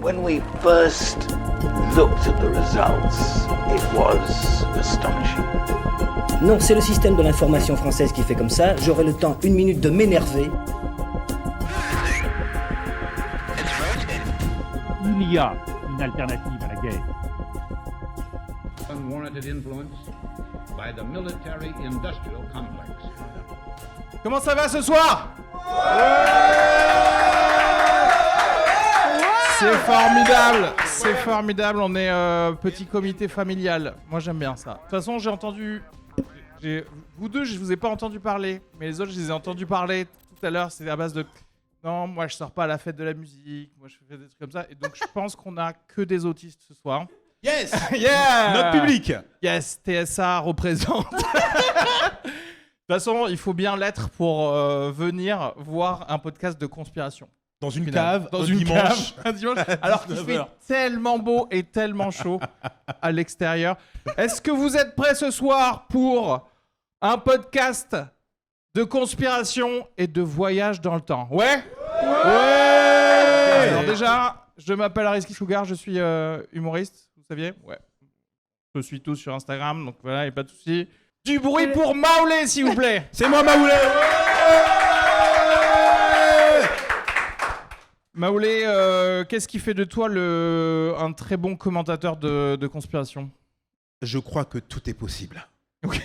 When we first looked at the results, it was astonishing. Non, c'est le système de l'information française qui fait comme ça. J'aurai le temps, 1 minute, de m'énerver. Il y a une alternative à la guerre. Unwarranted influence by the military-industrial complex. Comment ça va ce soir? C'est formidable, on est petit comité familial. Moi j'aime bien ça. De toute façon vous deux je vous ai pas entendu parler, mais les autres je les ai entendus parler tout à l'heure, c'est à base de non, moi je sors pas à la fête de la musique, moi je fais des trucs comme ça, et donc je pense qu'on a que des autistes ce soir. Yes. Yeah. Notre public. Yes, TSA représente. De toute façon, il faut bien l'être pour venir voir un podcast de conspiration. Dans une cave, dans un une dimanche. cave, un dimanche, alors qu'il fait tellement beau et tellement chaud à l'extérieur. Est-ce que vous êtes prêts ce soir pour un podcast de conspiration et de voyage dans le temps? Ouais. Alors déjà, je m'appelle Risky Sugar, je suis humoriste, vous saviez? Ouais. Je suis tout sur Instagram, donc voilà, y a pas de souci. Du bruit pour Maoulé, s'il vous plaît. C'est moi, Maoulé. Maoulé, qu'est-ce qui fait de toi un très bon commentateur de conspiration? Je crois que tout est possible. Okay.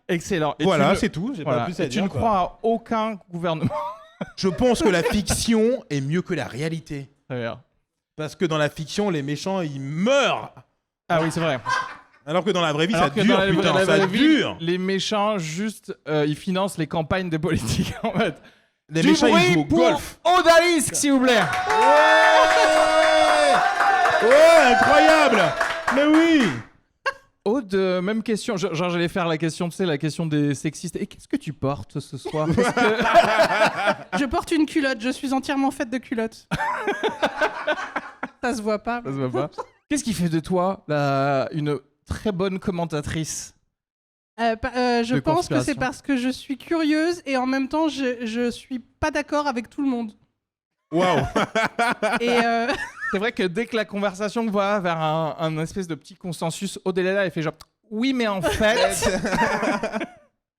Excellent. Et voilà, c'est tout. J'ai voilà. pas plus à et dire. Tu ne crois à aucun gouvernement? Je pense que la fiction est mieux que la réalité. Très bien. Parce que dans la fiction, les méchants, ils meurent. Ah oui, c'est vrai. Alors que dans la vraie vie, Alors ça dure, putain, ça dure. Les méchants, juste, ils financent les campagnes des politiques, en fait. Les méchants, ils jouent au golf. Odalisque, s'il vous plaît. Ouais, incroyable. Mais oui. Aude, même question. Genre, j'allais faire la question, tu sais, la question des sexistes. Et qu'est-ce que tu portes ce soir? Je porte une culotte. Je suis entièrement faite de culottes. Ça se voit pas. Ça se voit pas. Qu'est-ce qui fait de toi une très bonne commentatrice? Je pense que c'est parce que je suis curieuse et en même temps je suis pas d'accord avec tout le monde. Waouh. Et c'est vrai que dès que la conversation va vers un espèce de petit consensus, Odélela elle fait genre oui mais en fait.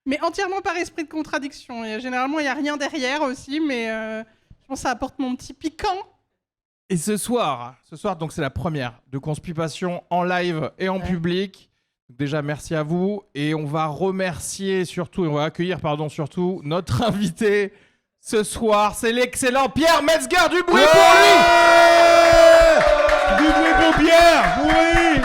Mais entièrement par esprit de contradiction. Et généralement il y a rien derrière aussi, mais je pense que ça apporte mon petit piquant. Et ce soir donc c'est la première de Conspiration en live et en public. Déjà, merci à vous. Et on va accueillir surtout notre invité ce soir. C'est l'excellent Pierre Metzger. Du bruit pour lui. Du bruit pour Pierre. Oui.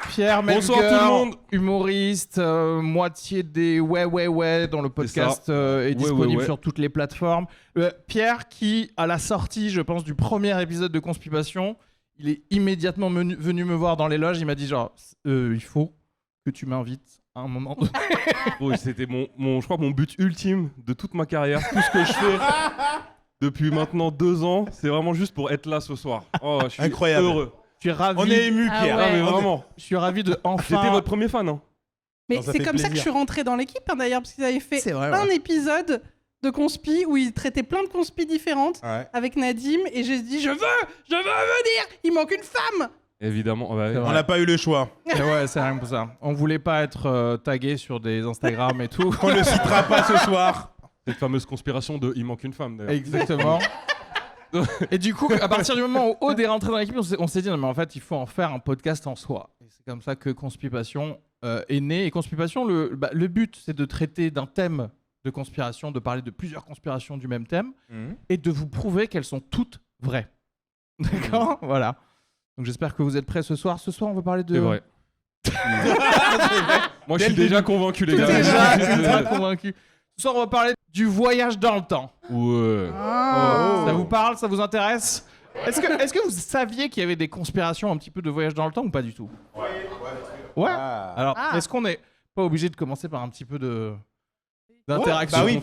Pierre Metzger, bonsoir tout le monde. Humoriste, moitié des ouais dont le podcast est disponible sur toutes les plateformes. Pierre qui, à la sortie, je pense, du premier épisode de Conspiration, il est immédiatement venu me voir dans les loges. Il m'a dit genre, il faut que tu m'invites à un moment donné. Oui, c'était je crois mon but ultime de toute ma carrière. Tout ce que je fais depuis maintenant 2 ans, c'est vraiment juste pour être là ce soir. Oh, je suis incroyable. Heureux. Je suis ravi. On est ému, Pierre. Ah ouais. Mais vraiment. Je suis ravi de enfin. J'étais votre premier fan. Hein. Mais Non, ça c'est fait comme ça que plaisir. je suis rentrée dans l'équipe d'ailleurs, parce qu'ils avaient fait vrai, un épisode de conspi où ils traitaient plein de conspis différentes avec Nadim, et j'ai dit je veux venir, il manque une femme. Évidemment. On n'a pas eu le choix. Et ouais, c'est rien pour ça. On voulait pas être tagué sur des Instagram et tout. On ne citera pas ce soir. Cette fameuse conspiration de il manque une femme d'ailleurs. Exactement. Et du coup, à partir du moment où Aude est rentré dans l'équipe, on s'est dit non mais en fait il faut en faire un podcast en soi. Et c'est comme ça que Conspiration est né. Et Conspiration, le but c'est de traiter d'un thème de conspiration, de parler de plusieurs conspirations du même thème et de vous prouver qu'elles sont toutes vraies. D'accord. Voilà. Donc j'espère que vous êtes prêts ce soir. Ce soir on va parler de... C'est vrai. Moi je suis déjà convaincu les gars. Déjà ultra convaincu. Ce soir on va parler du voyage dans le temps. Ouais. Ça vous parle? Ça vous intéresse? Est-ce que vous saviez qu'il y avait des conspirations un petit peu de voyage dans le temps ou pas du tout? Ouais. Alors, est-ce qu'on n'est pas obligé de commencer par un petit peu d'interaction?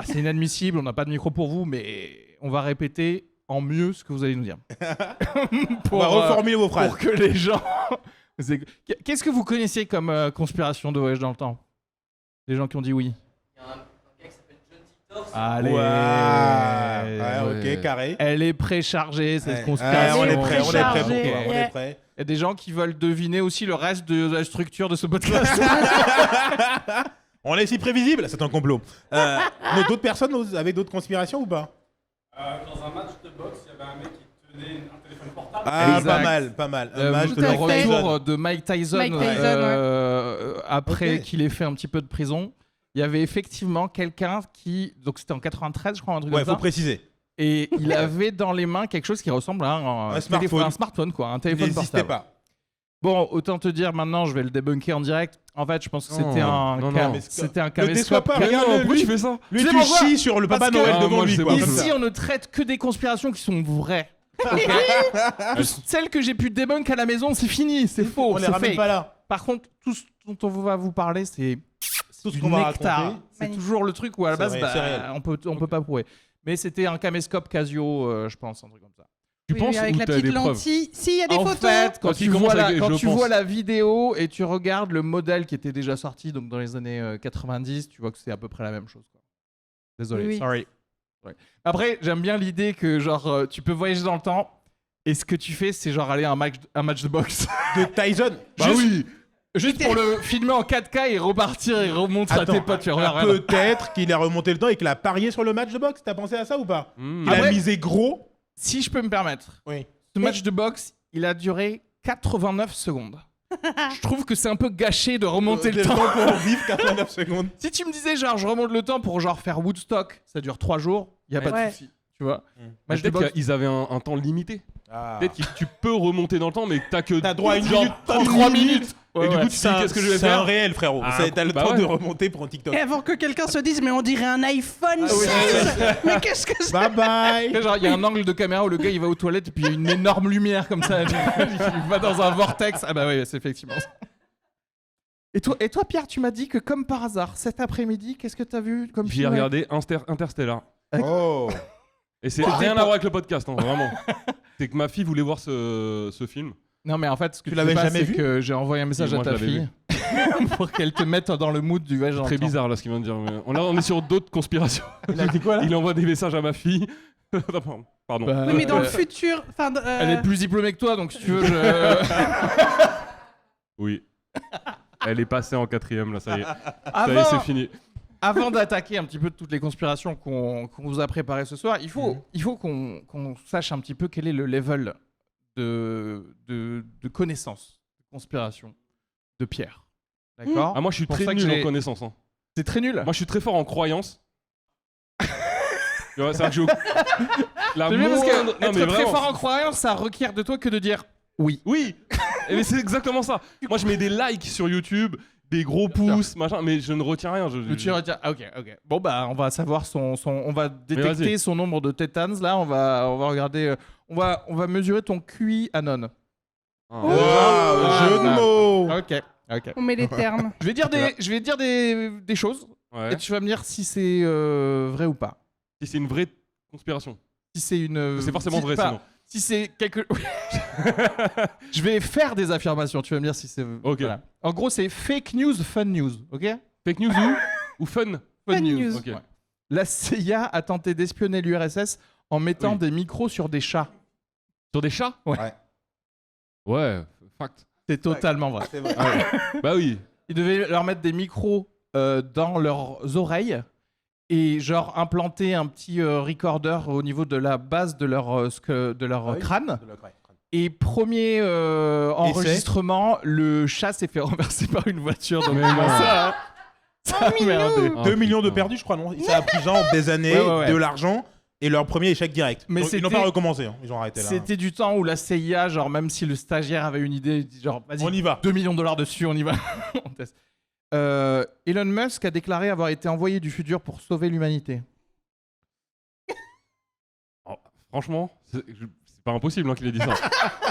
C'est inadmissible, on n'a pas de micro pour vous, mais on va répéter en mieux ce que vous allez nous dire. On va reformuler vos phrases. Pour que les gens... Qu'est-ce que vous connaissiez comme conspiration de voyage dans le temps? Les gens qui ont dit oui. Il y a un gars qui s'appelle John Allez. Ouais, ok, carré. Elle est préchargée, cette Ouais. conspiration. On est prêt, on est prêt pour Préchargé, toi. On yeah. est prêt. Il y a des gens qui veulent deviner aussi le reste de la structure de ce podcast. On est si prévisible, c'est un complot. D'autres personnes avec d'autres conspirations ou pas? Dans un match de boxe, il y avait un mec qui tenait un téléphone portable. Ah, Exact. pas mal, pas mal. Un match de à le fait. Mike Tyson. retour de Mike Tyson, Mike Tyson, après Ok. qu'il ait fait un petit peu de prison. Il y avait effectivement quelqu'un qui, donc c'était en 93 je crois, un truc Ouais, comme faut ça, préciser. et il avait dans les mains quelque chose qui ressemble à un smartphone. un smartphone quoi, un téléphone N'hésitez portable. pas. Bon, autant te dire maintenant, je vais le débunker en direct. En fait, je pense que c'était Non, c'était un Ne déçois caméscope. pas, Mais regarde non, lui. pourquoi tu fais ça? Lui, Tu sais tu pourquoi chies sur le Papa Parce que- Noël Ah, devant moi, lui, je sais quoi. pas. comme Ici, ça. on ne traite que des conspirations qui sont vraies. Ok Tout celles que j'ai pu débunk à la maison, c'est fini, c'est faux, On les c'est ramène fake. pas là. Par contre, tout ce dont on va vous parler, c'est Tout ce du qu'on va nectar. raconter. C'est Magnifique. toujours le truc où à la C'est base, vrai, c'est réel. on peut pas prouver. Mais c'était un caméscope Casio, je pense, un truc comme ça. Tu Oui, penses avec ou la t'as petite des preuves? lentille. Si, il y a des En photos. fait, quand Quand tu il commence vois, avec la, quand je tu pense. vois la vidéo et tu regardes le modèle qui était déjà sorti donc dans les années 90, tu vois que c'est à peu près la même chose. Quoi. Désolé, Oui. sorry. Ouais. Après, j'aime bien l'idée que genre tu peux voyager dans le temps et ce que tu fais, c'est genre aller à un match de boxe. De Tyson. Bah oui. Juste pour le filmer en 4K et repartir et remontrer à tes Attends, potes. Tu regardes, regarde. peut-être qu'il a remonté le temps et qu'il a parié sur le match de boxe. T'as pensé à ça ou pas? Hmm. Il a Après- misé gros. Si je peux me permettre, Oui. ce match de boxe, il a duré 89 secondes. Je trouve que c'est un peu gâché de remonter le temps. pour vivre 89 secondes. Si tu me disais genre je remonte le temps pour genre faire Woodstock, ça dure 3 jours, y a pas Ouais. de souci, tu vois. Mm. Match de Peut-être boxe, qu'ils avaient un temps limité. Ah. Peut-être que tu peux remonter dans le temps, mais que t'as que T'as droit à une genre minute, 3 minutes. Ouais, et du ouais. coup, tu te dis qu'est-ce que je vais C'est un faire? réel, frérot. Ah, T'as le bah temps ouais. de remonter pour un TikTok. Et avant que quelqu'un se dise, mais on dirait un iPhone oui, 16. Mais qu'est-ce que c'est? Bye bye. Genre il y a un angle de caméra où le gars il va aux toilettes et puis il y a une énorme lumière comme ça, il va dans un vortex. Ah bah oui, c'est effectivement ça. Et toi Pierre, tu m'as dit que comme par hasard, cet après-midi, qu'est-ce que t'as vu comme J'ai film? regardé Interstellar. Oh. Et c'est rien à voir avec le podcast, hein, vraiment. C'est que ma fille voulait voir ce film. Non mais en fait, ce que Tu tu l'avais sais pas, jamais c'est vu que j'ai envoyé un message Si, à moi, ta je l'avais fille pour qu'elle te mette dans le mood du voyage dans le Très temps. bizarre là ce qu'il vient de dire. Mais on est sur d'autres conspirations. Il a dit quoi là? Il envoie des messages à ma fille. Pardon. Bah, Oui, mais dans le euh, futur. Enfin, Elle est plus diplômée que toi, donc si tu veux, je... Oui. Elle est passée en 4ème là, ça y est. Ça y Avant, est, c'est fini. avant d'attaquer un petit peu toutes les conspirations qu'on vous a préparées ce soir, il faut qu'on sache un petit peu quel est le level de connaissance, de conspiration de Pierre. D'accord Ah, moi je suis Pour très ça que nul j'ai- en connaissance. Hein. C'est très nul. Moi je suis très fort en croyance. Tu vois, c'est-à-dire que la C'est bien parce que moindre- Non, être mais très vraiment. fort en croyance, ça requiert de toi que de dire oui. Oui. Mais c'est exactement ça. Moi je mets des likes sur YouTube, des gros pouces, machin, mais je ne retiens rien. Tu retiens. Ah, ok. Bon bah on va savoir on va vas-y. détecter son nombre de tétans là. On va regarder. On va mesurer ton QI Anon. Ah. Wow, Ah, jeu de ah. mots. Ok. On met les termes. Je vais dire des choses Ouais. et tu vas me dire si c'est vrai ou pas. Si c'est une vraie conspiration. Si c'est une. C'est forcément si- vrai pas- sinon. Si c'est quelque. Je vais faire des affirmations. Tu vas me dire si c'est. Ok. Voilà. En gros, c'est fake news, fun news. Ok. Fake news ou fun? Fun news. Ok. Ouais. La CIA a tenté d'espionner l'URSS en mettant Oui. des micros sur des chats. Sur des chats? Ouais. Ouais, fact. C'est totalement vrai. C'est vrai. Bah oui. Ils devaient leur mettre des micros dans leurs oreilles et genre implanter un petit recorder au niveau de la base de leur, Ah oui. crâne. De la craie. Et premier enregistrement, le chat s'est fait renverser par une voiture. Donc ça a merdé. Ah, 2 millions de putain. perdus, je crois, non? Ça a pris genre des années, Ouais. de l'argent et leur premier échec direct. Mais Donc, ils n'ont c'était- pas recommencé, hein. Ils ont arrêté là. C'était du temps où la CIA, genre même si le stagiaire avait une idée, il dit genre vas-y, On y va. 2 millions de dollars dessus, on y va. On teste. Elon Musk a déclaré avoir été envoyé du futur pour sauver l'humanité. Franchement, c'est pas impossible hein, qu'il ait dit ça.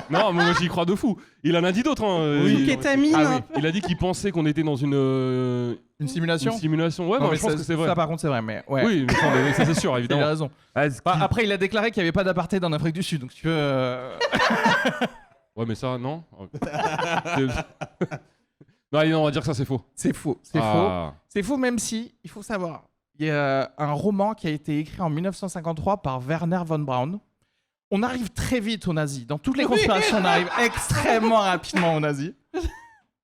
Non, mais moi j'y crois de fou. Il en a dit d'autres. Hein. Oui. Il, Kétamine. Ah oui. un peu. il a dit qu'il pensait qu'on était dans une Une simulation. Ouais, Non, bah, mais je pense ça, que c'est vrai. Ça par contre c'est vrai, mais ouais. Oui, mais ça c'est sûr, Il a évidemment. raison. Ah, Bah, après, il a déclaré qu'il n'y avait pas d'apartheid en Afrique du Sud, donc si tu veux. Ouais, mais ça, non. Non, on va dire que ça c'est faux. C'est faux. C'est faux. Ah. C'est faux, même si, il faut savoir, il y a un roman qui a été écrit en 1953 par Werner von Braun. On arrive très vite aux nazis. Dans toutes les conspirations, on arrive extrêmement rapidement aux nazis.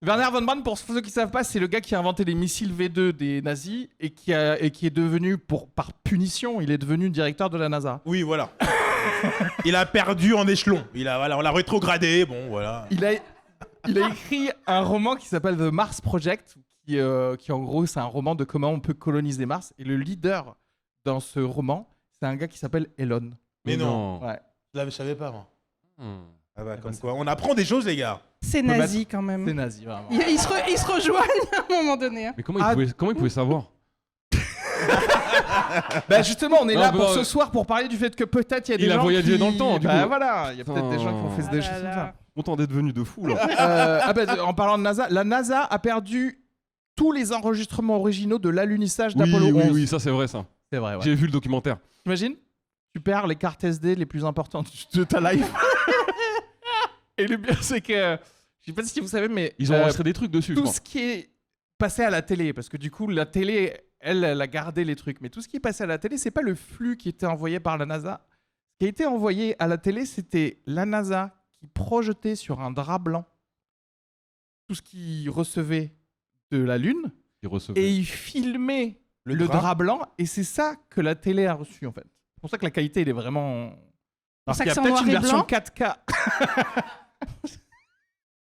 Werner von Braun, pour ceux qui ne savent pas, c'est le gars qui a inventé les missiles V2 des nazis et qui est devenu, par punition, il est devenu directeur de la NASA. Oui, voilà. Il a perdu en échelon. On l'a rétrogradé. Bon, voilà. Il a écrit un roman qui s'appelle The Mars Project, qui en gros, c'est un roman de comment on peut coloniser Mars. Et le leader dans ce roman, c'est un gars qui s'appelle Elon. Mais non. Ouais. Je savais pas, moi. Ah bah, comme quoi, on apprend des choses, les gars. C'est nazi quand même. C'est nazi, vraiment. Ils se rejoignent à un moment donné. Hein. Mais comment il pouvait savoir? Bah justement, on est là pour ce soir pour parler du fait que peut-être il y a des gens Il a voyagé dans le temps, du coup. Voilà, il y a peut-être des gens qui ont fait des choses comme ça. Content d'être venu de fou, là. En parlant de NASA, la NASA a perdu tous les enregistrements originaux de l'alunissage d'Apollo 11. Oui, ça c'est vrai, ça. C'est vrai, ouais. J'ai vu le documentaire. T'imagines? Tu perds les cartes SD les plus importantes de ta life. Et le pire, c'est que... Je sais pas si vous savez, mais... Ils ont enregistré des trucs dessus, tout ce qui est passé à la télé, parce que du coup, la télé, elle a gardé les trucs. Mais tout ce qui est passé à la télé, c'est pas le flux qui était envoyé par la NASA. Ce qui a été envoyé à la télé, c'était la NASA qui projetait sur un drap blanc tout ce qu'il recevait de la Lune. Et il filmait le drap blanc. Et c'est ça que la télé a reçu, en fait. C'est pour ça que la qualité, elle est vraiment... Parce qu'il y a peut-être une version 4K.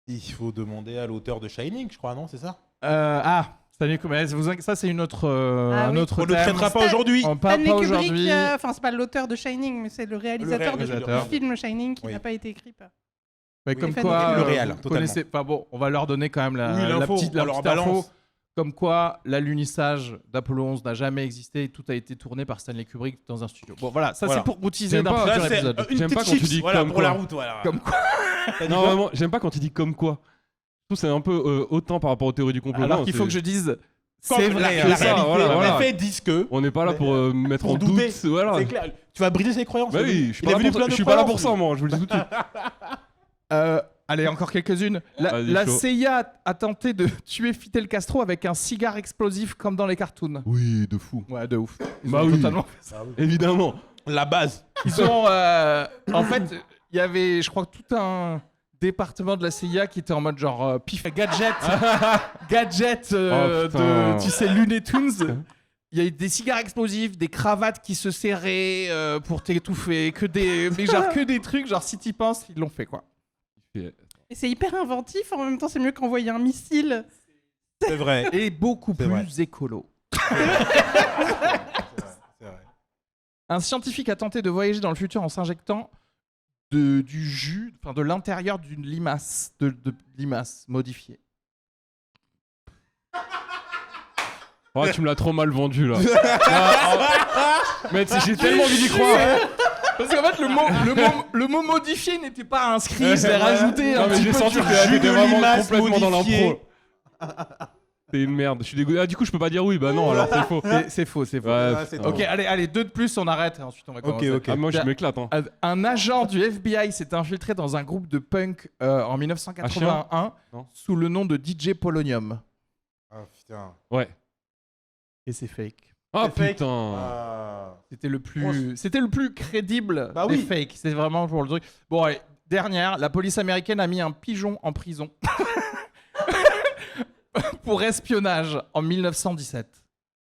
Il faut demander à l'auteur de Shining, je crois, non? C'est ça? Ça, c'est une autre, un autre thème. On ne le traitera pas aujourd'hui. Stanley Kubrick, enfin, c'est pas l'auteur de Shining, mais c'est le réalisateur du film Shining qui n'a pas été écrit par... Mais comme quoi, le réel, connaissez... Enfin bon, on va leur donner quand même la petite info. Comme quoi, l'alunissage d'Apollo 11 n'a jamais existé et tout a été tourné par Stanley Kubrick dans un studio. Bon, voilà, ça c'est pour vous teaser d'un futur épisode. J'aime pas quand tu dis comme pour quoi. La route, voilà. Comme quoi. Non, vraiment, j'aime pas quand tu dis comme quoi. Je trouve que c'est un peu autant par rapport aux théories du complot. Alors qu'il faut que je dise. C'est vrai, la réalité, les faits disent que. On n'est pas là pour mettre en doute. Voilà. C'est clair. Tu vas briser ses croyances. Bah oui, je suis pas là pour ça, moi, je vous le dis tout de suite. Allez, encore quelques-unes. La CIA a tenté de tuer Fidel Castro avec un cigare explosif comme dans les cartoons. Oui, de fou. Ouais, de ouf. Bah oui, totalement. Évidemment. La base. Ils ont... en fait, il y avait, je crois, tout un département de la CIA qui était en mode genre pif, gadget de, tu sais, Looney Tunes. Il y a des cigares explosifs, des cravates qui se serraient pour t'étouffer, que des trucs, genre si t'y penses, ils l'ont fait, quoi. Et c'est hyper inventif, en même temps c'est mieux qu'envoyer un missile. C'est vrai. Et beaucoup plus écolo. C'est vrai. Un scientifique a tenté de voyager dans le futur en s'injectant du jus, enfin de l'intérieur d'une limace, de limace modifiée. Oh, tu me l'as trop mal vendu là. Mais j'ai tellement envie d'y croire. Parce qu'en fait, le mot modifié n'était pas inscrit, c'est rajouté. Non, mais j'ai senti que t'étais vraiment complètement dans l'impro. C'est une merde, je suis dégoûté. Ah, du coup, je peux pas dire oui, bah non, alors c'est faux. C'est faux. Ouais, ok, allez, 2 de plus, on arrête et ensuite on va commencer. Ok. Ah, moi, je m'éclate. Hein. Un agent du FBI s'est infiltré dans un groupe de punk en 1981 sous le nom de DJ Polonium. Ah putain. Ouais. Et c'est fake. Ah putain. C'était le plus crédible des fakes. C'est vraiment pour le truc. Bon, allez, dernière, la police américaine a mis un pigeon en prison pour espionnage en 1917.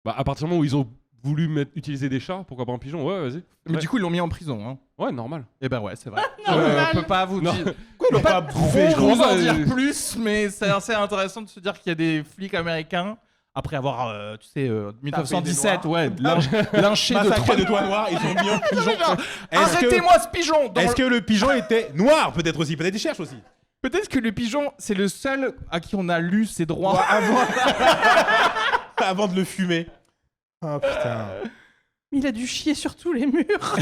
Bah à partir du moment où ils ont voulu utiliser des chats, pourquoi pas un pigeon? Ouais, vas-y. Mais du coup, ils l'ont mis en prison. Hein. Ouais, normal. Eh ben ouais, c'est vrai. Je peux pas vous dire. Pourquoi ils l'ont pas bouffé? Je vais en dire plus, mais c'est assez intéressant de se dire qu'il y a des flics américains. Après avoir, tu sais, 1917, ouais, lynché de doigts noirs, ils ont mis un pigeon. Arrêtez-moi ce pigeon! Est-ce que le pigeon était noir? Peut-être aussi, peut-être il cherche aussi. Peut-être que le pigeon, c'est le seul à qui on a lu ses droits avant de le fumer. Oh putain. Il a dû chier sur tous les murs.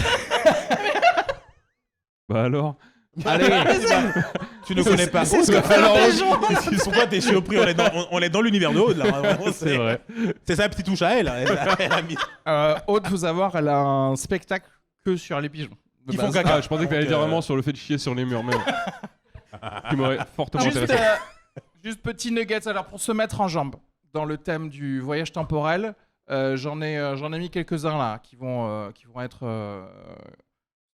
Bah alors. Allez, tu ne connais pas. C'est ce que fait le pigeon. Pourquoi t'es surpris? On est dans l'univers de Aude là. C'est vrai. C'est sa petite touche à elle. Aude, faut savoir, elle a un spectacle que sur les pigeons. Qui font caca. Je pensais que t'allais dire vraiment sur le fait de chier sur les murs même. Qui m'aurait fortement intéressé. Juste petit nugget, alors pour se mettre en jambe dans le thème du voyage temporel, J'en ai mis quelques-uns là qui vont être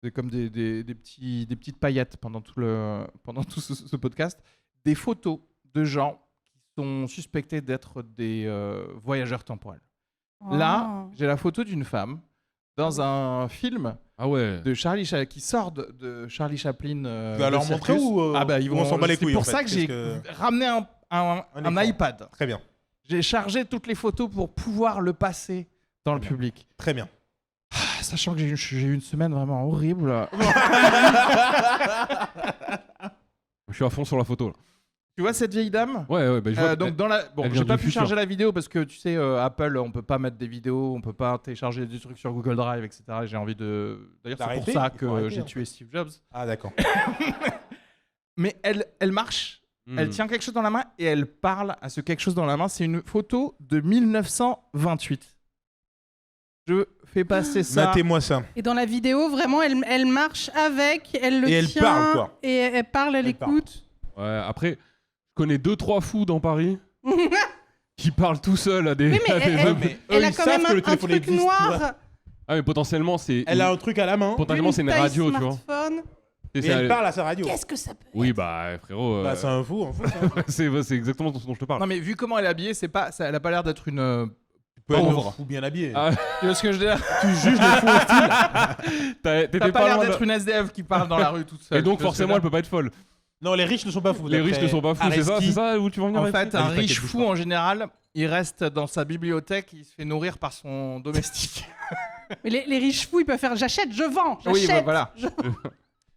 c'est comme des petites paillettes pendant tout ce podcast. Des photos de gens qui sont suspectés d'être des voyageurs temporels. Là, j'ai la photo d'une femme dans un film de Charlie qui sort de Charlie Chaplin. Tu vas leur montrer ou on s'en bat les couilles? C'est pour ça que j'ai ramené un iPad. Très bien. J'ai chargé toutes les photos pour pouvoir le passer dans le public. Très bien. Sachant que j'ai eu une semaine vraiment horrible. Je suis à fond sur la photo là. Tu vois cette vieille dame? Ouais, bah, je vois. Donc j'ai pas pu charger la vidéo parce que tu sais, Apple, on peut pas mettre des vidéos, on peut pas télécharger des trucs sur Google Drive, etc. J'ai envie de. D'ailleurs, c'est pour ça que j'ai tué Steve Jobs. Ah d'accord. Mais elle marche, elle tient quelque chose dans la main et elle parle à ce quelque chose dans la main. C'est une photo de 1928. Je fais passer ça. Matez-moi ça. Et dans la vidéo, vraiment, elle marche avec, elle le Et elle tient. parle, quoi. Et elle parle, elle écoute. Ouais, après, je connais 2-3 fous dans Paris qui parlent tout seuls à des. Oui, mais elle eux, a ils quand savent même que le un téléphone truc existe, tu noir. vois. Ah, mais potentiellement, c'est. Elle a un truc à la main. Potentiellement, c'est une taille radio, tu vois. smartphone. Et elle parle à sa radio. Qu'est-ce que ça peut être? Oui, bah, frérot. Bah, c'est un fou, ça. c'est exactement ce dont je te parle. Non, mais vu comment elle est habillée, elle a pas l'air d'être une. Tu peux être pauvre. fou bien habillé. Tu vois ce que je veux dire? Tu juges les fous au style. T'as pas l'air d'être une SDF qui parle dans la rue toute seule. Et donc, forcément, elle peut pas être folle. Non, les riches ne sont pas fous. Les riches ne sont pas fous, c'est ça où tu vas venir? En fait, un riche fou, en général, il reste dans sa bibliothèque, il se fait nourrir par son domestique. Mais les riches fous, ils peuvent faire j'achète, je vends. Oui, bah, voilà.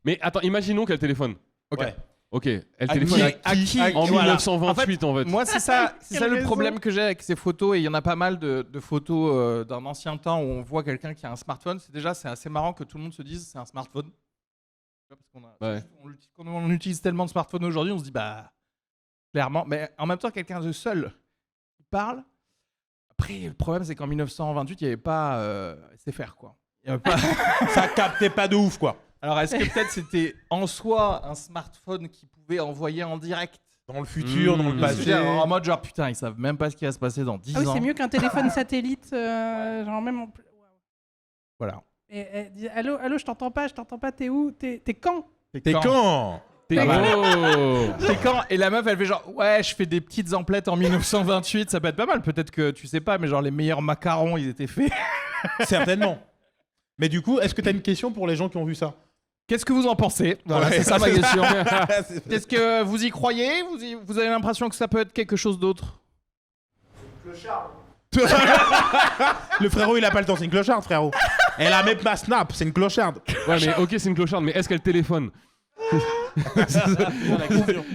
Mais attends, imaginons qu'elle téléphone. Ok. Ouais. Ok, elle À téléphone qui en voilà. 1928 en fait. Moi, c'est ça Quelle le raison. problème que j'ai avec ces photos, et il y en a pas mal de photos d'un ancien temps où on voit quelqu'un qui a un smartphone. C'est assez marrant que tout le monde se dise c'est un smartphone. Parce qu'on on utilise tellement de smartphones aujourd'hui, on se dit bah clairement, mais en même temps quelqu'un de seul qui parle. Après, le problème c'est qu'en 1928, il n'y avait pas SFR quoi. Il y avait pas... Ça captait pas de ouf, quoi. Alors, est-ce que peut-être c'était en soi un smartphone qui pouvait envoyer en direct dans le futur, dans le passé. En mode genre, putain, ils savent même pas ce qui va se passer dans 10 ans. Ah oui, c'est mieux qu'un téléphone satellite, genre même en... Voilà. Et elle dit, allô, je t'entends pas, t'es où? T'es quand? T'es quand? T'es quand? Et la meuf, elle fait genre, ouais, je fais des petites emplettes en 1928, ça peut être pas mal. Peut-être que tu sais pas, mais genre les meilleurs macarons, ils étaient faits. Certainement. Mais du coup, est-ce que t'as une question pour les gens qui ont vu ça? Qu'est-ce que vous en pensez? Voilà, Ouais, c'est ça ma question. Est-ce que vous y croyez? Vous avez l'impression que ça peut être quelque chose d'autre? Le frérot, il a pas le temps, c'est une clocharde, frérot. Elle a même pas Snap, c'est une clocharde. Ouais, mais ok, c'est une clocharde, mais est-ce qu'elle téléphone?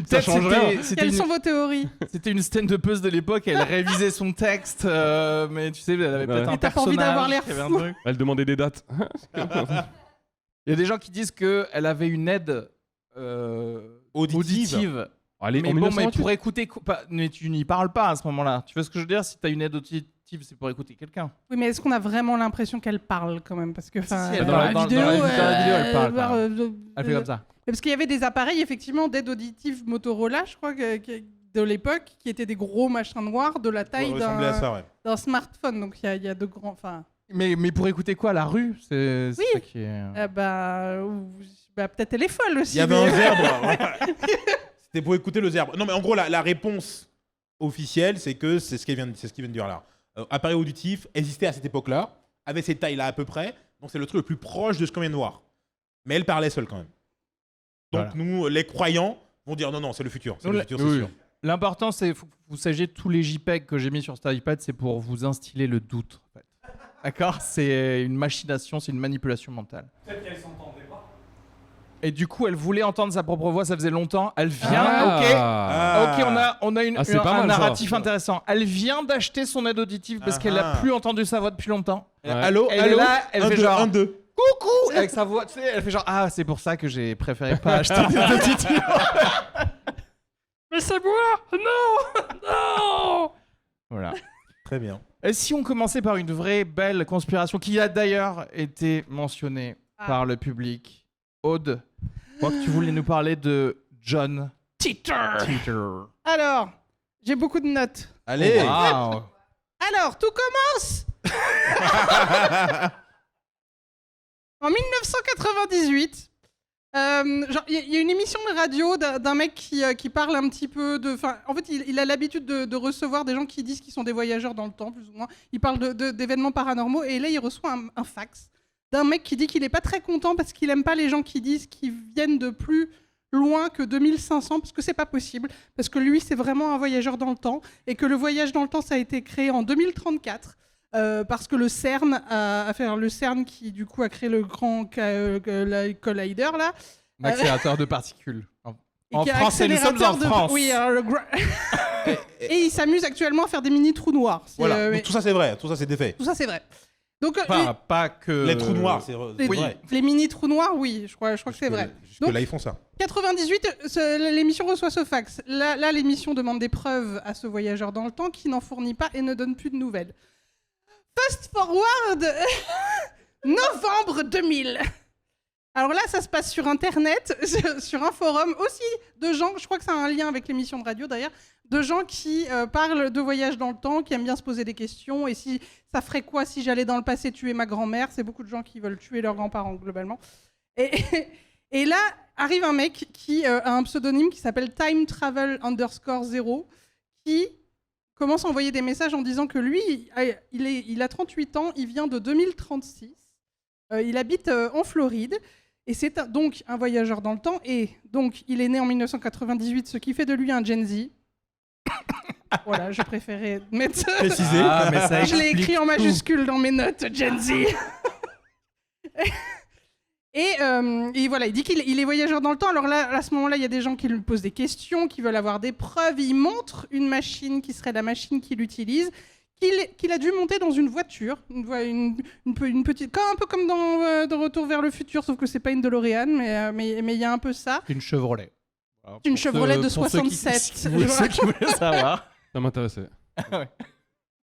Ça changerait. Quelles sont vos théories? C'était une stand-upeuse de l'époque, elle révisait son texte, mais tu sais, elle avait peut-être un t'as pas envie personnage. d'avoir l'air qui avait un fou. truc. Elle demandait des dates. Il y a des gens qui disent qu'elle avait une aide auditive. Allez, Mais en bon, mais 1928. pour écouter... mais tu n'y parles pas à ce moment-là. Tu vois ce que je veux dire? Si tu as une aide auditive, c'est pour écouter quelqu'un. Oui, mais est-ce qu'on a vraiment l'impression qu'elle parle quand même? Parce que Si, enfin, elle dans parle. la vidéo, Dans la vidéo, elle parle, voir, Elle fait comme ça. Parce qu'il y avait des appareils effectivement d'aide auditive Motorola, je crois, de l'époque, qui étaient des gros machins noirs de la taille ressemblait à ça, ouais. d'un smartphone. Donc il y a de grands. Enfin, Mais pour écouter quoi? La rue? C'est Oui. ça qui est... peut-être elle est folle aussi. Il y avait mais- un zèbre. Voilà. C'était pour écouter le zèbre. Non, mais en gros, la réponse officielle, c'est que c'est ce qu'il vient de dire là. Appareil auditif existait à cette époque-là, avait ces tailles-là à peu près. Donc c'est le truc le plus proche de ce qu'on vient de voir. Mais elle parlait seule quand même. Donc Voilà. nous, les croyants, vont dire non, c'est le futur. C'est Nous, le futur, c'est oui. sûr. L'important, c'est que vous sachiez tous les JPEG que j'ai mis sur cet iPad, c'est pour vous instiller le doute. En fait. D'accord? C'est une machination, c'est une manipulation mentale. Peut-être qu'elle s'entendait pas. Et du coup, elle voulait entendre sa propre voix, ça faisait longtemps. Elle vient, Ah. ok, on a Ah, c'est pas un mal, ça. narratif intéressant. Elle vient d'acheter son aide auditive parce qu'elle a plus entendu sa voix depuis longtemps. Ouais. Allô, Elle allô, est là, elle fait genre 1, 2. coucou avec sa voix, tu sais, elle fait genre ah, c'est pour ça que j'ai préféré pas acheter d'aide auditive. Mais c'est moi! Non! Non! Voilà. Très bien. Et si on commençait par une vraie belle conspiration qui a d'ailleurs été mentionnée par le public, Aude, je crois que tu voulais nous parler de John Titor! Titor. Alors, j'ai beaucoup de notes. Allez. Wow. Alors, tout commence En 1998, il y a une émission de radio d'un mec qui parle un petit peu de... En fait, il a l'habitude de recevoir des gens qui disent qu'ils sont des voyageurs dans le temps, plus ou moins. Il parle d'événements paranormaux, et là, il reçoit un fax d'un mec qui dit qu'il n'est pas très content parce qu'il n'aime pas les gens qui disent qu'ils viennent de plus loin que 2500, parce que c'est pas possible, parce que lui, c'est vraiment un voyageur dans le temps, et que le voyage dans le temps, ça a été créé en 2034, parce que le CERN le CERN qui, du coup, a créé le grand collider, là. Accélérateur de particules. En qui est France, nous sommes en France. Oui, et il s'amuse actuellement à faire des mini trous noirs. Voilà, donc tout ça c'est vrai, tout ça c'est des faits. Tout ça c'est vrai. Donc, Enfin, pas que... Les trous noirs, c'est vrai. Les mini trous noirs, oui, je crois que c'est vrai. Jusque là, ils font ça. 98, l'émission reçoit ce fax. Là, l'émission demande des preuves à ce voyageur dans le temps qui n'en fournit pas et ne donne plus de nouvelles. Fast forward, novembre 2000. Alors là, ça se passe sur Internet, sur un forum aussi de gens, je crois que ça a un lien avec l'émission de radio d'ailleurs, de gens qui parlent de voyage dans le temps, qui aiment bien se poser des questions, et si ça ferait quoi si j'allais dans le passé tuer ma grand-mère. C'est beaucoup de gens qui veulent tuer leurs grands-parents globalement. Et là, arrive un mec qui a un pseudonyme qui s'appelle Time Travel _0, qui commence à envoyer des messages en disant que lui, il a 38 ans, il vient de 2036, il habite en Floride, et c'est donc un voyageur dans le temps, et donc il est né en 1998, ce qui fait de lui un Gen Z. Voilà, je préférais mettre... Préciser. Mais ça je l'ai explique écrit en tout. majuscule dans mes notes, Gen Z. Et voilà, il dit qu'il est voyageur dans le temps. Alors là, à ce moment-là, il y a des gens qui lui posent des questions, qui veulent avoir des preuves. Il montre une machine qui serait la machine qu'il utilise, qu'il a dû monter dans une voiture, une petite, un peu comme dans De Retour vers le futur, sauf que c'est pas une DeLorean, mais il y a un peu ça. Une Chevrolet. Alors, Une pour Chevrolet de pour ceux qui- 67. ceux qui voulaient savoir. Ça m'intéressait.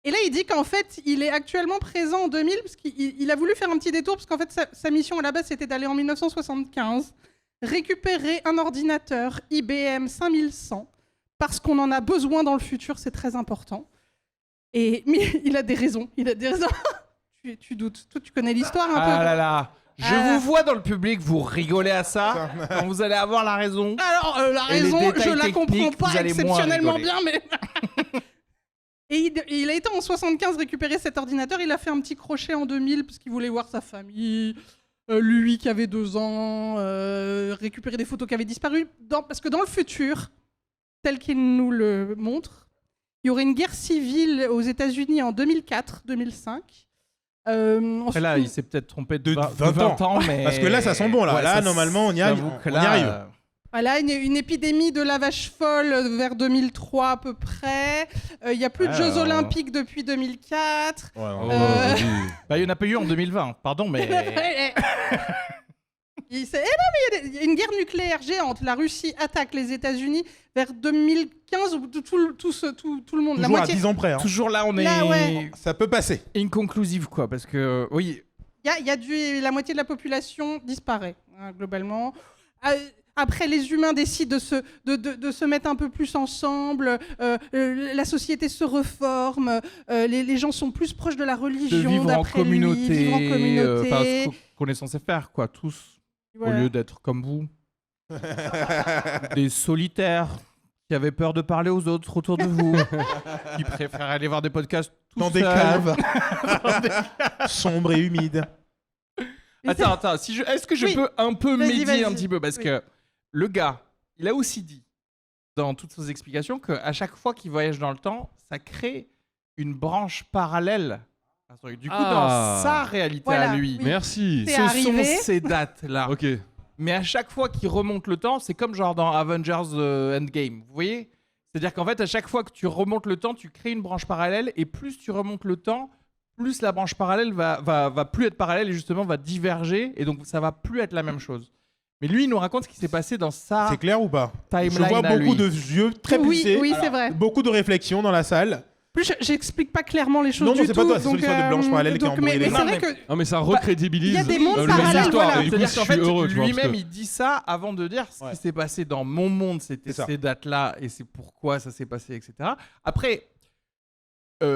Et là, il dit qu'en fait, il est actuellement présent en 2000, parce qu'il a voulu faire un petit détour, parce qu'en fait, sa mission à la base, c'était d'aller en 1975, récupérer un ordinateur IBM 5100, parce qu'on en a besoin dans le futur, c'est très important. Mais il a des raisons. tu doutes. Toi, tu connais l'histoire un peu. Ah là là. Je vous vois dans le public, vous rigolez à ça, quand vous allez avoir la raison. Alors, la Et les raison, détails je la comprends techniques, pas vous allez moins exceptionnellement rigoler. bien, mais... Et il a été en 75 récupérer cet ordinateur. Il a fait un petit crochet en 2000 parce qu'il voulait voir sa famille, lui qui avait 2 ans, récupérer des photos qui avaient disparu. Parce que dans le futur, tel qu'il nous le montre, il y aurait une guerre civile aux États-Unis en 2004-2005. Et là, il s'est peut-être trompé de 20 ans, mais... Parce que là, ça sent bon, là. Ouais, Là, ça, normalement, on y arrive. j'avoue que On y là, arrive. Voilà, une épidémie de la vache folle vers 2003 à peu près. Il n'y a plus de Jeux Olympiques depuis 2004. Ouais, Oh, ouais. vas-y. Bah, il n'y en a pas eu en 2020, pardon, mais... Il y a une guerre nucléaire géante. La Russie attaque les États-Unis vers 2015 où tout le monde... Toujours à 10 ans près. Hein. Toujours là, on est Là, ouais. Ça peut passer. inconclusive, quoi, parce que, oui... La moitié de la population disparaît, hein, globalement. Après, les humains décident de se mettre un peu plus ensemble, la société se reforme, les gens sont plus proches de la religion, de vivre en d'après lui, communauté, vivre en communauté. enfin, ce qu'on est censé faire, quoi, tous, Voilà. au lieu d'être comme vous, des solitaires qui avaient peur de parler aux autres autour de vous, qui préfèrent aller voir des podcasts tout Dans des seuls. caves. Sombres et humides. Attends, est-ce que je Oui. peux un peu Vas-y, médier vas-y. un petit peu, parce Oui. que le gars, il a aussi dit dans toutes ses explications qu'à chaque fois qu'il voyage dans le temps, ça crée une branche parallèle. Du coup, Ah. dans sa réalité Voilà, à lui, oui. Merci. C'est ce arrivé. sont ces dates-là. Ok. Mais à chaque fois qu'il remonte le temps, c'est comme genre dans Avengers Endgame. Vous voyez? C'est-à-dire qu'en fait, à chaque fois que tu remontes le temps, tu crées une branche parallèle, et plus tu remontes le temps, plus la branche parallèle va plus être parallèle et justement va diverger, et donc ça va plus être la même chose. Mais lui, il nous raconte ce qui s'est passé dans sa C'est clair ou pas? timeline Je vois à lui. beaucoup de yeux très plissés. Oui, c'est vrai. Beaucoup de réflexions dans la salle. Plus, j'explique pas clairement les choses Non, du non, tout. c'est pas toi, c'est donc, l'histoire de Blanche parallèle qui a embrouillé mais les c'est gens. vrai que Non, mais ça recrédibilise il y a des mondes le parallèles, l'histoire. voilà. Et du coup, C'est-à-dire je qu'en suis fait, heureux, tu vois. parce lui-même, que- il dit ça avant de dire ce Ouais. qui s'est passé dans mon monde, c'était C'est ça. ces dates-là, et c'est pourquoi ça s'est passé, etc. Après,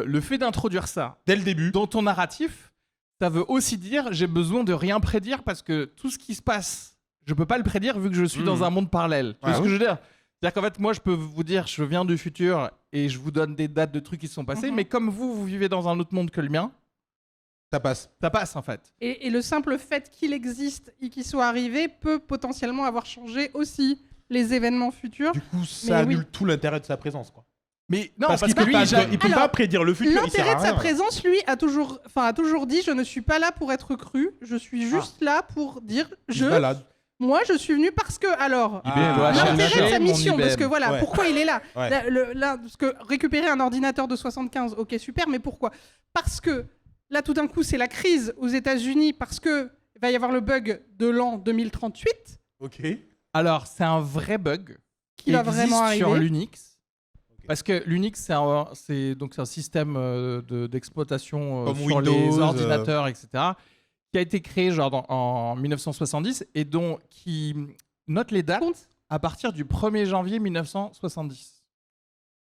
le fait d'introduire ça Dès le début. dans ton narratif, ça veut aussi dire j'ai besoin de rien prédire parce que tout ce qui se passe, je peux pas le prédire vu que je suis dans un monde parallèle. Tu vois ce que je veux dire? C'est-à-dire qu'en fait, moi, je peux vous dire je viens du futur et je vous donne des dates de trucs qui se sont passés, mais comme vous vivez dans un autre monde que le mien, Ça passe. ça passe en fait. Et le simple fait qu'il existe et qu'il soit arrivé peut potentiellement avoir changé aussi les événements futurs. Du coup, ça Mais annule tout l'intérêt de sa présence, quoi. Mais non, parce qu'il que peut, lui, pas, il peut pas prédire le futur. il sert L'intérêt à de sa rien. présence, lui, a toujours dit je ne suis pas là pour être cru, je suis juste là pour dire Il se balade. moi je suis venu parce que alors IBM, doit l'intérêt de chercher sa mon mission IBM. parce que voilà Ouais. pourquoi il est là. Ouais. Parce que récupérer un ordinateur de 75, ok super, mais pourquoi? Parce que là tout d'un coup c'est la crise aux États-Unis parce que il va y avoir le bug de l'an 2038 Ok. Alors, c'est un vrai bug qui va vraiment existe sur arriver. l'Unix. Parce que l'Unix, c'est un système d'exploitation Comme sur Windows, les ordinateurs, etc., qui a été créé en 1970 et qui note les dates à partir du 1er janvier 1970.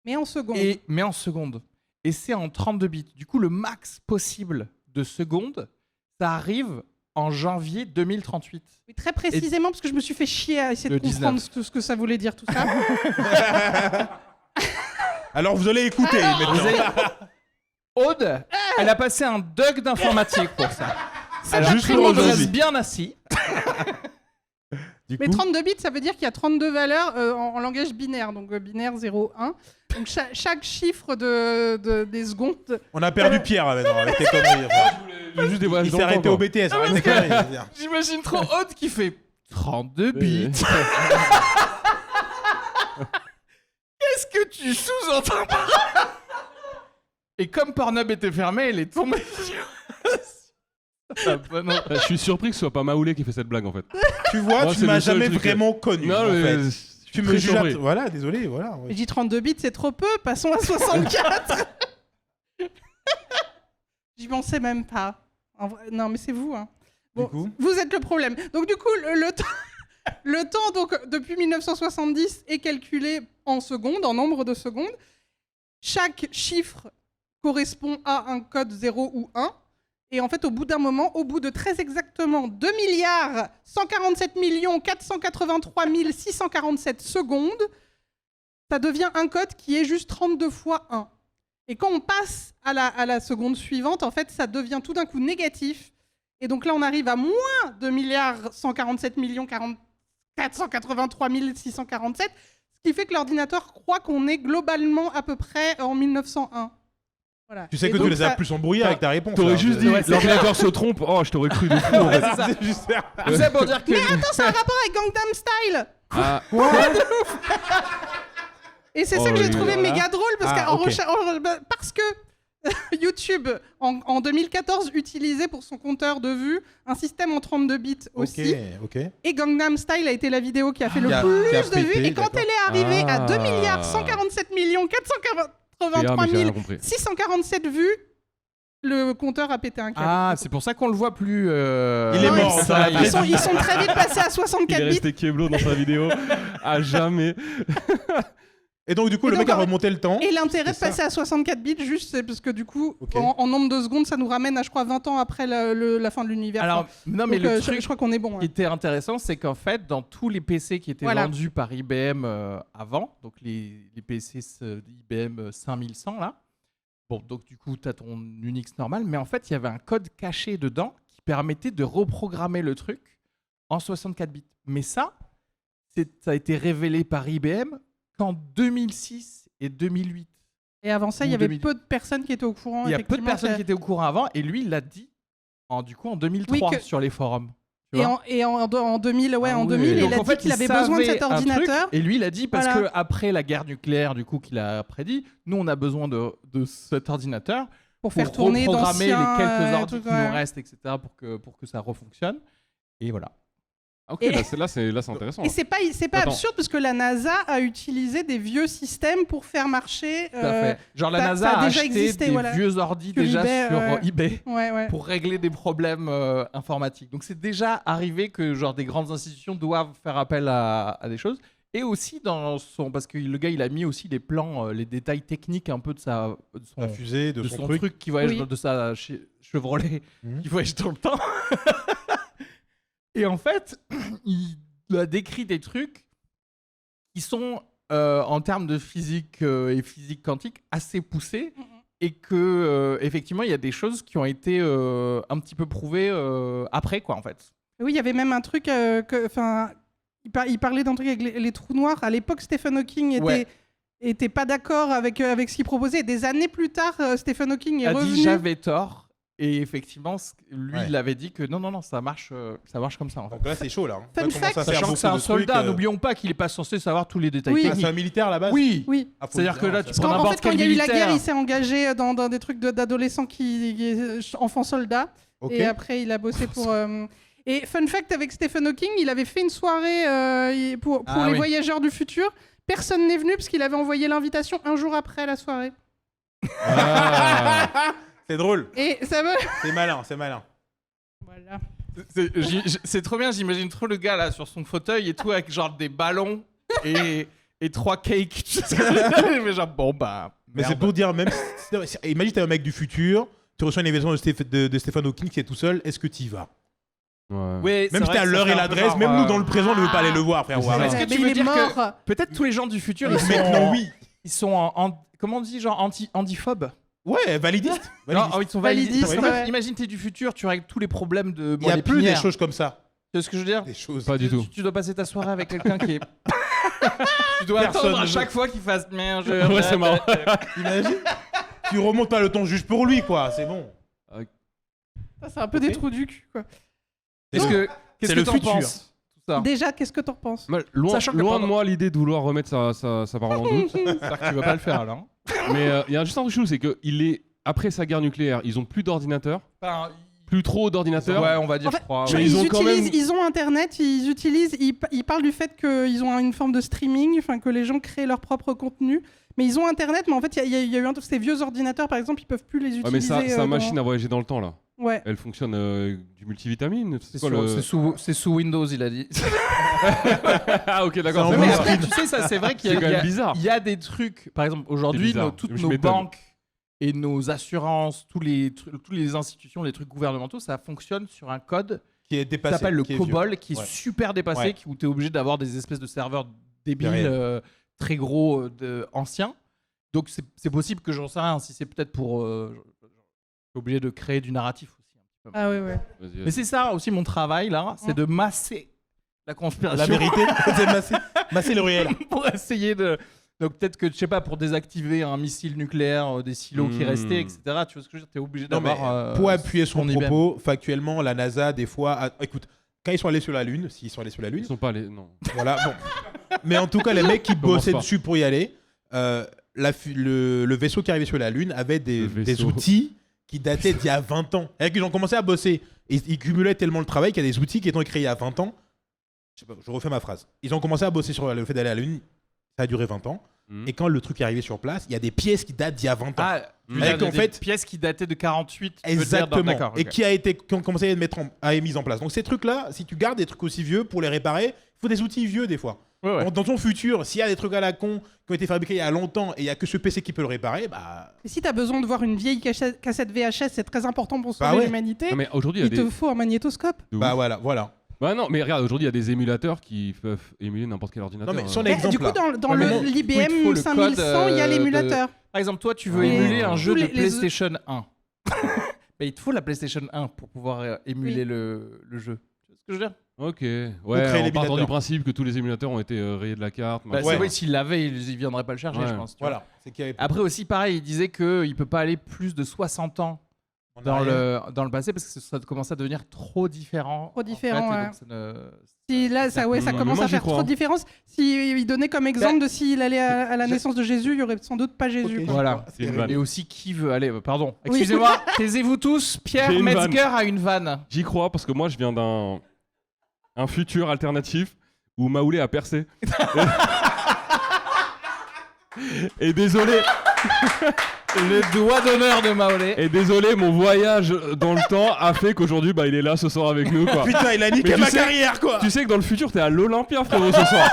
Mais en seconde. Mais en seconde. Et c'est en 32 bits. Du coup, le max possible de secondes, ça arrive en janvier 2038. Oui, très précisément parce que je me suis fait chier à essayer de Le comprendre 19. ce que ça voulait dire tout ça. Alors vous allez écouter maintenant. Aude, elle a passé un DUG d'informatique pour ça. m'a Juste pris pour mon reste temps. bien assis. Du Mais coup, 32 bits, ça veut dire qu'il y a 32 valeurs en langage binaire, donc binaire 0, 1. Donc chaque chiffre des secondes. on a perdu Pierre là, maintenant avec tes conneries. Juste des voyages Il dans s'est le arrêté temps, au quoi. BTS. arrête tes conneries, je veux dire. J'imagine trop Aude qui fait 32 bits. Qu'est-ce que tu sous-entends par là? Et comme Pornhub était fermé, elle est tombée sur... Ah, bah non. Je suis surpris que ce soit pas Maoulé qui fait cette blague en fait. Tu vois, Moi, tu c'est m'as le seul jamais truc, vraiment connu. Non, en mais fait. je suis Tu me très juges. surpris. Voilà, désolé. Voilà. ouais. J'ai dit 32 bits, c'est trop peu, passons à 64. J'y pensais même pas. En vrai, non, mais c'est vous. Hein. Bon, Du coup vous êtes le problème. Donc du coup, le temps donc, depuis 1970 est calculé en secondes, en nombre de secondes. Chaque chiffre correspond à un code 0 ou 1. Et en fait, au bout d'un moment, au bout de très exactement 2 147 483 647 secondes, ça devient un code qui est juste 32 fois 1. Et quand on passe à la seconde suivante, en fait, ça devient tout d'un coup négatif. Et donc là, on arrive à moins 2 147 483 647, ce qui fait que l'ordinateur croit qu'on est globalement à peu près en 1901. Voilà. Tu sais Et que tu donc les as ça- plus embrouillés avec ta réponse. T'aurais là. juste dit Ouais, c'est l'ordinateur se trompe. Oh, je t'aurais cru de fou en fait. C'est juste ça. Tout ça pour dire que... Mais attends, c'est un rapport avec Gangnam Style. Ah, Et c'est Oh ça que j'ai oui, trouvé voilà. méga drôle parce, Ah, ok. parce que YouTube, en 2014, utilisait pour son compteur de vues un système en 32 bits aussi. Ok. Et Gangnam Style a été la vidéo qui a fait le Qui a plus de pété, vues. Et quand d'accord. elle est arrivée à 2 Ah. 147 mais 483 j'ai rien compris. 647 vues, le compteur a pété un câble. Ah, c'est pour ça qu'on le voit plus. Il est Non, mort. ça, Ils sont très vite passés à Il est 64 bits. resté Keblo dans sa vidéo. À jamais. Et donc, du coup, Et le donc, mec a en- remonté le temps. Et l'intérêt de C'est ça. passer à 64 bits, juste, c'est parce que du coup, Ok. en nombre de secondes, ça nous ramène à, je crois, 20 ans après la fin de l'univers. Alors, non, mais Donc, le je truc crois qu'on est bon. qui hein. était intéressant, c'est qu'en fait, dans tous les PC qui étaient Voilà. vendus par IBM avant, donc les PC IBM 5100 là, bon, donc du coup, tu as ton Unix normal, mais en fait, il y avait un code caché dedans qui permettait de reprogrammer le truc en 64 bits. Mais ça a été révélé par IBM qu'en 2006 et 2008. Et avant ça, il y Ou avait 2000. peu de personnes qui étaient au courant. Il y a peu de effectivement, personnes que- qui étaient au courant avant, et lui, il l'a dit en 2003 Oui, que- sur les forums. Tu Et, vois. en 2000, ouais, Ah en oui. 2000, Donc, il a en dit fait, qu'il il avait besoin de savait cet un truc, ordinateur. et lui, il a dit parce Voilà. que après la guerre nucléaire, du coup, qu'il a prédit, nous, on a besoin de cet ordinateur pour faire tourner reprogrammer les d'anciens, quelques ordi trucs, qui ouais. nous restent, etc., pour que ça refonctionne. Et voilà. Ok, Et- là c'est intéressant. Et c'est pas Attends. absurde parce que la NASA a utilisé des vieux systèmes pour faire marcher. Tout à fait. Genre, la ça- NASA ça a a déjà acheté existé, des voilà. vieux ordi Sur déjà eBay, sur ouais. eBay Ouais. pour régler des problèmes informatiques. Donc, c'est déjà arrivé que genre des grandes institutions doivent faire appel à des choses. Et aussi dans son... Parce que le gars, il a mis aussi les plans, les détails techniques un peu de La son fusée, de son truc. qui voyage, Oui. de sa Chevrolet Mhm. qui voyage dans le temps. Et en fait, il a décrit des trucs qui sont, en termes de physique et physique quantique, assez poussés. Et que, effectivement, il y a des choses qui ont été un petit peu prouvées après, quoi, en fait. Oui, il y avait même un truc il parlait d'un truc avec les trous noirs. À l'époque, Stephen Hawking était pas d'accord avec ce qu'il proposait. Des années plus tard, Stephen Hawking est Il a revenu. dit j'avais tort. Et effectivement, lui, Ouais. il avait dit que non, ça marche comme ça. En fait. Donc là, c'est chaud, là. Fun Là, fact. commence à faire Sachant que beaucoup c'est un de trucs, soldat, n'oublions pas qu'il est pas censé savoir tous les détails Oui. Ah, techniques. c'est un militaire à la base. Oui, Oui. Ah, faut c'est-à-dire le que dire, là, ça. tu Parce prends qu'en n'importe fait, quand quel il y a eu la militaire. guerre, il s'est engagé dans des trucs d'adolescents enfants soldats. Ok. Et après, il a bossé pour. Et fun fact avec Stephen Hawking, il avait fait une soirée pour Ah les oui. voyageurs du futur. Personne n'est venu parce qu'il avait envoyé l'invitation un jour après la soirée. Ah. C'est drôle. Et ça me. C'est malin, c'est malin. Voilà. C'est trop bien, j'imagine trop le gars là sur son fauteuil et tout avec genre des ballons et 3 cakes. Tu sais. Mais genre, bon bah. Mais c'est pour dire, même. Imagine, t'es un mec du futur, tu reçois une invitation de Stephen Hawking qui est tout seul, est-ce que t'y vas? Ouais. Ouais, Même si t'as l'heure et l'adresse, même nous dans le présent, on ne veut pas aller le voir, frère. C'est Ouais, ça. ouais. Est-ce que tu Mais veux il est dire que- mort. Peut-être tous les gens du futur, Mais ils sont, maintenant, oui. ils sont comment on dit, genre antiphobes. Ouais, validiste. Non, ils sont validistes. Validistes, En fait, ouais. Imagine, t'es du futur, tu règles tous les problèmes de Il n'y a les plus des pinières. choses comme ça. Tu vois ce que je veux dire? Des choses. Pas du tout. Tu dois passer ta soirée avec quelqu'un qui est. Tu dois Personne attendre à ne chaque fois qu'il fasse merde. Ouais, c'est marrant. Imagine. Tu remontes pas le ton juste pour lui, quoi. C'est bon. Ça, c'est un peu Ok. des trous du cul, quoi. Qu'est-ce C'est que le t'en futur. penses, tout ça? Déjà, qu'est-ce que t'en repenses? Moi, loin Sachant que loin pendant- de moi l'idée de vouloir remettre sa parole en doute. J'espère que tu vas pas le faire alors. Mais il y a juste un truc chelou, c'est que après sa guerre nucléaire, ils ont plus d'ordinateurs, Enfin, plus trop d'ordinateurs. ouais, on va dire, En fait, je crois. Tu vois, Mais ouais. ils ont quand même- ils ont Internet, ils parlent du fait qu'ils ont une forme de streaming, enfin que les gens créent leur propre contenu. Mais ils ont Internet, mais en fait, il y a eu un truc, ces vieux ordinateurs, par exemple, ils peuvent plus les Ouais, mais utiliser. sa machine à voyager dans le temps là, Ouais. elle fonctionne du multivitamine. C'est quoi, c'est sous Windows, il a dit. Ah ok d'accord. C'est c'est un Mais bon. après, tu sais, ça, c'est vrai qu'il y C'est a, quand même bizarre. il y a des trucs. Par exemple, aujourd'hui, C'est bizarre. toutes Je nos m'étonne. banques et nos assurances, toutes les institutions, les trucs gouvernementaux, ça fonctionne sur un code Qui est qui dépassé. s'appelle le qui est vieux. COBOL, qui est Ouais. super dépassé, Ouais. où tu es obligé d'avoir des espèces de serveurs débiles, Derrière. très gros, anciens. Donc c'est possible que j'en sais rien, si c'est peut-être pour... je suis obligé de créer du narratif aussi. Un petit peu. Ah ouais, ouais. Vas-y, vas-y. Mais c'est ça aussi mon travail, là, c'est de masser la conspiration. La vérité, c'est masser le réel. Pour essayer de... Donc peut-être que, je sais pas, pour désactiver un missile nucléaire, des silos qui Hmm. restaient, etc. Tu vois ce que je veux dire? T'es obligé Non, mais d'avoir... pour appuyer son son IBM. propos, factuellement, la NASA, des fois. Écoute, quand ils sont allés sur la Lune, s'ils sont allés sur la Lune, Ils sont pas allés. Non. voilà, bon. Mais en tout cas, les mecs qui Commence bossaient pas. dessus pour y aller, le vaisseau qui arrivait sur la Lune avait Le des vaisseau. outils qui dataient d'il y a 20 ans. Et qu'ils ont commencé à bosser. Et ils cumulaient tellement le travail qu'il y a des outils qui étaient créés il y a 20 ans. Je sais pas, je refais ma phrase. Ils ont commencé à bosser sur le fait d'aller à la Lune. Ça a duré 20 ans. Mhm. Et quand le truc est arrivé sur place, il y a des pièces qui datent d'il y a 20 ans. Ah, tu veux Avec, dire en des fait- pièces qui dataient de 48. tu veux dire, Exactement. d'accord, Et ok. qui ont commencé à être mises en place. Donc ces trucs-là, si tu gardes des trucs aussi vieux pour les réparer, il faut des outils vieux des fois. Ouais, ouais. Dans ton futur, s'il y a des trucs à la con qui ont été fabriqués il y a longtemps et il y a que ce PC qui peut le réparer, bah Et si t'as besoin de voir une vieille cassette VHS, c'est très important pour sauver Bah ouais. l'humanité. Non, mais aujourd'hui il y Il a te des. faut un magnétoscope. de bah ouf. voilà. Bah non, mais regarde, aujourd'hui il y a des émulateurs qui peuvent émuler n'importe quel ordinateur. Non mais son Mais exemple du coup, là. dans Ouais, mais non, l'IBM du coup, il te faut le 5100, il y a code, l'émulateur. Par exemple, toi, tu veux Ouais. émuler un Tous jeu de les- PlayStation 1. Mais il te faut la PlayStation 1 pour pouvoir émuler Oui. le jeu. Tu vois ce que je veux dire? Ok. créer Ouais, en partant l'émulateur. du principe que tous les émulateurs ont été rayés de la carte. Bah, machin. c'est vrai, s'il l'avait, il viendraient pas le chercher, Ouais. je pense. tu vois. Voilà. C'est qu'il y avait Après aussi, pareil, il disait qu'il peut pas aller plus de 60 ans en dans arrière. le passé parce que ça commence à devenir trop différent. Trop différent, en fait, et ouais. donc ça ne- Si là, ça Mais commence moi, à j'y faire crois, trop hein. de différence. Il donnait comme exemple de s'il allait à la naissance de Jésus, il y aurait sans doute pas Jésus. Ok, quoi. Voilà. C'est une vanne. Et aussi, qui veut aller Pardon. Oui. Excusez-moi, taisez-vous tous. Pierre J'ai une Metzger a une vanne. J'y crois parce que moi je viens d'un futur alternatif où Maoulé a percé. Et désolé. Le doigt d'honneur de Maolé. Et désolé, mon voyage dans le temps a fait qu'aujourd'hui, bah, il est là ce soir avec nous, quoi. Putain, il a niqué Mais tu ma sais- carrière, quoi. Tu sais que dans le futur, t'es à l'Olympia, frérot, ce soir.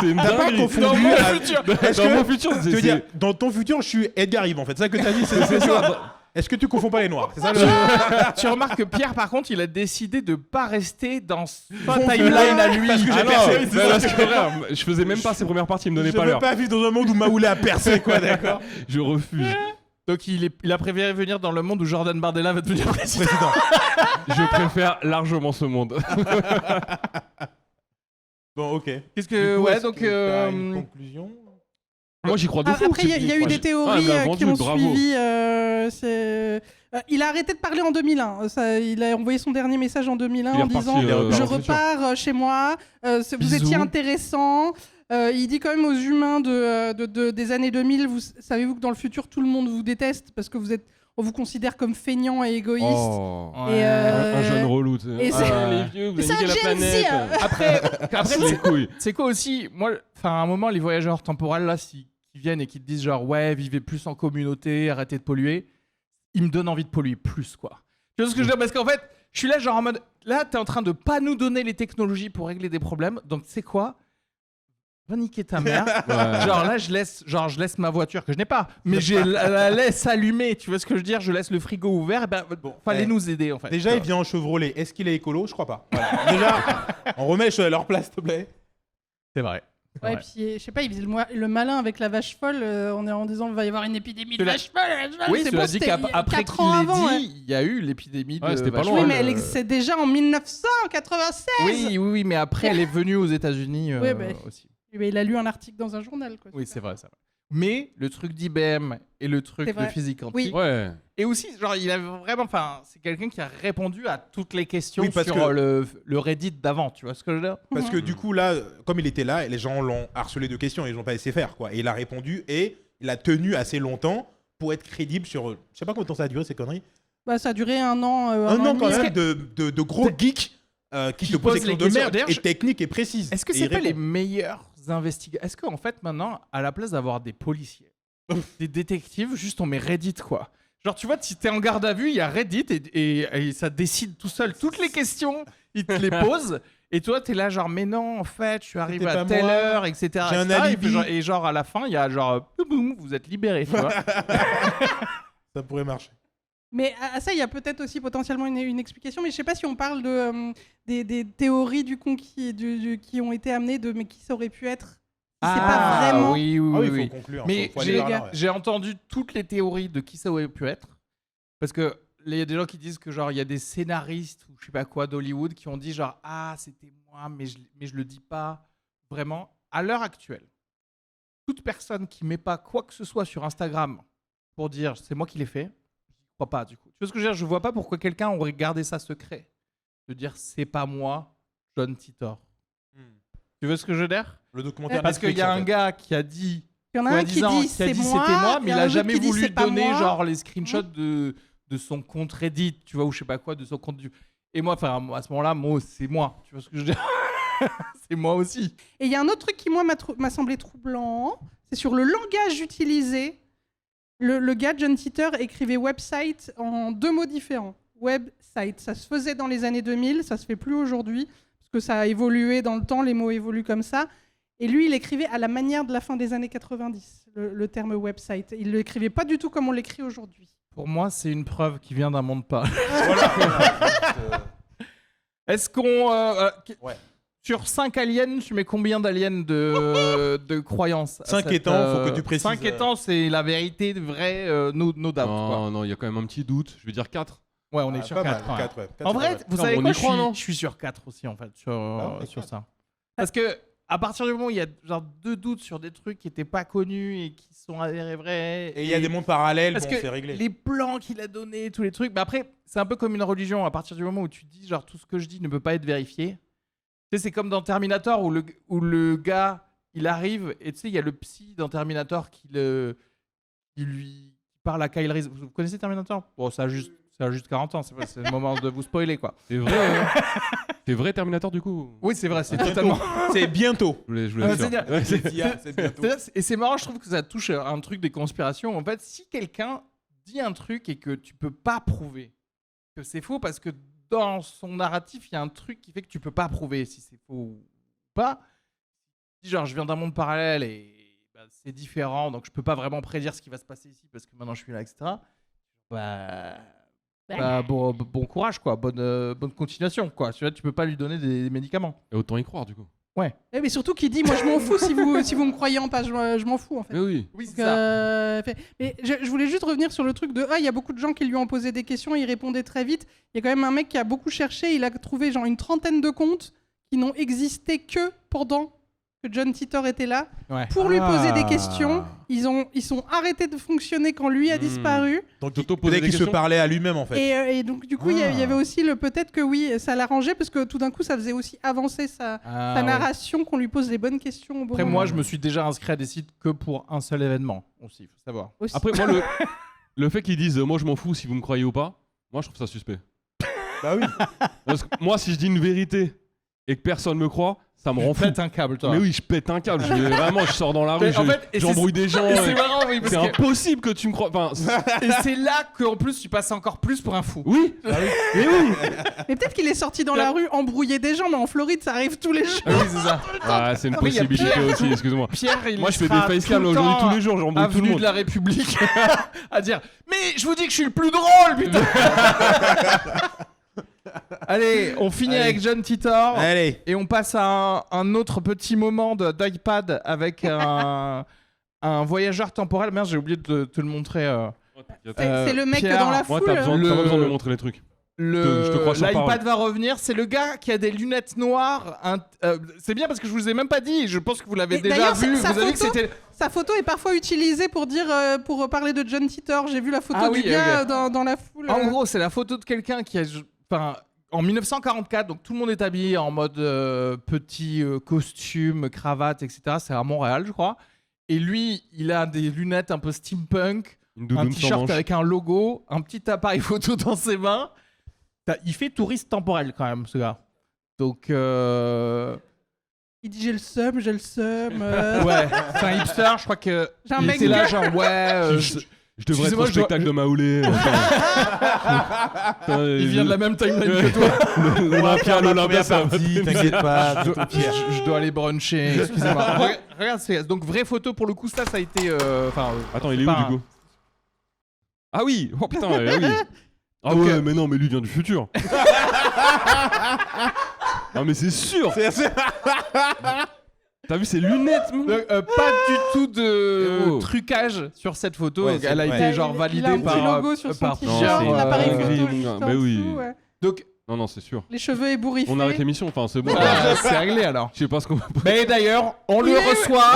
C'est une T'as pas dinguerie. confondu Dans mon à- futur. Est-ce Dans que- mon futur, Tu veux dire, dans ton futur, je suis Edgar Yves, en fait. C'est ça que t'as dit, c'est ça. Est-ce que tu confonds pas les noirs? C'est ça le. Tu remarques que Pierre, par contre, il a décidé de pas rester dans sa Confus. timeline à lui. Parce que j'ai Ah non, percé, mais c'est ça. parce que, frère, je faisais même pas ses premières parties, il me donnait Je pas veux l'heure. pas vivre dans un monde où Maoulé a percé, quoi, d'accord? Je refuse. Donc il a préféré venir dans le monde où Jordan Bardella va devenir président. Président. Je préfère largement ce monde. Bon, ok. Qu'est-ce Du que coup, ouais est-ce donc que t'as une conclusion? Moi, j'y crois de fou. Après, il y a eu des théories elle me l'a qui vendu, ont bravo. suivi. Il a arrêté de parler en 2001. Il a envoyé son dernier message en 2001 Il est en disant reparti, je dans le futur. repars chez moi. Vous Bisous. étiez intéressant. Il dit quand même aux humains des années 2000, savez-vous que dans le futur tout le monde vous déteste parce que on vous considère comme feignant et égoïste. Oh. Ouais. Et, Un jeune relou, tu sais. et c'est- Ah, les vieux, vous Mais avez niqué la c'est un Gen Z, planète. hein. Après C'est les couilles. c'est quoi aussi moi enfin à un moment les voyageurs temporels là qui viennent et qui te disent genre ouais vivez plus en communauté arrêtez de polluer ils me donnent envie de polluer plus quoi. Tu vois ce que je veux dire parce qu'en fait je suis là genre en mode là t'es en train de pas nous donner les technologies pour régler des problèmes donc tu sais quoi va niquer ta mère. Ouais. Genre là je laisse ma voiture que je n'ai pas mais la laisse allumée tu vois ce que je veux dire je laisse le frigo ouvert et ben fallait eh, nous aider en fait. Déjà, il vient en Chevrolet. Est-ce qu'il est écolo? Je crois pas. Voilà. Déjà, on remet les choses à leur place, s'il te plaît. c'est vrai. Ouais, puis je sais pas, il faisait le malin avec la vache folle en disant il va y avoir une épidémie de Cela- vache folle. Oui, c'est cela bon, dit c'était qu'après 4 qu'il ans l'ait avant. dit, Ouais. il y a eu l'épidémie Ouais, de c'était pas vache loin, Oui, folle, mais c'est déjà en 1996. oui, mais après elle est venue aux États-Unis Oui, bah, aussi. Mais il a lu un article dans un journal. Quoi. Oui, c'est vrai, ça. Mais le truc d'IBM et le truc C'est de vrai. physique quantique. Oui. Ouais. Et aussi, genre, il a vraiment. Enfin, c'est quelqu'un qui a répondu à toutes les questions Oui, parce sur que- le Reddit d'avant, tu vois ce que je veux dire? Parce que du coup, là, comme il était là, les gens l'ont harcelé de questions et ils n'ont pas laissé faire, quoi. Et il a répondu et il a tenu assez longtemps pour être crédible sur. Je sais pas combien de temps ça a duré, ces conneries. Bah, ça a duré un an. Un an an et quand demi. même de gros geeks qui te posent posent des questions les de questions. merde D'ailleurs, et techniques et précises. Est-ce que Et c'est il pas les répond. meilleurs investigateurs? Est-ce qu'en fait, maintenant, à la place d'avoir des policiers, des détectives, juste on met Reddit, quoi? Genre, tu vois, si t'es en garde à vue, il y a Reddit et ça décide tout seul. Toutes les questions, il te les pose. Et toi, t'es là, genre, mais non, en fait, je suis arrivé C'était à pas telle moi. heure, etc. J'ai un etc. alibi. Et genre, à la fin, il y a genre, boum, boum, vous êtes libérés, tu vois. Ça pourrait marcher. Mais à ça, il y a peut-être aussi potentiellement une explication. Mais je sais pas si on parle des théories du con qui ont été amenées mais qui ça aurait pu être. C'est pas vraiment. Oui, Ah oui, oui, il faut oui. conclure. Mais faut aller par là, ouais. j'ai entendu toutes les théories de qui ça aurait pu être. Parce que il y a des gens qui disent que genre il y a des scénaristes ou je sais pas quoi d'Hollywood qui ont dit genre ah c'était moi mais je le dis pas vraiment. À l'heure actuelle, toute personne qui met pas quoi que ce soit sur Instagram pour dire c'est moi qui l'ai fait, je crois pas du coup. Tu vois ce que je veux dire? Je vois pas pourquoi quelqu'un aurait gardé ça secret. De dire c'est pas moi, John Titor. Tu vois ce que je veux dire? Le documentaire Parce qu'il Netflix, y a en un fait. gars qui a dit Il y en a un qui dit c'est moi, c'était moi, mais y il en a un autre jamais qui dit, voulu c'est pas donner moi. genre les screenshots de son compte Reddit, tu vois, ou je sais pas quoi, de son compte du. Et moi, enfin, à ce moment-là, moi, c'est moi. Tu vois ce que je veux dire? C'est moi aussi. Et il y a un autre truc qui, moi, m'a semblé troublant. C'est sur le langage utilisé. Le gars, John Titor, écrivait website en 2 mots différents. Website. Ça se faisait dans les années 2000, ça se fait plus aujourd'hui, parce que ça a évolué dans le temps, les mots évoluent comme ça. Et lui, il écrivait à la manière de la fin des années 90, le terme website. Il ne l'écrivait pas du tout comme on l'écrit aujourd'hui. Pour moi, c'est une preuve qui vient d'un monde pas. Voilà. Est-ce qu'on. Ouais. Sur 5 aliens, tu mets combien d'aliens de croyances? 5 étant, faut que tu précises. 5 étant, c'est la vérité vraie, no doubt. Quoi. Non, il y a quand même un petit doute. Je vais dire 4. Ouais, on est Ah, sur pas 4. mal, 4, ouais. En vrai, vous Non, savez on quoi, y croit, non je suis sur 4 aussi, en fait, sur ouais, sur 4. ça. Parce que à partir du moment où il y a genre 2 doutes sur des trucs qui n'étaient pas connus et qui sont avérés vrais. Et il y a des mondes parallèles, Parce bon, que c'est réglé. les plans qu'il a donnés, tous les trucs. Mais après, c'est un peu comme une religion. À partir du moment où tu dis, genre, tout ce que je dis ne peut pas être vérifié. Tu sais, c'est comme dans Terminator où le gars, il arrive et tu sais, il y a le psy dans Terminator qui lui parle à Kyle Reese. Vous connaissez Terminator? Bon, ça a juste Ça a juste 40 ans, c'est le moment de vous spoiler, quoi. C'est vrai, hein. C'est vrai Terminator, du coup? Oui, c'est vrai, c'est totalement... C'est bientôt. Je voulais Ah, être sûr. c'est-à-dire- Ouais, c'est- C'est bientôt. Et c'est marrant, je trouve que ça touche à un truc des conspirations. En fait, si quelqu'un dit un truc et que tu peux pas prouver que c'est faux, parce que dans son narratif, il y a un truc qui fait que tu peux pas prouver si c'est faux ou pas. Si genre, je viens d'un monde parallèle et bah, c'est différent, donc je peux pas vraiment prédire ce qui va se passer ici parce que maintenant je suis là, etc. Bon courage, quoi. Bonne continuation, quoi. Tu peux pas lui donner des médicaments. Et autant y croire, du coup. Mais surtout qu'il dit, moi je m'en fous si vous me croyez en pas, je m'en fous en fait. Mais oui. Oui, Donc, mais je voulais juste revenir sur le truc de il y a beaucoup de gens qui lui ont posé des questions, il répondait très vite. Il y a quand même un mec qui a beaucoup cherché, il a trouvé genre une trentaine de comptes qui n'ont existé que pendant que John Titor était là Ouais. pour lui poser des questions. Ils sont arrêtés de fonctionner quand lui a disparu. Donc Toto posait peut-être des qu'il se questions. parlait à lui-même en fait. Et donc du coup, il y avait aussi le peut-être que oui, ça l'arrangeait parce que tout d'un coup, ça faisait aussi avancer sa Ouais. narration, qu'on lui pose les bonnes questions au bon Après, moment. moi, je me suis déjà inscrit à des sites que pour un seul événement aussi, il faut savoir. Aussi. Après, moi, le fait qu'ils disent moi je m'en fous si vous me croyez ou pas, moi je trouve ça suspect. Bah oui. Parce que moi, si je dis une vérité et que personne me croit, ça me rend fou. Pète un câble, toi. Mais oui, je pète un câble. Vraiment, je sors dans la rue, Mais en fait, et j'embrouille des gens. Et c'est marrant, oui, parce C'est que... impossible que tu me crois. Enfin, Et c'est là qu'en plus, tu passes encore plus pour un fou. oui. Mais oui. Mais peut-être qu'il est sorti dans la rue embrouiller des gens, mais en Floride, ça arrive tous les jours. Ah oui, c'est ça. Ah, c'est une Oui, il y a possibilité Pierre. aussi. Excuse-moi. Pierre, il Moi, je fais sera des facecam tout le aujourd'hui temps tous les jours. J'embrouille tout le avenue monde. de la République à dire « Mais je vous dis que je suis le plus drôle, putain !» Allez, on finit avec John Titor. Allez. Et on passe à un autre petit moment d'iPad avec un voyageur temporel. Merde, j'ai oublié de te le montrer. C'est le mec Pierre, dans la Moi, foule. t'as besoin, t'as pas besoin de me montrer les trucs. Je te crois sur L'iPad parole. va revenir. C'est le gars qui a des lunettes noires. C'est bien parce que je vous ai même pas dit. Je pense que vous l'avez Et déjà d'ailleurs, vu. sa Vous avez que photo- c'était. Sa photo est parfois utilisée pour dire, pour parler de John Titor. J'ai vu la photo Ah du oui, gars ok. dans la foule. En gros, c'est la photo de quelqu'un qui a. Enfin, en 1944, donc tout le monde est habillé en mode petit costume, cravate, etc. C'est à Montréal, je crois. Et lui, il a des lunettes un peu steampunk, Une un doudoune sans t-shirt manches. avec un logo, un petit appareil photo dans ses mains. Il fait touriste temporel quand même, ce gars. Donc, Il dit j'ai le seum. ouais, c'est un hipster, je crois que. J'ai un il mec était là, bien- genre, ouais. Je devrais être Excusez-moi, au spectacle de Maoulé. Il vient de la même timeline que toi. L'Olympia, ça va. T'inquiète pas. Je dois aller bruncher, excusez-moi. Regarde, donc vraie photo pour le coup, ça a été. Attends, il est où pas du un- coup? Ah oui. Oh putain, ah oui. Ah Donc, ouais, mais non, mais lui vient du futur. Ah mais c'est sûr. T'as vu ses lunettes? Donc, pas du tout de Oh. trucage sur cette photo. Ouais, donc c'est- elle a ouais. été Il genre a un validée petit par logo sur son par t-shirt, Non, c'est l'appareil une photo dinguerie, juste mon en gars. Mais oui. dessous, ouais. Donc Non, non, c'est sûr. Les cheveux ébouriffés. On arrête l'émission, enfin c'est bon. c'est réglé alors. Je sais pas ce qu'on va. Mais d'ailleurs, on le Il est- reçoit.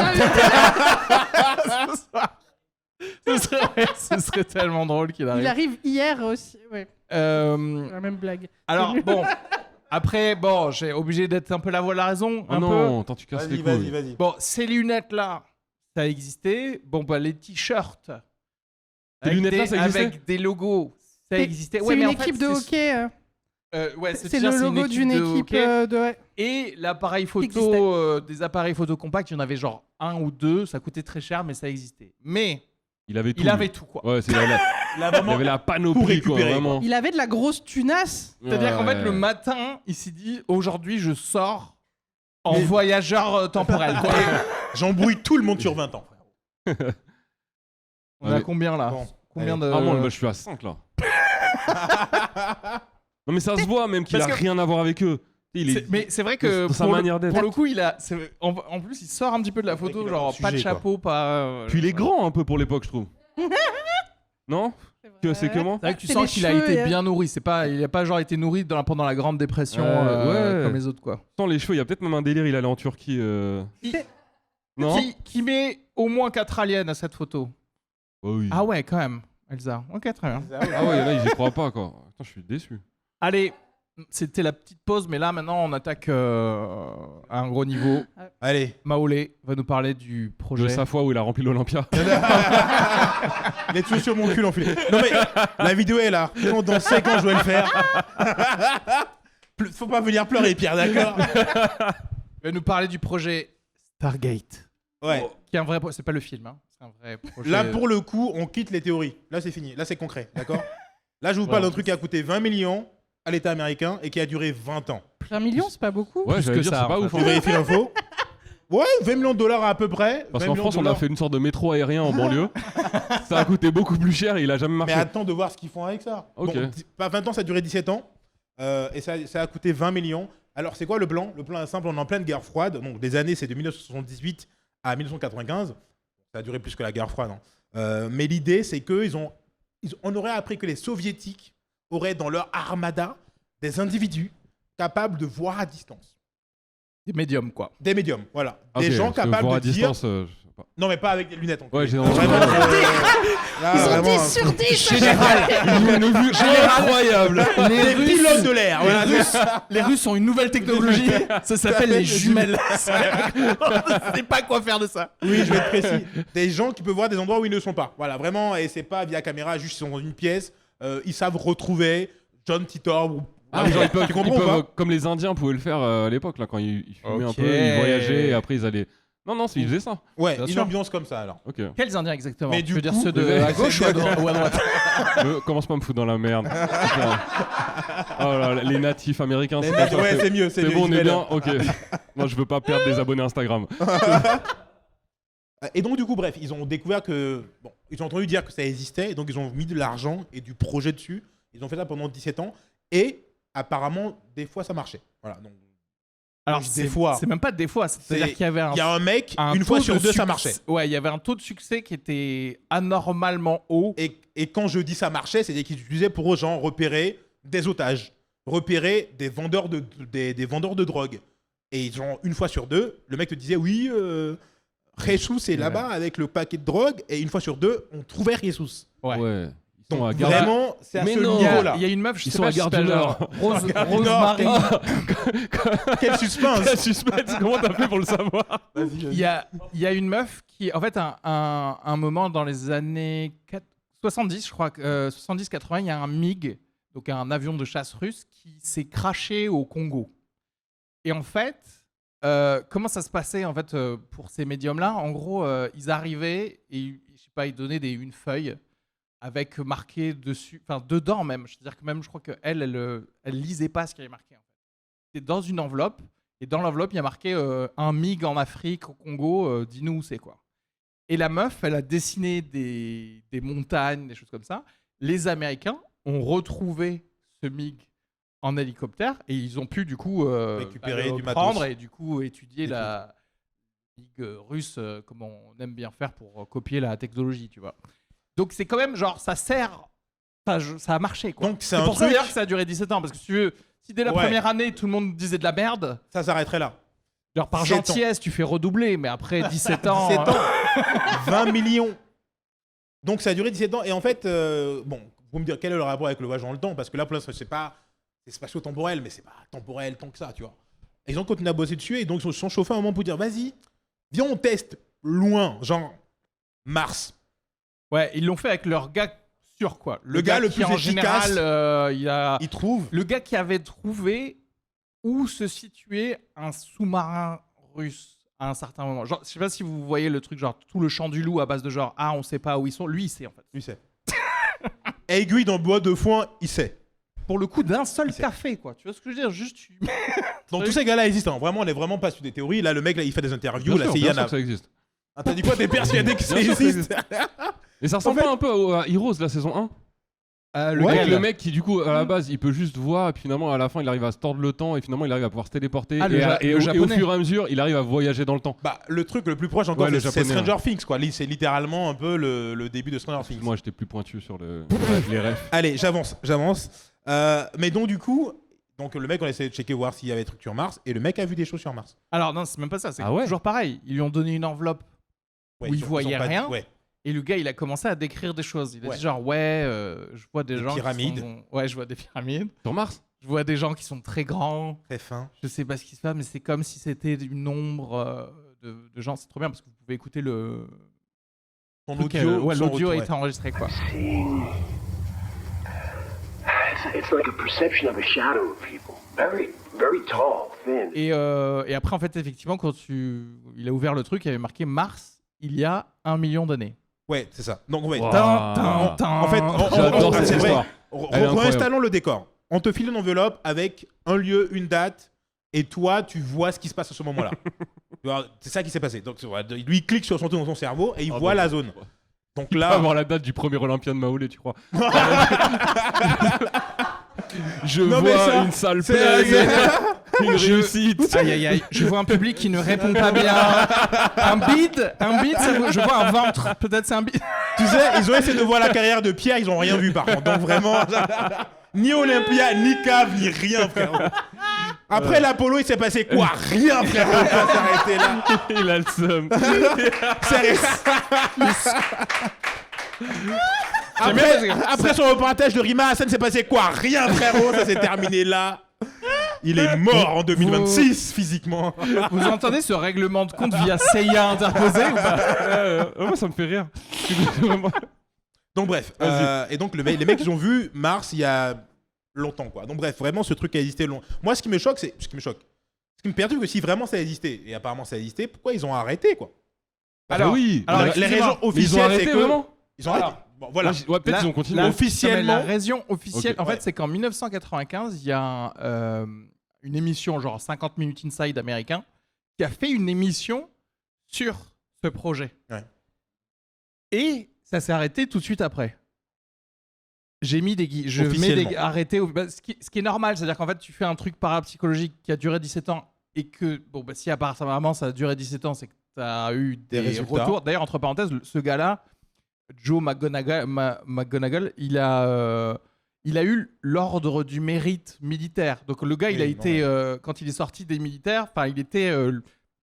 Ce serait tellement drôle qu'il Il arrive. arrive hier aussi. Ouais, Euh, la même blague. alors bon, après bon, j'ai obligé d'être un peu la voix de la raison, Oh un peu. non, attends, tu casses les couilles. Vas-y. Bon, ces lunettes-là, ça existait. Bon, bah, les t-shirts. Ces lunettes-là, ça existait avec des logos, ça C'est- existait. C'est Ouais, mais une en fait, équipe de c'est- hockey. ouais, ce C'est t-shirt, le logo d'une de équipe hockey. de. Ouais. Et l'appareil Existait. photo, des appareils photo compacts, il y en avait genre un ou deux. Ça coûtait très cher, mais ça existait. Mais Il avait tout. il avait tout, quoi. Ouais, c'est la, il avait la panoplie, quoi, récupérer, vraiment. Il avait de la grosse tunasse. C'est-à-dire qu'en fait, Ouais. le matin, il s'est dit aujourd'hui, je sors en Mais- voyageur temporel. quoi. J'embrouille tout le monde sur 20 ans. On a Ouais. combien là Bon, Combien allez. de. Ah, moi, bah, je suis à 5 là. Non, mais ça se voit même qu'il a Parce que- rien à voir avec eux. Il est... Mais c'est vrai que Dans sa pour, manière d'être. pour le coup, il a. En plus, il sort un petit peu de la photo, il a genre un pas de sujet, chapeau, pas. Puis il est grand un peu pour l'époque, je trouve. Non? C'est comment? C'est vrai que tu C'est sens les qu'il a cheveux été et- bien nourri. C'est pas, il a pas genre été nourri pendant la Grande Dépression Ouais. comme les autres quoi. Sans les cheveux, il y a peut-être même un délire, il allait en Turquie. Non? Qui met au moins 4 aliens à cette photo. Oh oui. Ah ouais, quand même, Elsa. Ok, très bien. Ah ouais, là, j'y crois pas, quoi. Attends, je suis déçu. Allez, C'était la petite pause, mais là, maintenant, on attaque à un gros niveau. Allez. Maolé va nous parler du projet. De sa fois où il a rempli l'Olympia. Il est toujours sur mon cul, l'enculé. Non mais, la vidéo est là. Dans 5 ans, je vais le faire. Faut pas venir pleurer, Pierre, d'accord? Il va nous parler du projet Stargate. Ouais. Qui est un vrai... C'est pas le film, hein. C'est un vrai projet. Là, pour le coup, on quitte les théories. Là, c'est fini. Là, c'est concret, d'accord? Là, je vous parle d'un truc qui a coûté 20 millions à l'État américain et qui a duré 20 ans. 1 million, c'est pas beaucoup. Ouais, j'allais que dire, ça, c'est pas en ouf. Tu vérifies l'info? Ouais, 20 millions de dollars à peu près. Parce 20 qu'en millions France, de on a dollars. fait une sorte de métro aérien en banlieue. Ça a coûté beaucoup plus cher et il a jamais Mais marché. attends de voir ce qu'ils font avec ça. Ok. Bon, pas 20 ans, ça a duré 17 ans. Et ça a coûté 20 millions. Alors, c'est quoi le plan? Le plan est simple, on est en pleine guerre froide. Donc, des années, c'est de 1978 à 1995. Ça a duré plus que la guerre froide. Hein. Mais l'idée, c'est qu'on aurait appris que les soviétiques auraient dans leur armada des individus capables de voir à distance. Des médiums, quoi. Des médiums, voilà. Ok, Des gens parce que capables voir de à dire... distance, je sais pas. Non, mais pas avec des lunettes. Ouais, j'ai Vraiment, là, Ils ont vraiment, 10 sur 10. une vue incroyable. des pilotes de l'air. Voilà. Les Russes ont une nouvelle technologie. Ça s'appelle les jumelles. Je sais pas quoi faire de ça. Oui, je vais être précis. Des gens qui peuvent voir des endroits où ils ne sont pas. Voilà, vraiment, et c'est pas via caméra, juste ils sont dans une pièce, ils savent retrouver John Titor ou... Ah, genre, ils peuvent, tu comprends ou pas? comme les Indiens pouvaient le faire à l'époque, là, quand ils fumaient un Ok. peu, ils voyageaient et après ils allaient. Non, ils faisaient ça. Ouais, Bien une sûr. ambiance comme ça alors. Ok. Quels Indiens exactement? Mais Tu du veux dire coup, ceux de les- à gauche ou à droite? Commence pas à me foutre dans la merde. Putain. Oh là là, les natifs américains. Mais c'est pas ça, ouais, c'est mieux, c'est mieux. bon, on je est vais bien. là. Ok. Moi, je veux pas perdre des abonnés Instagram. Et donc, du coup, bref, ils ont découvert que. Bon, ils ont entendu dire que ça existait, et donc ils ont mis de l'argent et du projet dessus. Ils ont fait ça pendant 17 ans, et apparemment, des fois, ça marchait. Voilà, donc. Alors, Des fois. C'est même pas des fois. C'est-à-dire C'est- qu'il y avait un Il y a un mec, un une fois taux sur de deux, ça succès- marchait. Ouais, il y avait un taux de succès qui était anormalement haut. Et quand je dis ça marchait, c'est qu'ils utilisaient pour eux, genre, repérer des otages, repérer des vendeurs des vendeurs de drogue. Et genre, une fois sur deux, le mec te disait, oui, Jesus est là-bas avec le paquet de drogue, et une fois sur deux, on trouvait Jesus. Ouais. Ils sont Donc à Gare- vraiment, c'est à Mais ce non. niveau-là. Il y a une meuf, je Ils sais sont pas à si Gare c'est du genre Nord. Rose, Gare du Rosemary. Nord. Quel suspense. Quel suspense. Comment t'as fait pour le savoir? Il y a une meuf qui, en fait, un moment dans les années 70, je crois, 70-80, il y a un MiG, donc un avion de chasse russe, qui s'est crashé au Congo. Et en fait, comment ça se passait en fait pour ces médiums-là? En gros, ils arrivaient et je sais pas, ils donnaient une feuille avec marqué dessus, enfin dedans même. C'est-à-dire que même, je crois qu'elle, elle lisait pas ce qu'il y avait marqué. En fait. C'était dans une enveloppe. Et dans l'enveloppe, il y a marqué un MiG en Afrique, au Congo, dis-nous où c'est quoi. Et la meuf, elle a dessiné des montagnes, des choses comme ça. Les Américains ont retrouvé ce MiG en hélicoptère et ils ont pu du coup Récupérer le du matos. prendre et du coup étudier la MiG russe, comme on aime bien faire pour copier la technologie, tu vois. Donc c'est quand même genre, ça sert, ça a marché quoi. Donc c'est C'est un pour ça truc, d'ailleurs que ça a duré 17 ans, parce que si tu veux, si dès la Ouais. première année tout le monde disait de la merde, ça s'arrêterait là. genre par 17 ans. gentillesse tu fais redoubler, mais après 17 ans... 17 ans, 20 millions. Donc ça a duré 17 ans. Et en fait, bon, vous me dire quel est le rapport avec le voyage dans le temps? Parce que là, pour l'instant, c'est spatio-temporel, mais c'est pas temporel tant que ça, tu vois. Et ils ont continué à bosser dessus et donc ils se sont chauffés un moment pour dire, vas-y, viens, on teste loin, genre Mars. Ouais, ils l'ont fait avec leur gars sûr quoi. Le gars le qui plus en efficace. général, il a... Ils trouvent. Le gars qui avait trouvé où se situait un sous-marin russe à un certain moment. Genre, je sais pas si vous voyez le truc, genre tout le chant du loup à base de genre ah on sait pas où ils sont. Lui il sait en fait. Lui sait. Aiguille dans le bois de foin, il sait. Pour le coup d'un seul café quoi. Tu vois ce que je veux dire? Juste tu... Donc tous ces gars-là existent. Hein. Vraiment, on est vraiment pas sur des théories. Là, le mec, là, il fait des interviews. Bien Là, sûr, c'est bien Yann. sûr que ça existe. Ah, t'as dit quoi? T'es persuadé que ça Bien sûr que ça existe? Et ça ressemble En fait- pas un peu à Heroes, la saison 1? le Ouais, gars, Avec le mec qui, du coup, à la base, il peut juste voir, et puis finalement, à la fin, il arrive à se tordre le temps, et finalement, il arrive à pouvoir se téléporter. Ah, le et au japonais. fur et à mesure, il arrive à voyager dans le temps. Bah, le truc le plus proche encore, Ouais, le c'est japonais, Stranger Things, quoi. C'est littéralement un peu le début de Stranger Things. Moi, j'étais plus pointu sur les refs. Allez, j'avance. Mais donc, du coup, le mec, on a essayé de checker, voir s'il y avait des trucs sur Mars, et le mec a vu des choses sur Mars. Alors non c'est même pas ça. C'est Ah ouais toujours pareil. Ils lui ont donné une enveloppe Ouais, où il ils ont voyait pas dit- rien. Ouais. Et le gars, il a commencé à décrire des choses. Il a Ouais. dit genre, je vois des gens pyramides. qui sont... Ouais, je vois des pyramides. Sur Mars? Je vois des gens qui sont très grands. Très fin. Je sais pas ce qui se passe, mais c'est comme si c'était une ombre de gens. C'est trop bien parce que vous pouvez écouter le. Ton truc, audio, ouais, son l'audio retour, est enregistré quoi. It's like a perception of a shadow of people. Very, very tall, thin. Et après, en fait, effectivement, quand il a ouvert le truc, il y avait marqué Mars il y a 1 million d'années. Ouais, c'est ça. Donc, ouais. Wow. En fait, J'adore cette c'est vrai. histoire. Elle est incroyable. Réinstallons le décor. On te file une enveloppe avec un lieu, une date, et toi, tu vois ce qui se passe à ce moment-là. Tu vois, c'est ça qui s'est passé. Donc, lui, il clique sur son truc dans son cerveau et il voit la zone. Donc Là, là, avoir la date du premier Olympien de Maolé, tu crois? Je Non, mais vois ça, une salle c'est- pleine, une réussite. Aïe aïe aïe, je vois un public qui ne répond pas bien. Un bide, je vois un ventre. Peut-être c'est un bide. tu sais, ils ont essayé de voir la carrière de Pierre, ils ont rien vu par contre. Donc vraiment, ni Olympia, ni cave, ni rien, frérot. Après l'Apollo, il s'est passé quoi? Rien, frérot. Ça s'est arrêté là. Il a le seum. Après son reportage de Rima Hassan, s'est passé quoi? Rien, frérot. Ça s'est terminé là. Il est mort en 2026 physiquement. Vous entendez ce règlement de compte via Seiya interposé ou pas? Moi, ça me fait rire. Donc bref, et donc les mecs ils ont vu Mars il y a longtemps quoi. Donc bref, vraiment ce truc a existé long. Moi ce qui me choque, ce qui me perturbe, que si vraiment ça existait, et apparemment ça existait, pourquoi ils ont arrêté quoi? Alors, oui. alors, les excusez-moi, raisons ils ont officielles arrêté c'est que vraiment. ils ont arrêté. Bon, voilà. Ouais, peut-être Là- ils ont continué. là- Officiellement- non, mais la raison officielle, Ok. en fait, Ouais. c'est qu'en 1995, il y a une émission, genre 50 Minutes Inside américain, qui a fait une émission sur ce projet. Ouais. Et ça s'est arrêté tout de suite après. J'ai mis je mets Officiellement. des arrêtés, ce qui est normal, c'est-à-dire qu'en fait, tu fais un truc parapsychologique qui a duré 17 ans et que, bon, bah, si apparemment ça a duré 17 ans, c'est que tu as eu des résultats. retours. D'ailleurs, entre parenthèses, ce gars-là, Joe McGonagall, il a eu l'ordre du mérite militaire. Donc le gars, il a Oui, été, quand il est sorti des militaires, il était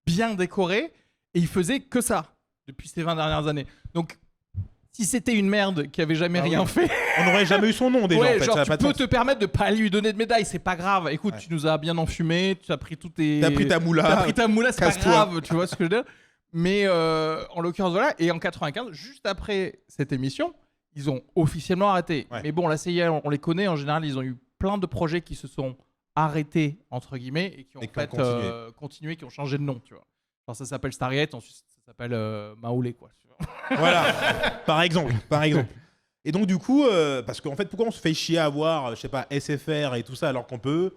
bien décoré et il faisait que ça depuis ces 20 dernières années. Donc si c'était une merde qui avait jamais Ah rien oui. fait, On n'aurait jamais eu son nom déjà ouais, en fait. genre Ça a tu pas de peux sens. te permettre de pas lui donner de médaille, c'est pas grave. Écoute, Ouais. tu nous as bien enfumé, tu as pris tout tes... T'as pris ta moula. T'as pris ta moula, c'est pas Casse-toi. grave, tu vois ce que je veux dire. Mais en l'occurrence, voilà. Et en 95, juste après cette émission, ils ont officiellement arrêté. Ouais. Mais bon, la CIA, on les connaît. En général, ils ont eu plein de projets qui se sont arrêtés, entre guillemets, et qui ont Et qui ont continué, qui ont changé de nom, tu vois. Genre, ça s'appelle Stargate, ensuite ça s'appelle Maolé, quoi. Tu vois. Voilà. Par exemple. Et donc du coup, parce qu'en fait, pourquoi on se fait chier à avoir, je sais pas, SFR et tout ça, alors qu'on peut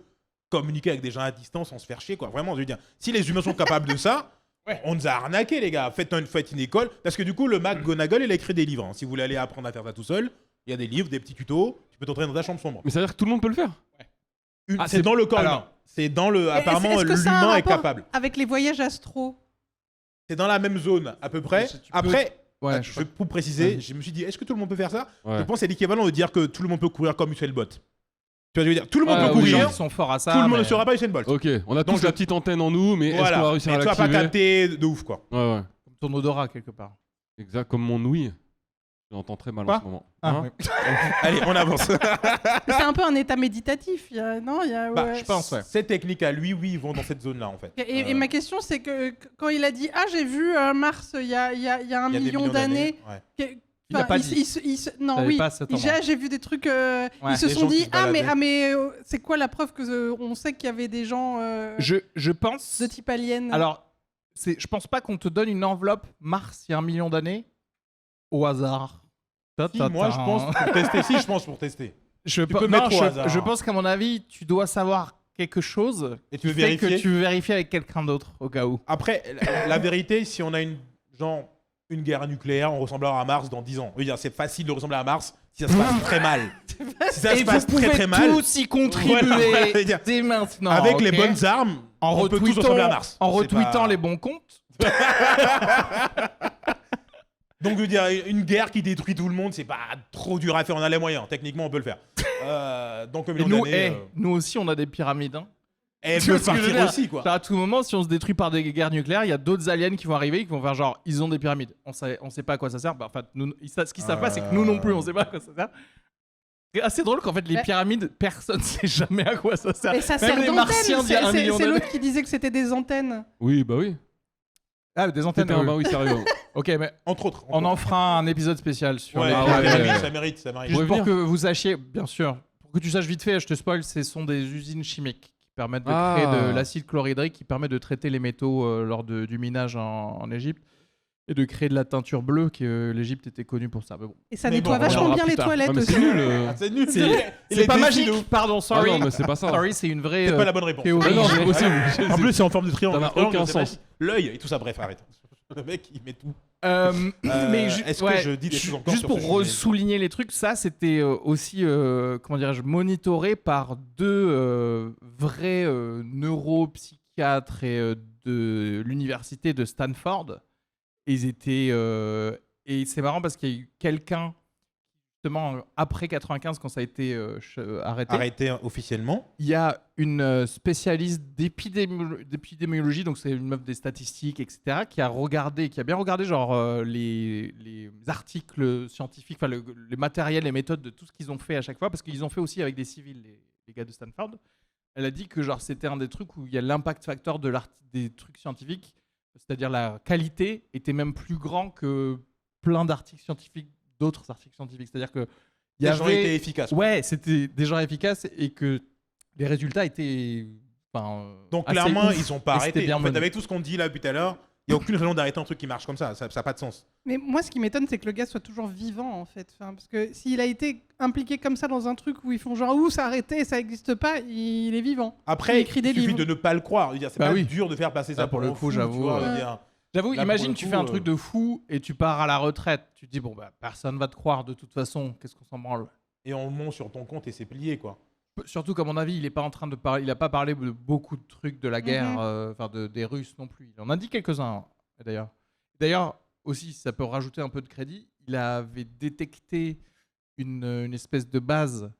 communiquer avec des gens à distance sans se faire chier, quoi. Vraiment, je veux dire, si les humains sont capables de ça, Ouais. on nous a arnaqué, les gars. Faites une école, parce que du coup, le McGonagall, il a écrit des livres. Hein. Si vous voulez aller apprendre à faire ça tout seul, il y a des livres, des petits tutos. Tu peux t'entraîner dans ta chambre sombre. Mais ça veut dire que tout le monde peut le faire. C'est c'est- dans le corps alors- humain. C'est dans le. Et Apparemment, est-ce que ça a un l'humain est rapport capable. avec les voyages astro? C'est dans la même zone, à peu près. Tu peux- Après. Ouais, je Pour préciser, je me suis dit, est-ce que tout le monde peut faire ça? Ouais. Je pense que c'est l'équivalent de dire que tout le monde peut courir comme Usain Bolt. Tu vois, je veux dire, tout le monde Ouais, peut oui, les gens courir, qui sont forts à ça. tout le monde mais- ne sera pas Usain Bolt. Ok, on a Donc, tous la petite antenne en nous, mais est-ce qu'on va Voilà, réussir mais à tu vas pas l'activer? capter de ouf, quoi. Ouais, ouais. Comme ton odorat, quelque part. Exact, comme mon ouïe. J'entends très mal Quoi en ce moment. Ah, Hein oui. Allez, on avance. C'est un peu un état méditatif, non? Bah, Ouais. je pense, ouais. Ces techniques à lui, oui, ils vont dans cette zone-là, en fait. Et ma question, c'est que quand il a dit « Ah, j'ai vu Mars il y a un Il y a des million d'années ouais. », Il a pas dit. non, T'avais oui, pas cet endroit. j'ai vu des trucs. Ouais. Ils se Des sont gens qui dit se ah mais baladaient. c'est quoi la preuve que on sait qu'il y avait des gens Je pense. de type alien. Alors, je pense pas qu'on te donne une enveloppe Mars il y a 1 million d'années au hasard. Si, moi, je pense pour tester. Si, je pense pour tester. Je peux mettre au hasard. je pense qu'à mon avis, tu dois savoir quelque chose. Et tu veux qui fait que vérifier tu veux vérifier avec quelqu'un d'autre au cas où. Après, la vérité, si on a une guerre nucléaire, on ressemblera à Mars dans 10 ans. Je veux dire, c'est facile de ressembler à Mars si ça se passe très mal. Si ça Et se passe vous pouvez très très mal, tous y contribuer Voilà, je veux dire, dès maintenant. avec les ok bonnes armes, en on peut tous ressembler à Mars. en C'est retweetant pas- les bons comptes. Donc, je veux dire, une guerre qui détruit tout le monde, c'est pas trop dur à faire. On a les moyens. Techniquement, on peut le faire. Donc, un Et million nous, d'années, nous aussi, on a des pyramides. Hein. elles Tu vois peuvent ce que je veux partir dire aussi, quoi. Genre, à tout moment, si on se détruit par des guerres nucléaires, il y a d'autres aliens qui vont arriver, qui vont faire genre, ils ont des pyramides. On sait pas à quoi ça sert. Bah, en fait, ce qu'ils savent pas, c'est que nous non plus, on sait pas à quoi ça sert. C'est assez drôle qu'en fait, les Ouais. pyramides, personne ne sait jamais à quoi ça sert. Et ça Même sert les d'antenne. Martiens d'il y a un million C'est d'années. l'autre qui disait que c'était des antennes. Oui, bah oui. Ah, des antennes. C'était un bah oui, sérieux. Ok, mais Entre autres. on en fera un épisode spécial sur Ouais, les Ah ça ouais, mérite, ouais. ça mérite, ça mérite. Juste pour Revenir. que vous sachiez, bien sûr, pour que tu saches vite fait, je te spoil, ce sont des usines chimiques qui permettent de créer de l'acide chlorhydrique qui permet de traiter les métaux lors du minage en Égypte et de créer de la teinture bleue que l'Égypte était connue pour ça. Mais bon, Et ça Mais nettoie bon, on vachement verra bien plus les tard. toilettes Ah, mais aussi. c'est nul. Ah, c'est nul. c'est pas déçu, magique, de ouf. pardon, Ah sorry. non, mais c'est pas ça. Sorry, c'est une vraie C'est pas la bonne réponse. théorie. Ah non, c'est Ouais. possible. En plus, c'est en forme de triangle. Ça n'a Le triangle, aucun c'est sens. magique. L'œil et tout ça, bref, arrête. Le mec, il met tout. Mais est-ce que je dis des choses encore juste sur pour ce sujet souligner les trucs, ça c'était aussi, comment dirais-je, monitoré par deux vrais neuropsychiatres de l'université de Stanford. Et ils étaient, et c'est marrant parce qu'il y a eu quelqu'un justement après 95 quand ça a été arrêté. Arrêté officiellement. Il y a une spécialiste d'épidémiologie, donc c'est une meuf des statistiques, etc., qui a bien regardé genre les articles scientifiques, enfin les matériels, les méthodes de tout ce qu'ils ont fait à chaque fois, parce qu'ils ont fait aussi avec des civils, les gars de Stanford. Elle a dit que genre c'était un des trucs où il y a l'impact factor des trucs scientifiques, c'est-à-dire la qualité était même plus grand que plein d'articles scientifiques, d'autres articles scientifiques. C'est-à-dire que il y Les gens avait étaient efficaces. ouais, c'était des gens efficaces et que les résultats étaient Donc assez clairement, ouf. ils sont pas Et c'était arrêtés. bien En fait, mené. avec tout ce qu'on dit là depuis tout à l'heure, il n'y a aucune raison d'arrêter un truc qui marche comme ça. Ça n'a pas de sens. Mais moi, ce qui m'étonne, c'est que le gars soit toujours vivant, en fait. Enfin, parce que s'il a été impliqué comme ça dans un truc où ils font genre, ouh, ça a arrêté, ça n'existe pas, il est vivant. Après, Il écrit des il suffit livres. de ne pas le croire. Je veux dire, c'est Bah pas oui. dur de faire passer ça Là, pour le un coup, fou, j'avoue, tu vois, je veux ouais. dire. J'avoue, Là, pour imagine le tu coup, fais un truc de fou et tu pars à la retraite. Tu te dis bon bah personne va te croire de toute façon. Qu'est-ce qu'on s'en branle? Et on monte sur ton compte et c'est plié, quoi. Surtout qu'à mon avis, il est pas en train de parler. Il a pas parlé de beaucoup de trucs de la guerre, Mhm. enfin des Russes non plus. Il en a dit quelques-uns d'ailleurs. D'ailleurs aussi, ça peut rajouter un peu de crédit. Il avait détecté une espèce de base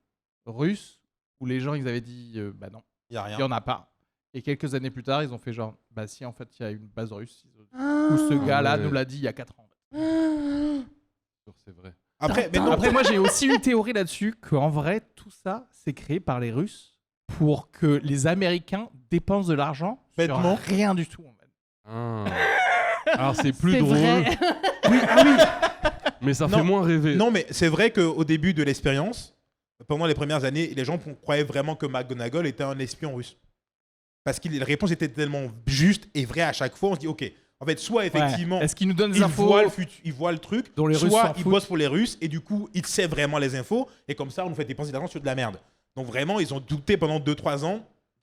russe où les gens ils avaient dit bah non, Il n'y a il y rien. en a pas. Et quelques années plus tard, ils ont fait genre bah si en fait il y a une base russe. Ah. Ou ce gars-là ouais. nous l'a dit il y a 4 ans. C'est vrai. Après, mais non, Après, moi, j'ai aussi une théorie là-dessus qu'en vrai, tout ça, c'est créé par les Russes pour que les Américains dépensent de l'argent Bêtement. sur rien du tout. En fait. Ah. Alors c'est plus C'est drôle, vrai. mais ça Non. fait moins rêver. non, mais c'est vrai qu'au début de l'expérience, pendant les premières années, les gens croyaient vraiment que McGonagall était un espion russe. Parce que les réponses étaient tellement justes et vraies à chaque fois. On se dit, ok, en fait, soit effectivement, Ouais. Est-ce qu'ils nous donnent des il infos voit le truc, dont les Russes soit s'en il foutent. bosse pour les Russes et du coup, il sait vraiment les infos. Et comme ça, on nous fait dépenser de l'argent sur de la merde. Donc vraiment, ils ont douté pendant 2-3 ans.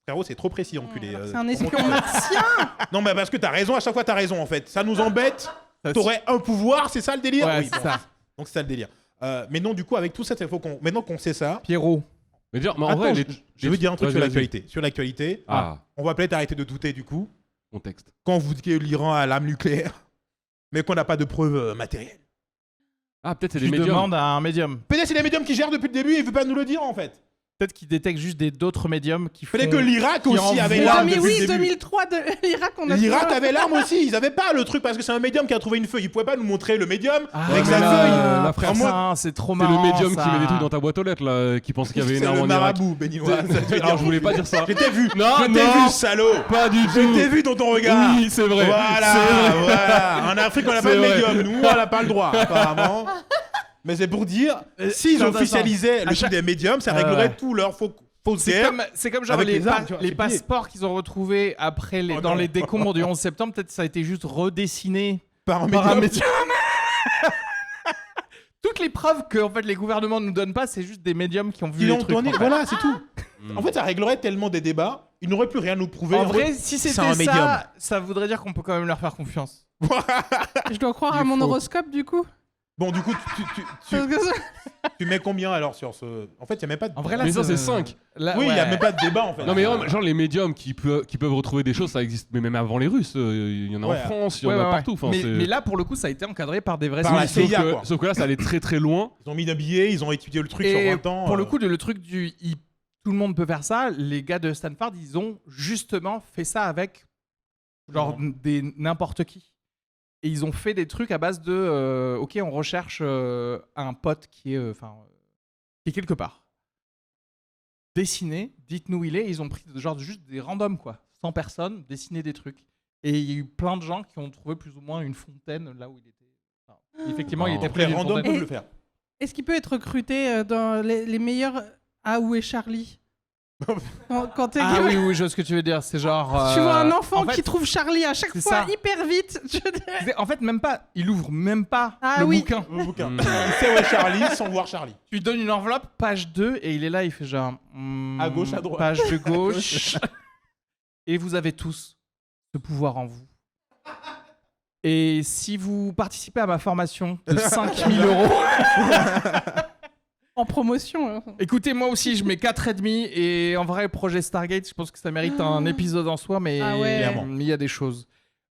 Frérot, c'est trop précis, enculé. C'est un espion martien. Non, mais parce que t'as raison, à chaque fois t'as raison en fait. Ça nous embête. Ça, T'aurais un pouvoir, c'est ça le délire? Ouais, Oui, c'est bon. ça. Donc c'est ça le délire. Mais non, du coup, avec tout ça, il faut qu'on. Maintenant qu'on sait ça. Pierrot. Mais dire, mais en Attends, vrai, je veux dire un truc Vas-y, sur vas-y. l'actualité. Sur l'actualité, Ah, on va peut-être arrêter de douter du coup. contexte. Quand vous dites que l'Iran a l'arme nucléaire, mais qu'on n'a pas de preuves matérielles. Ah, peut-être c'est Tu des médiums. demandes à un médium. Peut-être c'est les médiums qui gèrent depuis le début et il veut pas nous le dire en fait. Peut-être qu'ils détectent juste d'autres médiums qui font... Peut-être que l'Irak qui aussi avait envoie- l'arme mais depuis oui, le début. 2003 de l'Irak, on a L'Irak fait- avait l'arme aussi, ils avaient pas le truc parce que c'est un médium qui a trouvé une feuille. Ils pouvaient pas nous montrer le médium Ah, avec mais sa là, feuille. la frère, En mode- ça, c'est trop C'est marrant. le médium ça. qui met des trucs dans ta boîte aux lettres là, qui pense qu'il y avait une C'est arme le en Irak. marabout, béninois. Alors je voulais pas dire ça. Je t'ai vu. Non, Je t'ai non. vu, salaud. Pas du Je t'ai tout. vu dans ton regard. Oui, c'est vrai. Voilà, C'est vrai. voilà. En Afrique, on n'a pas C'est de vrai. médium. Nous, on n'a pas le droit, apparemment. Mais c'est pour dire, s'ils attends, officialisaient attends. le À truc chaque- des médiums, ça réglerait ouais. tout leur fausses C'est guerres. comme genre avec les, les armes, tu vois, les c'est plié. passeports qu'ils ont retrouvés après Oh dans non. les décombres du 11 septembre. Peut-être ça a été juste redessiné Par un par un médium. médium. Toutes les preuves que en fait, les gouvernements ne nous donnent pas, c'est juste des médiums qui ont vu Ils les l'ont trucs. tourné. en fait. Voilà, c'est tout. Mm. En fait, ça réglerait tellement des débats. Ils n'auraient plus rien à nous prouver. En En vrai, fait, si c'est c'était un médium. ça, ça voudrait dire qu'on peut quand même leur faire confiance. Je dois croire Il à mon faut. horoscope, du coup. Bon, du coup, Parce que ça- tu mets combien alors sur ce. En fait, il n'y a même pas de. En vrai, là, Mais ça, c'est 5. là, Oui, il n'y a ouais. même pas de débat en fait. Non mais genre les médiums qui peuvent retrouver des choses, ça existe. Mais même avant les Russes, il y en a Ouais. en France, il y en Ouais, a ouais, ouais. partout. Enfin, mais, c'est- mais là, pour le coup, ça a été encadré par des vrais Par la scientifiques. CIA, sauf, quoi. sauf que là, ça allait très très loin. Ils ont mis un billet, ils ont étudié le truc sur Et 20 ans. pour le coup, le truc du tout le monde peut faire ça, les gars de Stanford, ils ont justement fait ça avec genre n'importe qui. Et ils ont fait des trucs à base de ok, on recherche un pote qui est qui est quelque part. Dessinez, dites-nous où il est. Ils ont pris genre juste des randoms, quoi. 100 personnes, dessiner des trucs. Et il y a eu plein de gens qui ont trouvé plus ou moins une fontaine là où il était. Enfin, effectivement, il était près Après, d'une random fontaine. peuvent le faire. Est-ce qu'il peut être recruté dans les meilleurs Ah, où est Charlie quand t'es Ah gamin, oui, oui, je vois ce que tu veux dire. C'est genre. tu vois un enfant en fait, qui trouve Charlie à chaque c'est fois ça. hyper vite. En fait, même pas. Il ouvre même pas Ah le oui. bouquin. Le bouquin. Il sait où est Charlie sans voir Charlie. Tu lui donnes une enveloppe, page 2, et il est là, il fait genre. À gauche, à droite. Page de gauche. Et vous avez tous ce pouvoir en vous. Et si vous participez à ma formation de 5000 €, En promotion. écoutez, moi aussi, je mets 4,5. Et en vrai, projet Stargate, je pense que ça mérite un épisode en soi, mais Ah ouais. Clairement. il y a des choses.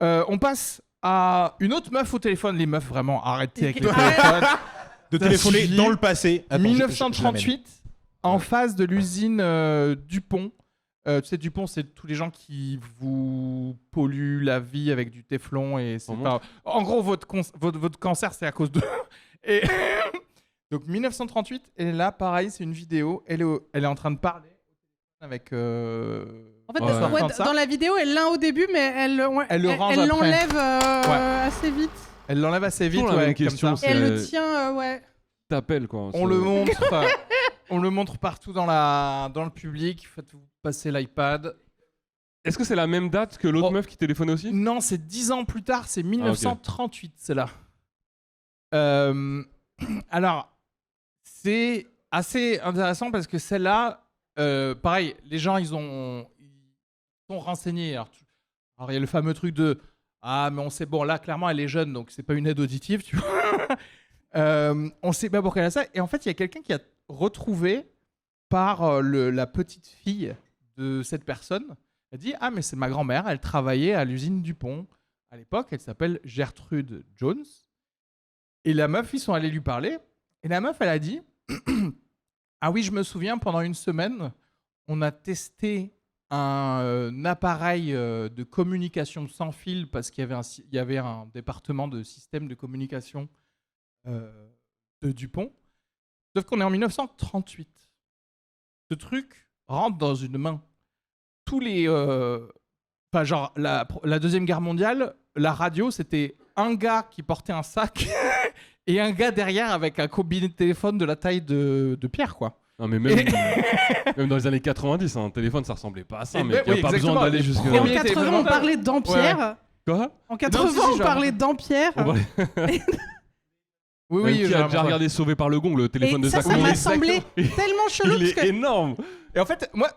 On passe à une autre meuf au téléphone. Les meufs, vraiment, arrêtez avec les téléphones. De Ça téléphoner suffit. dans le passé. Attends, je l'amène. 1938, en face de l'usine Dupont. Tu sais, Dupont, c'est tous les gens qui vous polluent la vie avec du téflon. Et c'est pas... En gros, votre cancer, c'est à cause de... Et... Donc, 1938, elle est là, pareil, c'est une vidéo. Elle est en train de parler avec... En fait, Ouais. ouais, Ça. dans la vidéo, elle l'a au début, mais elle Elle le range elle après. l'enlève Ouais. assez vite. Elle l'enlève assez vite, Toujours la ouais, même comme question, ça. Et elle le C'est- tient, ouais. T'appelles quoi. On le montre... on le montre partout dans le public. Faites-vous passer l'iPad. Est-ce que c'est la même date que l'autre Oh. meuf qui téléphonait aussi? Non, c'est 10 ans plus tard, c'est 1938, c'est là. Alors, c'est assez intéressant parce que celle-là, pareil, les gens, ils sont renseignés. Alors, il y a le fameux truc de « Ah, mais on sait, bon, là, clairement, elle est jeune, donc c'est pas une aide auditive, tu vois. On sait pas pourquoi elle a ça. » Et en fait, il y a quelqu'un qui a retrouvé par la petite fille de cette personne. Elle dit « Ah, mais c'est ma grand-mère, elle travaillait à l'usine Dupont. À l'époque, elle s'appelle Gertrude Jones. » Et la meuf, ils sont allés lui parler. Et la meuf, elle a dit « Ah oui, je me souviens, pendant une semaine, on a testé un appareil de communication sans fil parce qu'il y avait un département de système de communication de Dupont. Sauf qu'on est en 1938. Ce truc rentre dans une main. Tous les... Enfin, genre, la Deuxième Guerre mondiale, la radio, c'était un gars qui portait un sac et un gars derrière avec un combiné de téléphone de la taille de Pierre, quoi. Non mais même, même dans les années 90, un téléphone ça ressemblait pas à ça, Et mais ben, il n'y a oui, pas besoin exactement. d'aller jusque Et en Premier 80, téléphone. on parlait d'Ampère. Quoi? En 80, Non, si, on genre- parlait d'Ampère. On parlait- Oui, Même oui, qui a genre, déjà regardé Sauvé par le Gong, le téléphone Et de ça, sa ça m'a commune. semblé tellement chelou Il parce est que énorme. Et en fait, moi,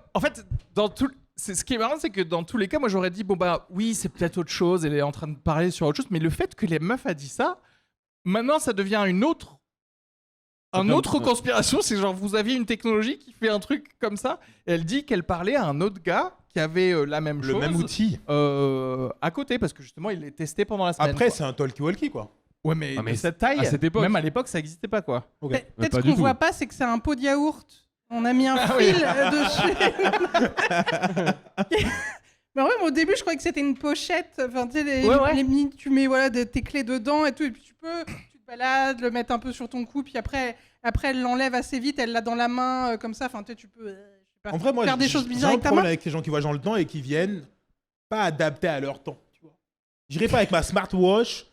ce qui est marrant, c'est que dans tous les cas, moi, j'aurais dit, bon, bah, oui, c'est peut-être autre chose, elle est en train de parler sur autre chose, mais le fait que les meufs a dit ça, maintenant, ça devient une autre conspiration. C'est genre, vous aviez une technologie qui fait un truc comme ça, et elle dit qu'elle parlait à un autre gars qui avait la même Le chose. même outil. À côté, parce que justement, il l'est testé pendant la semaine. Après, quoi. c'est un talkie-walkie, quoi. Ouais, mais, Ah, mais de cette taille, à cette époque. même à l'époque, ça n'existait pas, quoi. Ok. peut-être pas ce du qu'on tout. voit pas, c'est que c'est un pot de yaourt. On a mis un Ah oui. fil dessus. Mais en vrai, moi, au début, je croyais que c'était une pochette. Enfin, tu sais, Ouais. tu mets voilà, tes clés dedans et tout, et puis tu te balades, le mettre un peu sur ton cou, puis après elle l'enlève assez vite, elle l'a dans la main, comme ça. Enfin, tu sais, tu peux je sais pas, En vrai, moi, faire des choses j'ai bizarres un avec ta problème main. avec les gens qui voyagent dans le temps et qui viennent pas adaptés à leur temps. Tu vois. J'irai pas avec ma smartwatch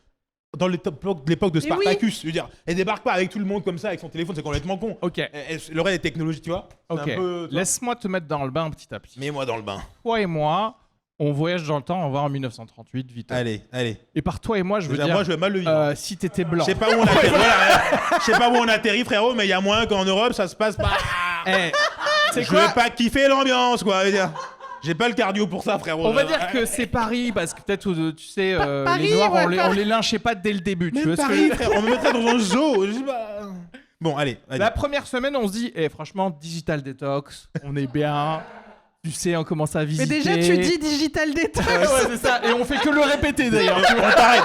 dans l'époque de Mais oui. Spartacus. Je veux dire, elle débarque pas avec tout le monde comme ça, avec son téléphone, c'est complètement con. Ok, Elle aurait des technologies, tu vois. C'est ok. un peu, tu vois. Laisse-moi te mettre dans le bain petit à petit. Mets-moi dans le bain. Toi et moi, on voyage dans le temps, on va en 1938, vite. Allez, allez. Et par toi et moi, je veux Déjà, dire, moi, je vais mal le vivre. si t'étais blanc. Je sais pas où on atterrit. Voilà, je sais pas où on atterrit, frérot, mais il y a moins qu'en Europe, ça se passe pas. Eh, c'est Je quoi vais pas kiffer l'ambiance, quoi. Je veux dire. J'ai pas le cardio pour ça, frérot. On va dire que c'est Paris, parce que peut-être, tu sais, Paris, les Noirs, ouais, on les lynchait pas dès le début. Tu Mais vois ce que je Paris, veux dire frère, on me mettrait dans un zoo. Je sais pas. Bon, allez. La première semaine, on se dit, franchement, digital detox, on est bien. Tu sais, on commence à Mais visiter. déjà, tu dis digital detox. Ouais, c'est ça. Et on fait que le répéter d'ailleurs. On t'arrête.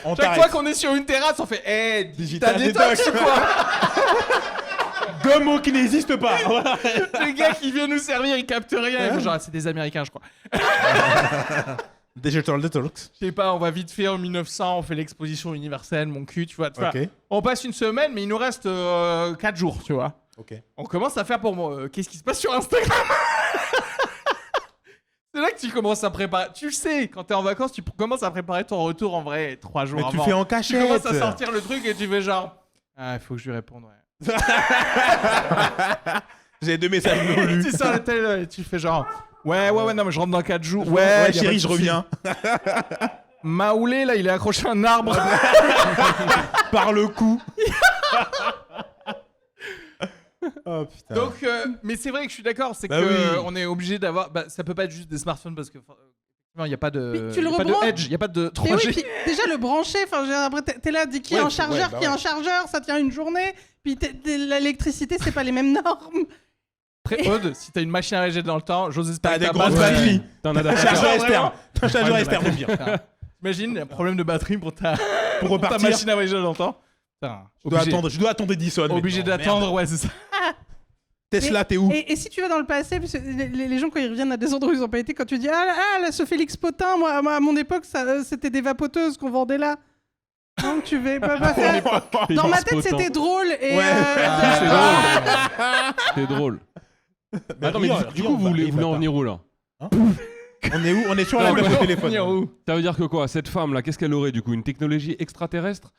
On Chaque t'arrête. fois qu'on est sur une terrasse, on fait digital Digital detox, detox. quoi. Deux mots qui n'existent pas. Voilà. Le gars qui vient nous servir, il capte rien. Il faut genre, c'est des Américains, je crois. Digital detox. Je sais pas, on va vite fait en 1900, on fait l'exposition universelle, mon cul, tu vois. Ok. On passe une semaine, mais il nous reste 4 jours, tu vois. Ok. On commence à faire pour moi. Qu'est-ce qui se passe sur Instagram? C'est là que tu commences à préparer. Tu le sais, quand t'es en vacances, tu commences à préparer ton retour en vrai 3 jours Mais avant. tu le fais en Tu cachette. commences à sortir le truc et tu fais genre. Ah, il faut que je lui réponde, ouais. J'ai 2 messages non lus. Tu sors la télé et tu fais genre. Ouais, non, mais je rentre dans 4 jours. Ouais, y a pas chérie, de je souci. reviens. Maoulé, là, il est accroché à un arbre. Par le cou. Oh putain. Donc, mais c'est vrai que je suis d'accord, c'est Bah que oui. on est obligé d'avoir. Bah, ça peut pas être juste des smartphones parce que il n'y a pas de. Mais tu le y a pas de rebranches. edge, il y a pas de Mais 3G. oui, puis déjà le brancher, enfin après t'es là, dis qu'il y a Ouais, un chargeur, ouais, bah qu'il y a un ouais. chargeur, ça tient une journée, puis l'électricité c'est pas les mêmes normes. Après, Aude, si t'as une machine à réger dans le temps, j'ose espérer T'as que des ta grosses base- batteries. T'as un Un adaptateur. chargeur Vraiment externe. Un chargeur Ouais, externe, bah, au pire. putain. T'imagines, un problème de batterie pour ta Pour ta repartir. machine à réger dans le temps. Putain, Je dois attendre Edison. obligé maintenant. d'attendre, Merde. ouais, c'est ça. Tesla, t'es où? Et si tu vas dans le passé, parce que les gens quand ils reviennent à des endroits où ils ont pas été, quand tu dis ah là, ce Félix Potin, moi à mon époque c'était des vapoteuses qu'on vendait là. Non, tu vas pas faire. Dans ma tête c'était drôle et Ouais. C'est drôle. Bah, Attends, mais rire, du rire, coup, on vous va- voulez il va en pas. venir où là? On est où? On est sur la boîte de téléphone. Ça veut dire que quoi? Cette femme là, qu'est-ce qu'elle aurait du coup? Une technologie extraterrestre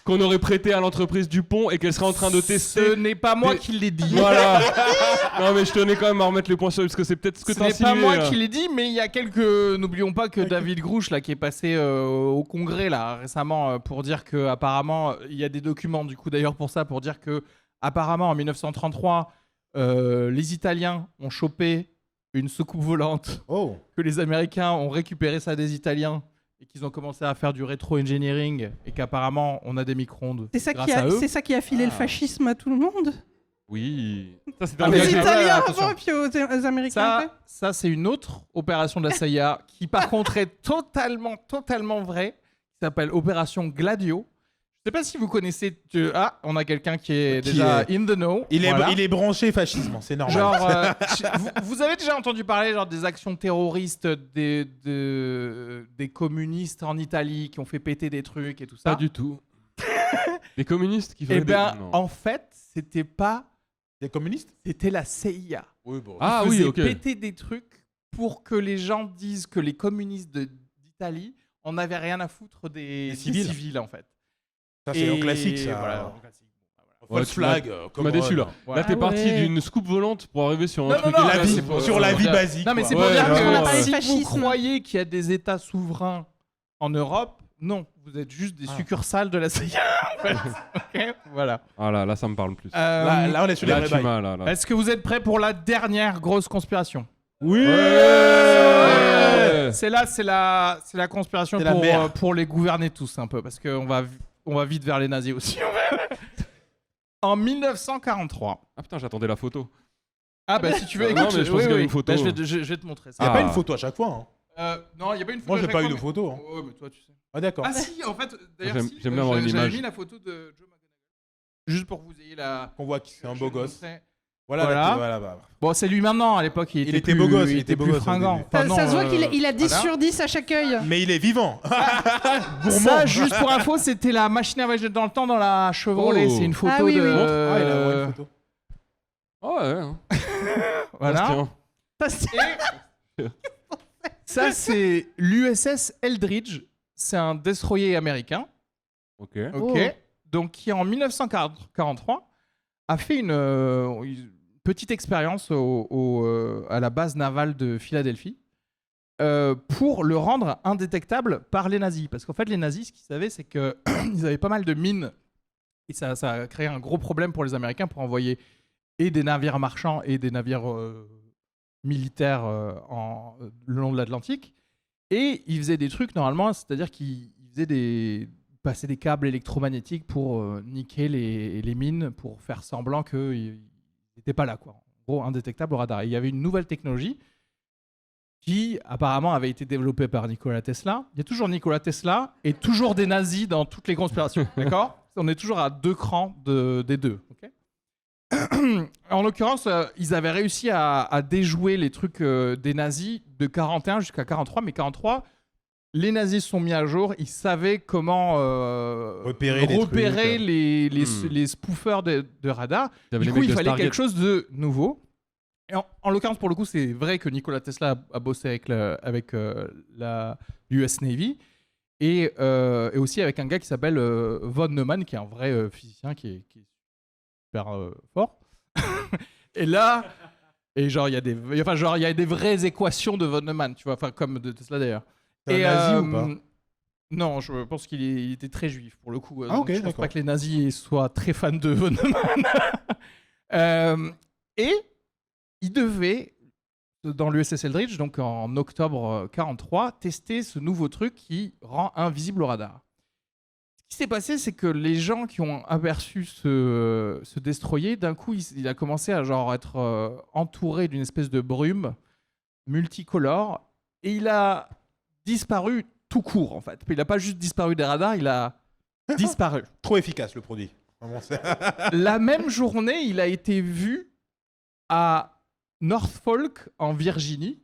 qu'on aurait prêtée à l'entreprise Dupont et qu'elle serait en train de Ce tester? n'est pas moi Mais- qui l'ai dit. Voilà. Non mais je tenais quand même à remettre les points sur parce que c'est peut-être ce que Ce t'as n'est pas insinué. moi là. qui l'ai dit, mais il y a quelques. N'oublions pas que David Grouch, là, qui est passé au Congrès là récemment pour dire que apparemment il y a des documents du coup d'ailleurs pour ça, pour dire que apparemment en 1933 les Italiens ont chopé une soucoupe volante, Oh. que les Américains ont récupéré ça des Italiens et qu'ils ont commencé à faire du rétro-engineering et qu'apparemment on a des micro-ondes. c'est ça grâce qui à eux. c'est ça qui a filé le fascisme à tout le monde. Oui. Ça c'était Ah, Aux mais engagé. ouais, Italiens attention. avant et puis aux Américains après. Ça c'est une autre opération de la CIA qui par contre est totalement vraie, qui s'appelle Opération Gladio. Je sais pas si vous connaissez. On a quelqu'un qui est Qui déjà est- in the know. Il Voilà. est branché fascisme, c'est normal. Genre, vous avez déjà entendu parler genre des actions terroristes des communistes en Italie qui ont fait péter des trucs et tout ça. Pas du tout. Les communistes qui Eh faisaient ben, Non. en fait, c'était pas, Des communistes? c'était la CIA. Oui, bon. Ah Ils oui, faisaient ok. péter des trucs pour que les gens disent que les communistes d'Italie en avaient rien à foutre des civils en fait. Ça, c'est Et un classique, ça. voilà, un classique. Ouais, False tu m'as- flag. Tu m'as déçu là. Ouais. Là t'es Ah parti ouais. d'une scoop volante pour arriver sur un Non, truc. non, la mais vie, c'est pour- sur la vie dire- basique. Non, mais quoi. c'est pour Ouais, dire parce qu'on a que parlé de si vous fascisme. croyez qu'il y a des États souverains en Europe, non, vous êtes juste des succursales de la CIA. En fait. Ok, voilà. Ah là ça me parle plus. Là, on est sur les Là vrais tu bails. m'as là. Est-ce que vous êtes prêts pour la dernière grosse conspiration? Oui. C'est la conspiration C'est la merde. pour les gouverner tous un peu, parce qu'on va vite vers les nazis aussi. En 1943. Ah putain j'attendais la photo. Ah bah si tu veux, Non, écoute, mais je pense qu'il y avait une photo. Bah, je vais te montrer Il n'y ça. a pas Ah. une photo à chaque fois. Hein. Non, il n'y a pas une photo. Moi, à j'ai chaque pas fois, eu de mais- photo. Hein. Ouais, mais toi tu sais. Ah, d'accord. Ah si, en fait, d'ailleurs, J'aime- si, j'aime bien avoir une j'avais image. mis la photo de Joe McGonagall. Juste pour que vous ayez la... On voit que c'est un je beau vais gosse. montrer. Voilà. Voilà. Voilà, bah. Bon, c'est lui maintenant, à l'époque, il était était beau gosse, il était beau plus gosse au fringant. début. Enfin, non, Ça se voit qu'il a 10 voilà. sur 10 à chaque œil. Mais il est vivant. Gourmand. Ça, juste pour info, c'était la machine à voyager dans le temps dans la Chevrolet. Oh. C'est une photo Ah oui, de... oui. Ah, il a vraiment une photo. Oh ouais. Hein. Voilà. Bastien. Ça, c'est- Ça, c'est l'USS Eldridge. C'est un destroyer américain. Ok. Ok. Oh. Donc, qui en 1943 a fait une petite expérience à la base navale de Philadelphie pour le rendre indétectable par les nazis. Parce qu'en fait, les nazis, ce qu'ils savaient, c'est qu'ils avaient pas mal de mines. Et ça a créé un gros problème pour les Américains pour envoyer et des navires marchands et des navires militaires le long de l'Atlantique. Et ils faisaient des trucs normalement, c'est-à-dire qu'ils faisaient passer des câbles électromagnétiques pour niquer les mines, pour faire semblant qu'ils n'étaient pas là, quoi. En gros, indétectable au radar. Et il y avait une nouvelle technologie qui apparemment avait été développée par Nikola Tesla. Il y a toujours Nikola Tesla et toujours des nazis dans toutes les conspirations, d'accord? On est toujours à 2 crans des deux, ok? En l'occurrence, ils avaient réussi à déjouer les trucs des nazis de 41 jusqu'à 43, mais 43, les nazis se sont mis à jour, ils savaient comment Repérer des trucs. les spoofers de radar. Il y avait Du les coup, mecs il de fallait Stargate. quelque chose de nouveau. Et en l'occurrence, pour le coup, c'est vrai que Nikola Tesla a bossé avec la US Navy et aussi avec un gars qui s'appelle von Neumann, qui est un vrai physicien qui est super fort. Et là, il y a des vraies équations de von Neumann, tu vois, enfin comme de Tesla d'ailleurs. C'est un nazi ou pas? Non, je pense qu'il était très juif pour le coup. Ah, Donc ok, je pense d'accord. pas que les nazis soient très fans de von Neumann. Et il devait, dans l'USS Eldridge, donc en octobre 43, tester ce nouveau truc qui rend invisible au radar. Ce qui s'est passé, c'est que les gens qui ont aperçu ce destroyer, d'un coup, il a commencé à genre être entouré d'une espèce de brume multicolore et il a disparu tout court en fait. Il n'a pas juste disparu des radars, il a disparu. Trop efficace le produit. Vraiment, c'est- La même journée, il a été vu à Norfolk en Virginie.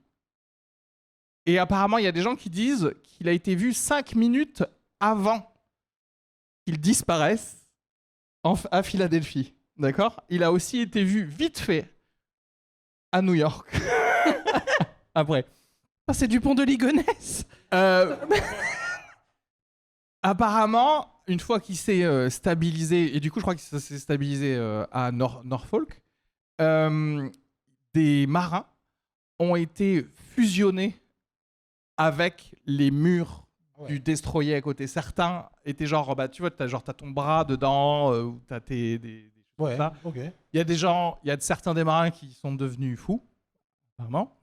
Et apparemment, il y a des gens qui disent qu'il a été vu 5 minutes avant qu'il disparaisse à Philadelphie. D'accord ? Il a aussi été vu vite fait à New York. Après. Ah, c'est du pont de Ligonnès. Apparemment, une fois qu'il s'est stabilisé, et du coup, je crois que ça s'est stabilisé à Norfolk, des marins ont été fusionnés avec les murs du destroyer à côté. Certains étaient genre, bah, tu vois, t'as ton bras dedans, ou t'as des choses comme Ouais, ça. ok. Il y a certains des marins qui sont devenus fous, apparemment.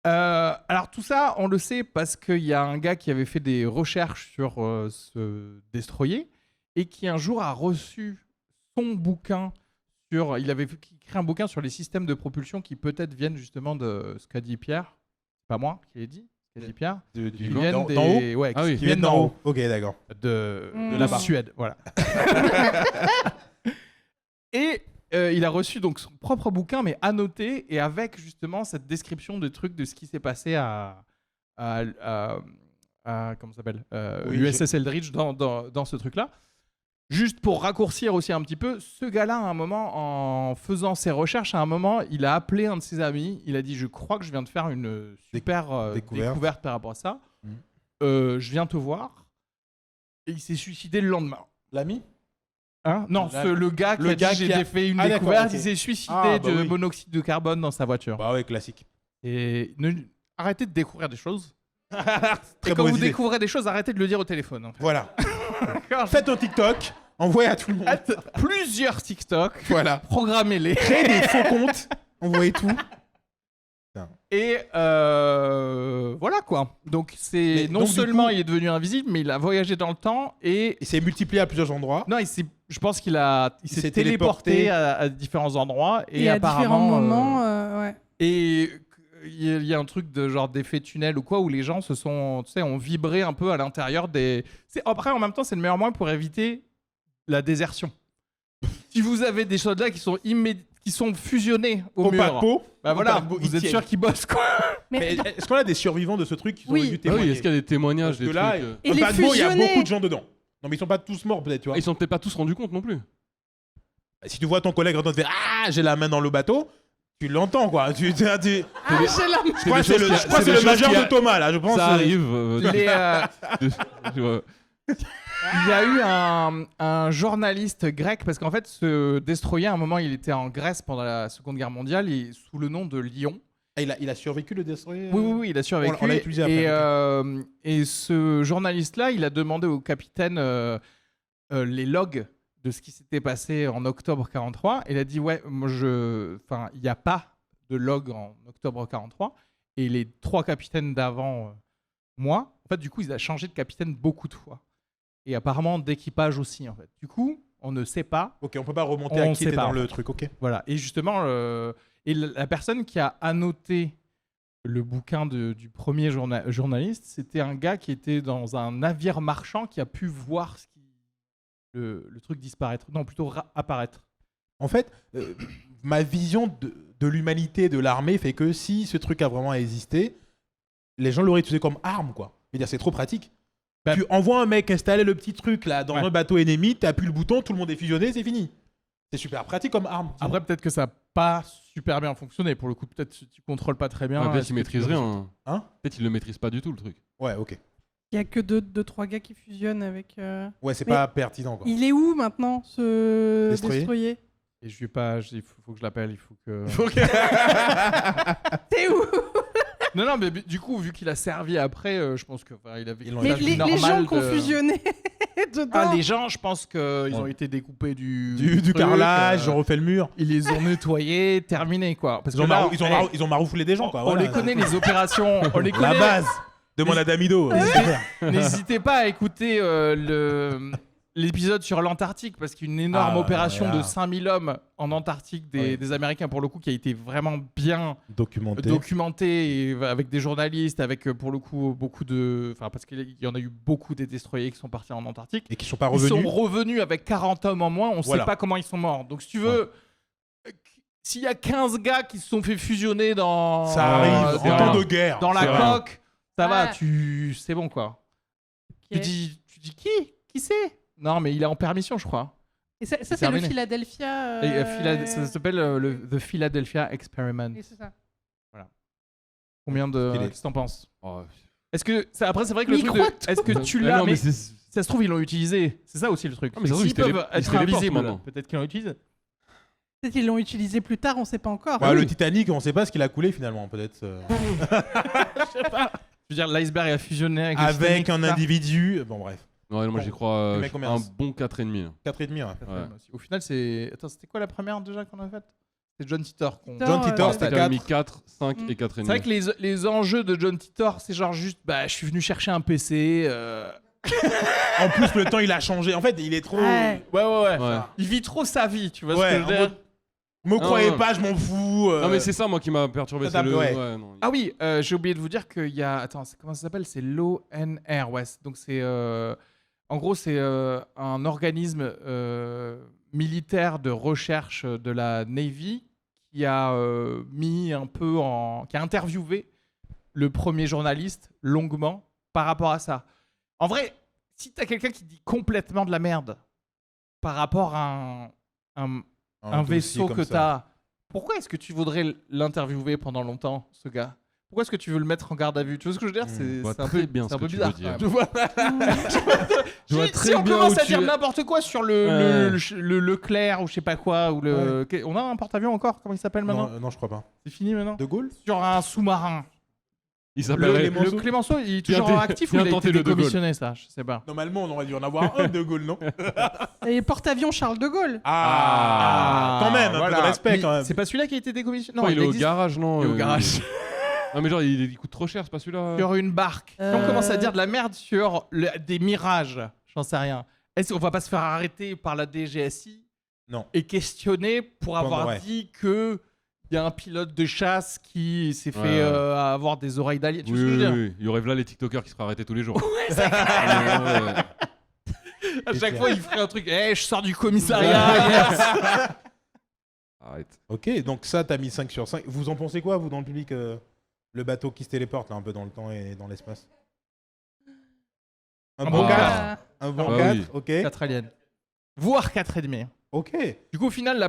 Alors tout ça, on le sait parce qu'il y a un gars qui avait fait des recherches sur ce destroyer et qui un jour a reçu son bouquin sur... Il avait écrit un bouquin sur les systèmes de propulsion qui peut-être viennent justement de ce qu'a dit Pierre. C'est pas moi qui l'ai dit, ce qu'a dit Pierre. Qui Qui viennent d'en des... haut Ouais, Ah oui. qui viennent d'en haut. Ok, d'accord. De De la là-bas. Suède, voilà. Et il a reçu donc son propre bouquin, mais annoté et avec justement cette description de trucs de ce qui s'est passé à comment ça s'appelle Oui, USS Eldridge dans ce truc-là. Juste pour raccourcir aussi un petit peu, ce gars-là, à un moment, en faisant ses recherches, à un moment, il a appelé un de ses amis. Il a dit, je crois que je viens de faire une super découverte par rapport à ça. Je viens te voir. Et il s'est suicidé le lendemain. L'ami? Hein non, le gars qui le a gars dit qui a- j'ai fait une Ah, d'accord, découverte, ok. il s'est suicidé Ah, bah de oui. monoxyde de carbone dans sa voiture. Bah ouais, classique. Et arrêtez de découvrir des choses. Très Et quand bonne vous idée. découvrez des choses, arrêtez de le dire au téléphone. En fait. Voilà. D'accord. Faites un TikTok, envoyez à tout le monde. Faites plusieurs TikTok, Voilà. programmez-les. Créez des faux comptes, envoyez tout. Et voilà quoi. Donc Mais non donc, du seulement coup- il est devenu invisible, mais il a voyagé dans le temps et Il s'est multiplié à plusieurs endroits. non, je pense qu'il s'est s'est téléporté téléporté à différents endroits et à apparemment différents moments, ouais. et il y a un truc de genre d'effet tunnel ou quoi où les gens ont vibré un peu à l'intérieur des. Après, en même temps, c'est le meilleur moyen pour éviter la désertion. Si vous avez des soldats qui sont fusionnés au mur, paquebot. bah voilà, paquebot, vous ils êtes sûr tiennent. qu'ils bossent quoi. Mais est-ce qu'on a des survivants de ce truc qui Oui. auraient dû Ah oui, témoigner? est-ce qu'il y a des témoignages, Parce des que là, trucs Et un les paquebot, il y a fusionnés. beaucoup de gens dedans. Non, mais ils sont pas tous morts, peut-être, tu vois. Ils sont peut-être pas tous rendus compte non plus. Si tu vois ton collègue en train de faire Ah, j'ai la main dans le bateau, tu l'entends, quoi. Ah, j'ai la... Je crois que c'est des choses qui- le des major choses de Thomas, là, je pense. Ça arrive. Il y a eu un journaliste grec, parce qu'en fait, ce destroyer, à un moment, il était en Grèce pendant la Seconde Guerre mondiale, sous le nom de Lion. Ah, il a survécu le destroyer Oui, il a survécu. On l'a utilisé après, Et ce journaliste-là, il a demandé au capitaine les logs de ce qui s'était passé en octobre 43. Et il a dit, ouais, il n'y a pas de log en octobre 43. Et les 3 capitaines d'avant, moi, en fait, du coup, il a changé de capitaine beaucoup de fois. Et apparemment d'équipage aussi, en fait. Du coup, on ne sait pas. Ok, on peut pas remonter à On qui sait était pas, dans en le fait. truc, ok. Voilà. Et justement, la personne qui a annoté le bouquin du premier journaliste, c'était un gars qui était dans un navire marchand qui a pu voir le truc disparaître. Non, plutôt apparaître. En fait, ma vision de l'humanité, de l'armée, fait que si ce truc a vraiment existé, les gens l'auraient utilisé comme arme, quoi. Je veux dire, c'est trop pratique. Bah, tu envoies un mec installer le petit truc là dans un bateau ennemi, t'appuies le bouton, tout le monde est fusionné, c'est fini. C'est super pratique comme arme. Après, peut-être que ça n'a pas super bien fonctionné. Pour le coup, peut-être que tu contrôles pas très bien. Peut-être Est-ce qu'il que maîtrise tu- rien. Hein Peut-être qu'il le maîtrise pas du tout le truc. Ouais, ok. Il y a que 2-3 gars qui fusionnent avec. Ouais, c'est Mais- pas pertinent quoi. Il est où maintenant ce Destroyer destroyer Et je lui ai pas. Il faut que je l'appelle. Il faut que. T'es où? non, mais du coup, vu qu'il a servi après, je pense que il avait. Ils l'ont Mais une vie les normale gens qui ont de- fusionné dedans. Ah, les gens, je pense qu'ils ont Ouais. été découpés du Du truc, carrelage, ils ont refait le mur. ils les ont nettoyés, terminé quoi. Parce Ils ont, que là, ils ont marouflé des gens quoi. on voilà. les connaît les opérations, on les La connaît. base. Demande à Damido. N'hésitez pas à écouter l'épisode sur l'Antarctique parce qu'une énorme Ah, opération voilà. de 5000 hommes en Antarctique des Américains pour le coup qui a été vraiment bien Documenté. documentée et avec des journalistes, avec pour le coup beaucoup de... Enfin parce qu'il y en a eu beaucoup des destroyers qui sont partis en Antarctique. Et qui sont pas Ils revenus. sont revenus avec 40 hommes en moins, on Voilà. sait pas comment ils sont morts. Donc si tu veux... S'il y a 15 gars qui se sont fait fusionner dans... Ça arrive dans- en temps de guerre. dans la C'est vrai. coque, ça va, Ouais. c'est bon quoi. Ok. Tu dis qui c'est? Non, mais il est en permission, je crois. Et ça, c'est le terminé. Philadelphia. Et, ça s'appelle The Philadelphia Experiment. Et c'est ça. Combien de. Stylé. Qu'est-ce que t'en penses? Oh, Est-ce que. Après, c'est vrai que Mais le il truc croit de. Est-ce que tu mais l'as? non, Mais mais c'est- ça se trouve, ils l'ont utilisé. C'est ça aussi le truc. Ah, mais ça se trouve, S'ils ils se télé- peuvent ils se être téléportent invisibles, maintenant. peut-être qu'ils l'ont utilisé. Peut-être qu'ils l'ont utilisé plus tard, on sait pas encore. Ouais, le Titanic, on sait pas ce qu'il a coulé finalement, peut-être. Je veux dire, l'iceberg a fusionné avec le Avec Titanic, un tout ça. individu. Bon, bref. Ouais, moi Bon. j'y crois Tu mets combien un bon 4,5. 4,5. Ouais. Ouais. Au final, c'est. Attends, c'était quoi la première déjà qu'on a faite? C'était John Titor. John Titor, C'était c'était quand même mis 4. 4, 5 Mm. et 4,5. C'est vrai que les enjeux de John Titor, c'est genre juste, bah, je suis venu chercher un PC. En plus, le temps, il a changé. En fait, il est trop. Ouais. Ouais. Ouais. Il vit trop sa vie, tu vois Ouais, ce que je en veux dire? mode, me croyez non. pas, je m'en fous. Non, mais c'est ça, moi, qui m'a perturbé. Ça C'est tape, le. ouais. non. Ah oui, j'ai oublié de vous dire qu'il y a... Attends, comment ça s'appelle? C'est l'ONR, ouais. Donc c'est... En gros, c'est un organisme militaire de recherche de la Navy qui a mis un peu en... qui a interviewé le premier journaliste longuement par rapport à ça. En vrai, si t'as quelqu'un qui dit complètement de la merde par rapport à un vaisseau que t'as, pourquoi est-ce que tu voudrais l'interviewer pendant longtemps, ce gars? Pourquoi est-ce que tu veux le mettre en garde à vue? Tu vois ce que je veux dire? Je vois C'est un très peu, bien c'est ce un peu que tu bizarre. veux dire. Tu vois Je vois si très on bien commence où à dire tu- n'importe quoi sur le Leclerc ou je sais pas quoi, ou le... On a un porte-avions encore? Comment il s'appelle maintenant? Non, je crois pas. C'est fini maintenant? De Gaulle Sur un sous-marin. Il Le s'appellerait. Clémenceau, il est toujours Viens actif ou il a tenter été le De Gaulle. décommissionné, ça? Je sais pas. Normalement, on aurait dû en avoir un de Gaulle, non Et porte-avions Charles de Gaulle. Quand même, un peu de respect Mais quand même. C'est pas celui-là qui a été décommissionné? Non, il est au existe. garage, non Il est au garage. Non, mais genre, il coûte trop cher, c'est pas celui-là. Sur une barque. Si on commence à dire de la merde sur des mirages, j'en sais rien. Est-ce qu'on va pas se faire arrêter par la DGSI? Non. Et questionner pour avoir Ouais. dit que il y a un pilote de chasse qui s'est fait Ouais. avoir des oreilles d'alien. Tu Oui, vois ce que je veux oui, dire? oui. Il y aurait là les TikTokers qui seraient arrêtés tous les jours. À chaque fois, il ferait un truc. Eh, je sors du commissariat. yes. Arrête. Ok, donc ça, t'as mis 5 sur 5. Vous en pensez quoi, vous, dans le public le bateau qui se téléporte, là, un peu dans le temps et dans l'espace Un bon bon 4 Un bon Bah 4, oui. ok. 4 aliens. Voire 4,5. Ok. Du coup, au final,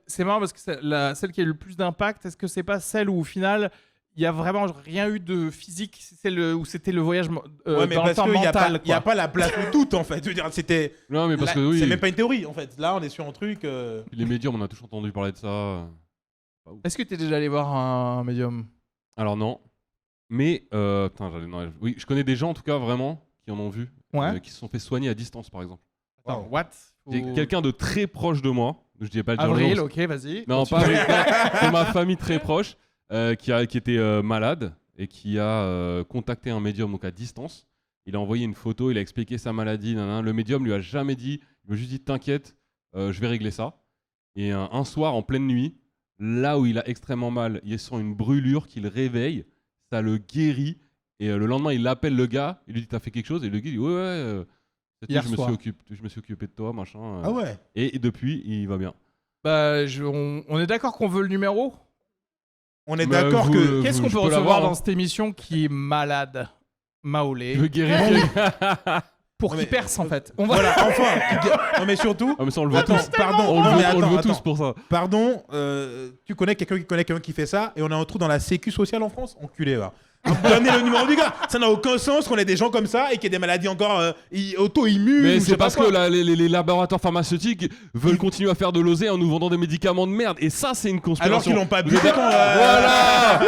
c'est marrant parce que celle qui a eu le plus d'impact, est-ce que c'est pas celle où, au final, il y a vraiment rien eu de physique, c'est celle où c'était le voyage Ouais, mais dans le parce temps qu'il n'y a, mental, pas- y a quoi. pas la place pour tout, en fait. Je veux dire, c'était. Non, mais parce là, que oui. C'est même pas une théorie, en fait. Là, on est sur un truc. Les médiums, on a tous entendu parler de ça. Est-ce que tu es déjà allé voir un médium? Alors non. Mais, putain, oui, je connais des gens en tout cas vraiment qui en ont vu, Ouais. qui se sont fait soigner à distance par exemple. Attends, what? J'ai quelqu'un de très proche de moi, je dis pas le dire. Avril, ok, vas-y. Non, pas Avril, c'est ma famille très proche qui était malade et qui a contacté un médium donc à distance. Il a envoyé une photo, il a expliqué sa maladie. Nanana. Le médium lui a jamais dit, il lui a juste dit t'inquiète, je vais régler ça. Et un soir en pleine nuit, là où il a extrêmement mal, il est sur une brûlure qui le réveille, ça le guérit. Et le lendemain, il appelle le gars, il lui dit t'as fait quelque chose et le gars dit ouais. Cette nuit, Hier je me soir. suis occupé de toi, machin. Ah ouais. Et depuis, il va bien. Bah, on est d'accord qu'on veut le numéro? On est Bah, d'accord vous- que. Qu'est-ce je qu'on peut peux recevoir l'avoir, dans hein. cette émission qui est malade? Maolé Tu veux guérir pour Non, qu'il mais- perce en fait. On va... Voilà, enfin. Non, mais surtout. Ah mais ça on le veut Attends, tous. pardon. On le Non, veut, mais on le attends, veut tous attends. pour ça. Pardon, tu connais quelqu'un qui fait ça et on a un trou dans la sécu sociale en France? Enculé, va. Donnez le numéro du gars. Ça n'a aucun sens qu'on ait des gens comme ça et qu'il y ait des maladies encore auto-immunes. Mais ou je c'est sais pas parce quoi. que les laboratoires pharmaceutiques veulent continuer à faire de l'oseille en nous vendant des médicaments de merde. Et ça, c'est une conspiration. Alors qu'ils l'ont pas Vous buté êtes- quand. Voilà.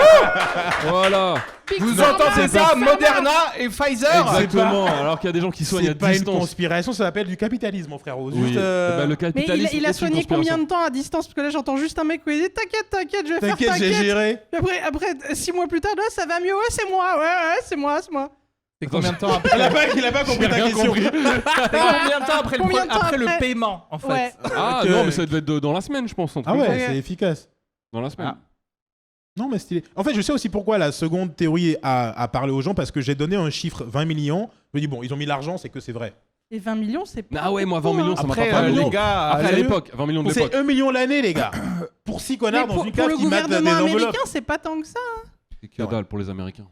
Voilà. Vous Pixar, entendez c'est ça, pas Moderna et Pfizer. Exactement. Alors qu'il y a des gens qui soignent C'est à pas une distance. conspiration, ça s'appelle du capitalisme, mon frérot. Oui. Juste, Eh ben, le Mais capitalisme. il a est une soigné combien conspiration. de temps à distance? Parce que là, j'entends juste un mec qui dit t'inquiète, je vais faire T'inquiète, j'ai t'inquiète. géré. Puis après, 6 mois plus tard, là, ça va mieux. Ouais, c'est moi. Ouais, c'est moi. C'est combien de temps après Il a pas compris ta rien question. compris. C'est combien de temps après, Combien de temps après le après paiement en fait Ouais. Ah Que- non, mais ça devait être dans la semaine, je pense. un truc Ah comme ouais, ça. c'est efficace. Dans la semaine. Ah. Non, mais stylé. En fait, je sais aussi pourquoi la seconde théorie a parlé aux gens, parce que j'ai donné un chiffre 20 millions. Je me dis, bon, ils ont mis l'argent, c'est que c'est vrai. Et 20 millions, c'est pas. Ah ouais, moi 20 beaucoup, millions, hein. ça m'a Après, pas les beaucoup. gars, Après à sérieux, l'époque, 20 millions de l'époque. C'est 1 million l'année, les gars. Pour 6 Mais connards dans pour, une pour cave le qui mettent des gouvernement enveloppes. américain, c'est pas tant que ça. C'est que dalle pour les Américains.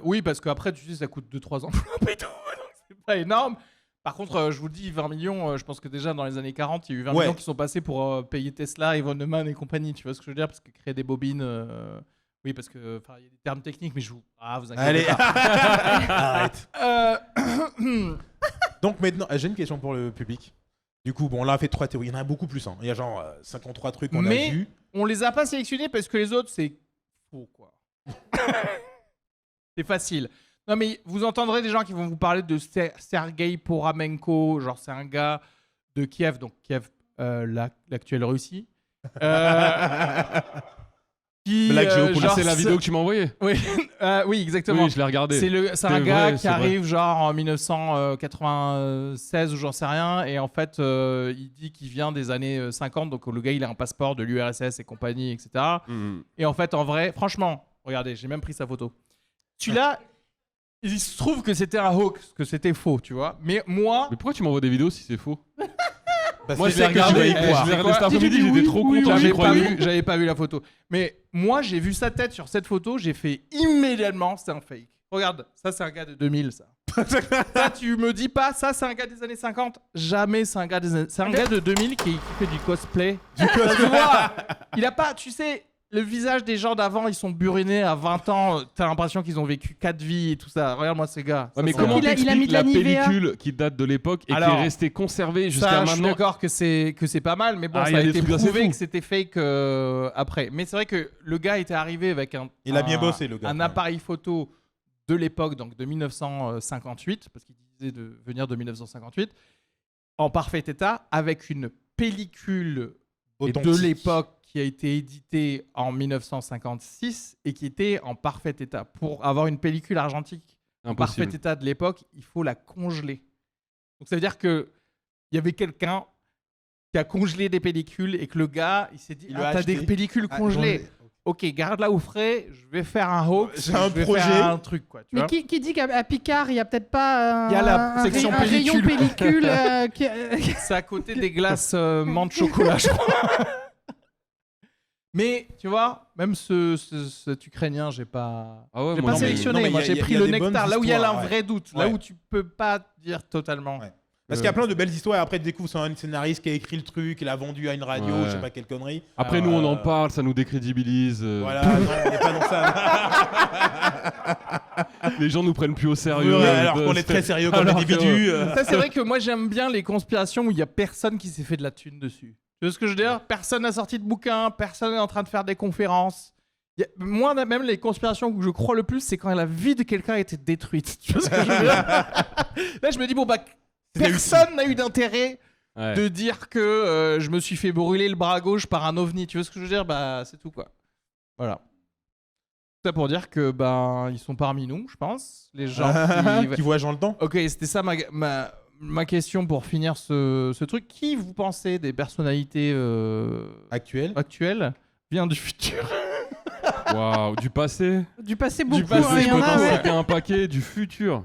Oui, parce qu'après, tu sais, ça coûte 2-3 emplois et tout. Donc, c'est pas énorme. Par contre, je vous le dis, 20 millions, je pense que déjà dans les années 40, il y a eu 20 Ouais. millions qui sont passés pour payer Tesla, Von Neumann et compagnie. Tu vois ce que je veux dire? Parce que créer des bobines. Oui, parce que il y a des termes techniques, mais je vous. Ah, vous inquiétez Allez, pas. arrête. Donc maintenant, j'ai une question pour le public. Du coup, bon, là, on a fait 3 théories. Il y en a beaucoup plus. Hein. Il y a genre 53 trucs qu'on a Mais- vus. On les a pas sélectionnés parce que les autres, c'est faux, quoi. C'est facile. Non, mais vous entendrez des gens qui vont vous parler de Sergei Poramenko. Genre, c'est un gars de Kiev, donc Kiev, l'actuelle Russie. Qui, Blague géopolitique. Ah, genre, c'est la vidéo que tu m'as envoyée. Oui, oui, exactement. Oui, je l'ai regardée. C'est un C'est gars vrai, qui c'est vrai. arrive genre en 1996 ou j'en sais rien, et en fait il dit qu'il vient des années 50, donc le gars il a un passeport de l'URSS et compagnie, etc. Mhm. Et en fait, en vrai, franchement, regardez, j'ai même pris sa photo. Celui-là, il se trouve que c'était un hoax, que c'était faux, tu vois. Mais moi, Mais pourquoi tu m'envoies des vidéos si c'est faux? Parce Moi, que je l'ai c'est que tu regardé. vas y Je l'ai croire. regardé cet Si tu après-midi, dis j'étais oui, trop oui, content. j'avais J'y pas croyais. vu- j'avais pas vu la photo. Mais moi, j'ai vu sa tête sur cette photo, j'ai fait immédiatement, c'est un fake. Regarde, ça c'est un gars de 2000, ça. Ça, tu me dis pas, ça c'est un gars des années 50. Jamais c'est un gars des années... C'est un gars de 2000 qui fait du cosplay. Ça se voit. Il a pas, tu sais, le visage des gens d'avant, ils sont burinés à 20 ans. T'as l'impression qu'ils ont vécu 4 vies et tout ça. Regarde-moi ces gars. Ouais, mais Ça, comment Il a mis t'expliques de la la Nivea. pellicule qui date de l'époque et qui Alors, est restée conservée ça, jusqu'à je suis maintenant? d'accord que c'est pas mal, mais bon, Ah, il y ça a a des été trucs assez prouvé fous. que c'était fake après. Mais c'est vrai que le gars était arrivé avec Il a bien bossé, le gars, un quand même. appareil photo de l'époque, donc de 1958, parce qu'il disait de venir de 1958, en parfait état, avec une pellicule de Authentique. l'époque qui a été éditée en 1956 et qui était en parfait état. Pour avoir une pellicule argentique en parfait Impossible. état de l'époque, il faut la congeler. Donc ça veut dire que il y avait quelqu'un qui a congelé des pellicules et que le gars, il s'est dit Il ah, l'a t'as des acheté. pellicules Ah, congelées. Ok, garde-la au frais, je vais faire un hoax, J'ai un je vais projet. faire un truc, quoi. Tu Mais vois. qui dit qu'à Picard, il y a peut-être pas Il y a la section un rayon pellicule. pellicule C'est à côté des glaces menthe chocolat, je crois. Mais, tu vois, même cet Ukrainien, j'ai pas... Ah ouais, J'ai moi, pas non, mais- sélectionné, non, mais moi il y a- j'ai pris il y a le des bonnes nectar, là où il y a un histoires, ouais. vrai doute, là Ouais. où tu peux pas dire totalement. Ouais. Parce qu'il y a plein de belles histoires. Après, tu découvres c'est un scénariste qui a écrit le truc, il a vendu à une radio, Ouais. je sais pas quelle connerie. Après, nous, on en parle, ça nous décrédibilise. Voilà, non, on n'est pas dans ça. Les gens nous prennent plus au sérieux. Ouais, alors qu'on est très sérieux comme Alors que- individu. Ça, c'est vrai que moi, j'aime bien les conspirations où il y a personne qui s'est fait de la thune dessus. Tu vois ce que je veux dire? Personne n'a sorti de bouquin, personne n'est en train de faire des conférences. Moi, même les conspirations que je crois le plus, c'est quand la vie de quelqu'un a été détruite. Tu vois ce que je veux dire? Là, je me dis, bon, bah, personne n'a eu d'intérêt Ouais. de dire que je me suis fait brûler le bras gauche par un ovni. Tu vois ce que je veux dire? Bah, c'est tout, quoi. Voilà. Ça pour dire que, ben, ils sont parmi nous, je pense. Les gens Qui voyagent dans le temps. Ok, c'était ça ma question pour finir ce truc. Qui vous pensez des personnalités Actuel. actuelles vient du futur? Waouh, du passé. du passé beaucoup. passé, hein, il y en je peux a. t'en Ouais. citer un paquet du futur.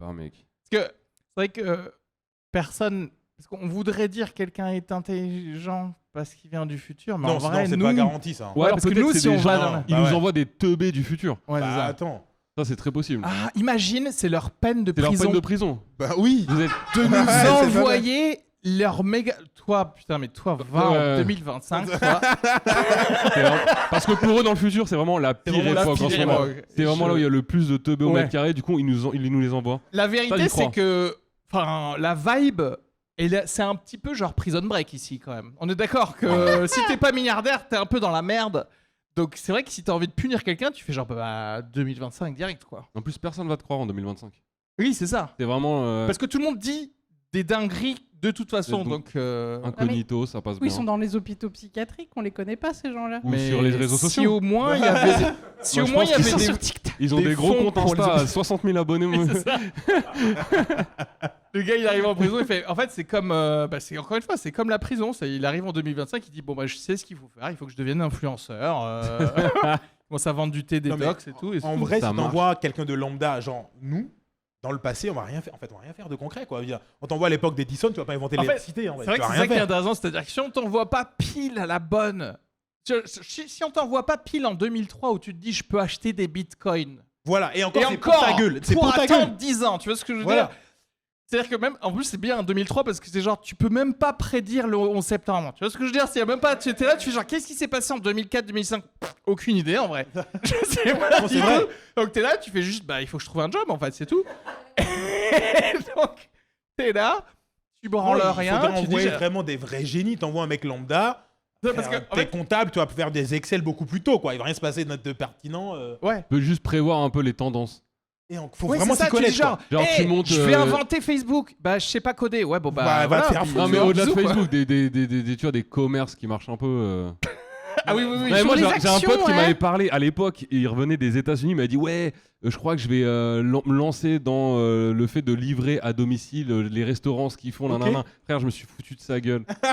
Ah, mec. Parce que c'est vrai que personne. Parce qu'on voudrait dire quelqu'un est intelligent parce qu'il vient du futur, mais Non, en vrai, c'est nous... pas garanti ça. Ou Ouais, alors parce que peut-être nous, c'est si des on va gens- dans la- ils Bah nous ouais. envoient des teubés du futur. Ouais, c'est Bah ça. attends. Ça, c'est très possible. Ah, imagine, c'est leur peine de C'est leur prison peine de prison. Bah oui. Vous êtes... de nous Ouais, c'est pas envoyer leur méga... Toi, putain, mais toi, va Ouais. en 2025, toi. c'est vraiment- Parce que pour eux, dans le futur, c'est vraiment la C'est pire vraiment la époque en pire ce moment. époque. C'est vraiment là où il y a le plus de teubés au Ouais. mètre carré. Du coup, ils nous les envoient. La Ça, vérité, j'y c'est crois. que... Enfin, la vibe... c'est un petit peu genre Prison Break ici, quand même. On est d'accord que si t'es pas milliardaire, t'es un peu dans la merde. Donc c'est vrai que si t'as envie de punir quelqu'un, tu fais genre 2025 direct, quoi. En plus, personne va te croire en 2025. Oui, c'est ça. C'est vraiment Parce que tout le monde dit des dingueries de toute façon, C'est donc... incognito, ça passe Oui, ils bien. sont dans les hôpitaux psychiatriques, on les connaît pas ces gens-là. Ou sur les réseaux Si sociaux. au moins il y avait, si Moi, au je moins il y pense avait qu'ils des... Sur TikTok. Ils ont des des gros fonds comptes pour les Insta à autres. 60 000 abonnés. moi. C'est ça. Le gars, il arrive en prison, il fait. En fait, c'est comme. C'est encore une fois, c'est comme la prison. Il arrive en 2025, il dit bon bah je sais ce qu'il faut faire. Il faut que je devienne influenceur. Il commence à vendre du thé Non, mais détox et tout. Et En tout. vrai, Ça si marche. t'envoies quelqu'un de lambda, genre nous, dans le passé, on va rien faire. En fait, on va rien faire de concret, quoi. Je veux dire, on t'envoie à l'époque d'Edison, tu vas pas inventer En fait, l'électricité. En fait. c'est vrai Tu que vas c'est ça rien qui est faire. intéressant, c'est-à-dire que si on t'envoie pas pile à la bonne. Si on t'envoie pas pile en 2003 où tu te dis je peux acheter des bitcoins. Voilà. Et encore, Et c'est pour encore, ta gueule. C'est pour ta attendre gueule. 10 ans, tu vois ce que je veux Voilà. dire? C'est-à-dire que même, en plus, c'est bien en 2003 parce que c'est genre, tu peux même pas prédire le 11 septembre. Tu vois ce que je veux dire? C'est même pas, tu étais là, tu fais genre, qu'est-ce qui s'est passé en 2004, 2005? Aucune idée en vrai. Je sais pas. Non, c'est du vrai. tout. Donc t'es là, tu fais juste, bah il faut que je trouve un job en fait, c'est tout. Et donc t'es là, tu branles Ouais, rien. Il faudrait tu dis, envoyer vraiment des vrais génies. T'envoies un mec lambda. Non, parce que, en T'es fait, comptable, tu vas faire des Excel beaucoup plus tôt, quoi. Il va rien se passer de pertinent. ouais. Tu peux juste prévoir un peu les tendances. Et faut Ouais, vraiment c'est ça, s'y tu dis connaître, genre, quoi. Genre, hey, tu montes, je vais inventer Facebook. Bah, je sais pas coder. Ouais, bon, bah, Bah, va voilà, te faire puis- foutre. Non, mais au-delà de bisous, quoi. Facebook, tu vois, des commerces qui marchent un peu. Ah oui, oui, oui. Ouais, sur moi, les j'ai un actions, pote qui ouais. m'avait parlé à l'époque, et il revenait des États-Unis, il m'a dit ouais, je crois que je vais me lancer dans le fait de livrer à domicile les restaurants, ce qu'ils font. Ok. Nanana. Frère, je me suis foutu de sa gueule. Et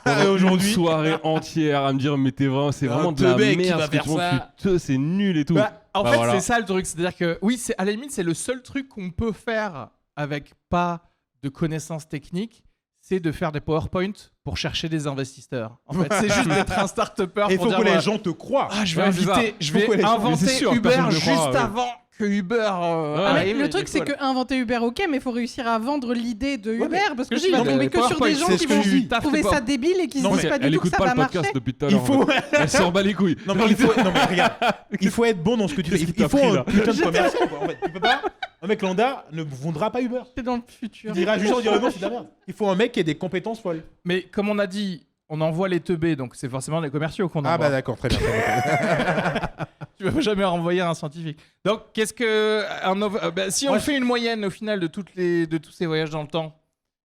Pendant aujourd'hui- une soirée entière à me dire mais c'est Un vraiment de la teubé qui merde, va ce que faire tu montres, ça. c'est nul et tout. Bah, En Bah, fait, voilà. c'est ça le truc. C'est-à-dire que, oui, à la limite, c'est le seul truc qu'on peut faire avec pas de connaissances techniques, c'est de faire des PowerPoint pour chercher des investisseurs. En fait, c'est juste d'être un start-upper Et il pour faut dire, que les voilà, gens te croient. ah, je vais Ouais, c'est inviter, ça. je Faut que vais les gens- Mais inventer c'est sûr, Uber personne ne juste croit, ouais. avant que Uber Ouais. arrive. Le et truc, du c'est coup, que inventer Uber, ok, mais il faut réussir à vendre l'idée de Uber, mais- parce que que tu vas si, tomber mais que sur PowerPoint, des gens c'est qui ce que vont je dis. trouver ça débile et qui se Non, disent mais pas Elle du tout que écoute ça pas va le podcast marcher. depuis tout à Il l'heure. faut. en fait. Elle s'en bat les couilles. Non mais, non mais regarde, il faut être bon dans ce que tu fais. Qu'est-ce qui Il t'a faut pris, un là putain de commercial, quoi. En fait, tu peux pas. Un mec lambda ne vendra pas Uber. C'est dans le futur. Il dira juste en disant non, c'est de la merde. Il faut un mec qui ait des compétences folles. Mais comme on a dit, on envoie les teubés, donc c'est forcément les commerciaux qu'on envoie. Ah bah d'accord, très bien. Tu vas jamais renvoyer un scientifique. Donc, qu'est-ce que si on Ouais. fait une moyenne au final de tous ces voyages dans le temps,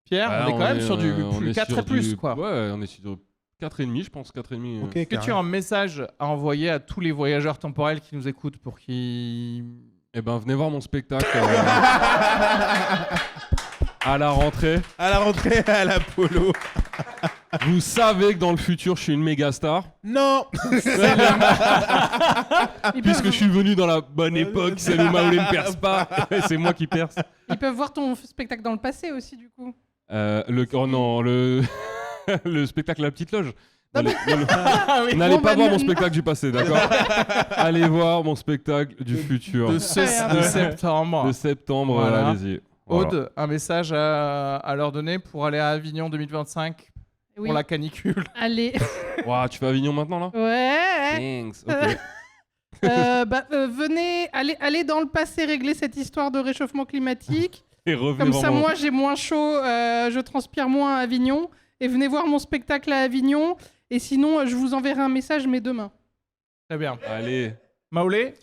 Pierre, Ouais, on est quand même sur du on plus est 4 sur et plus, du- quoi. Ouais, on est sur 4,5, je pense, 4,5. Ok, Est-ce que tu as un message à envoyer à tous les voyageurs temporels qui nous écoutent pour qu'ils... Eh ben, venez voir mon spectacle à la rentrée. À la rentrée à l'Apollo. Vous savez que dans le futur, je suis une méga star. Non. Puisque je suis venu dans la bonne époque, celle où Maolé ne perce pas. C'est moi qui perce. Ils peuvent voir ton spectacle dans le passé aussi, du coup. Oh non, le spectacle La Petite Loge. N'allez Bon, pas bah, voir mon non. spectacle du passé, d'accord? Allez voir mon spectacle du futur. de septembre. De septembre, Voilà. allez-y. Voilà. Aude, un message à leur donner pour aller à Avignon 2025 Oui. pour la canicule. Allez. Ouah, tu vas à Avignon maintenant là? Ouais. Thanks. Ok. Venez, allez dans le passé régler cette histoire de réchauffement climatique. Et revenez Comme voir ça, mon- moi, j'ai moins chaud, je transpire moins à Avignon. Et venez voir mon spectacle à Avignon. Et sinon, je vous enverrai un message, mais demain. Très bien. Allez. Maolé,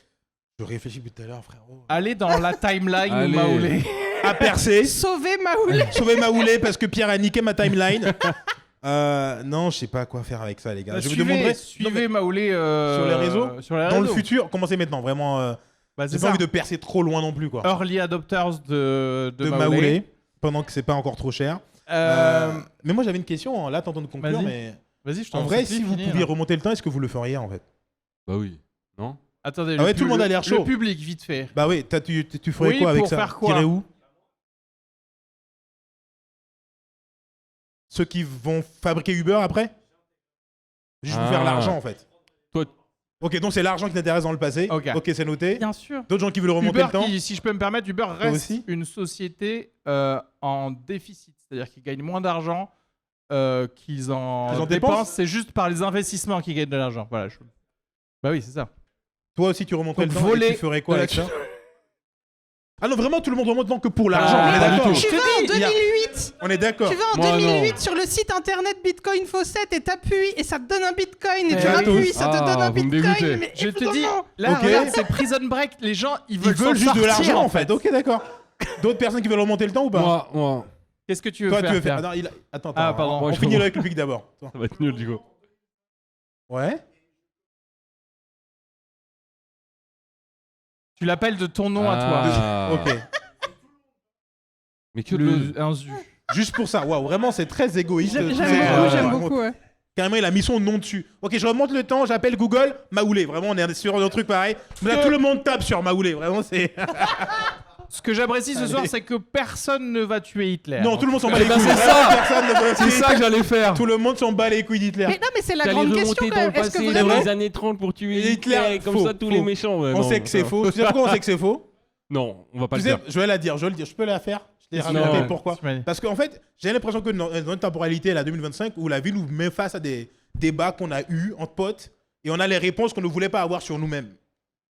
Je réfléchis depuis tout à l'heure, frérot. allez dans la timeline Allez. de Maolé. À percer. Sauvez Maoulé. Sauver ma houlée parce que Pierre a niqué ma timeline. Non, je sais pas quoi faire avec ça, les gars. Je vous demanderai. Non, mais Suivez Maolé sur les réseaux. sur les dans le réseaux. futur, commencez maintenant. Vraiment, Bah, j'ai c'est pas ça. envie de percer trop loin non plus, quoi. Early adopters de de Maolé. Maoulé, pendant que c'est pas encore trop cher. Mais moi, j'avais une question. Là, t'entends de conclure, Vas-y. mais Vas-y, je t'en en vrai, supplie, si vous finis, pouviez là. remonter le temps, est-ce que vous le feriez en fait? Bah oui. Non? Attendez, Ah ouais, tout le monde a l'air chaud. Le public, vite fait. Bah oui, tu ferais Oui, quoi avec pour ça? faire quoi? T'irais où? Ceux qui vont fabriquer Uber après? Juste pour faire l'argent en fait. Toi- Ok, donc c'est l'argent qui t'intéresse dans le passé. Ok. Ok, c'est noté. Bien sûr. D'autres gens qui veulent remonter Uber, le temps. si je peux me permettre, Uber reste aussi une société en déficit. C'est-à-dire qu'ils gagnent moins d'argent qu'ils en dépensent. C'est juste par les investissements qu'ils gagnent de l'argent. Voilà. Bah oui, c'est ça. Toi aussi, tu remonterais Donc le temps. voler Et tu ferais quoi de avec la- ça? Ah non, vraiment, tout le monde remonte le temps que pour l'argent. Ah, on est pas du d'accord. tout. Tu vas en il y a- 2008. On est d'accord. Tu vas en Moi, 2008 non. sur le site internet Bitcoin Faucet et t'appuies et ça te donne un Bitcoin et tu Gratos. appuies, ça te Ah, donne un vous me Bitcoin. dégoûtez. Mais Je te dis, évidemment. là, Ok. regarde, c'est Prison Break. Les gens, ils Ils veulent veulent juste de sortir, l'argent en fait. Ok, d'accord. D'autres personnes qui veulent remonter le temps ou pas? Moi, Qu'est-ce que tu veux Toi, faire, tu veux faire. Pierre Attends, Ah, pardon. Moi, On je finit remonte. avec le public d'abord. Toi. ça va être nul du coup. Ouais. Tu l'appelles de ton nom à toi. Ah. Ok. Mais que de Un zu. Juste pour ça. Waouh, vraiment, c'est très égoïste. J'aime Très- beaucoup, ouais. Carrément, il a mis son nom dessus. Ok, je remonte le temps, j'appelle Google, Maoulé. Vraiment, on est sur un truc pareil. Mais là, tout le monde tape sur Maoulé. Vraiment, c'est. Ce que j'apprécie ce Allez. soir, c'est que personne ne va tuer Hitler. Non, tout le monde s'en bat Eh les ben, couilles. c'est ça. Personne ne veut C'est tuer ça que j'allais faire. Tout le monde s'en bat les couilles d'Hitler. Mais non, mais c'est la T'allais grande question remonter quand dans le même. Est-ce que passé vraiment. dans les années 30 pour tuer Et Hitler Hitler, et comme faux, ça tous faux. les méchants. Ouais, On non, sait que c'est non. faux. Tu sais pourquoi on sait que c'est faux? Non, on va pas Tu le sais, faire. je vais la dire, je vais le dire. Je peux la faire? Je t'ai Non. raconté pourquoi. Tu m'as dit. Parce qu'en fait, j'ai l'impression que dans une temporalité, la 2025, où la vie nous met face à des débats qu'on a eus entre potes et on a les réponses qu'on ne voulait pas avoir sur nous-mêmes.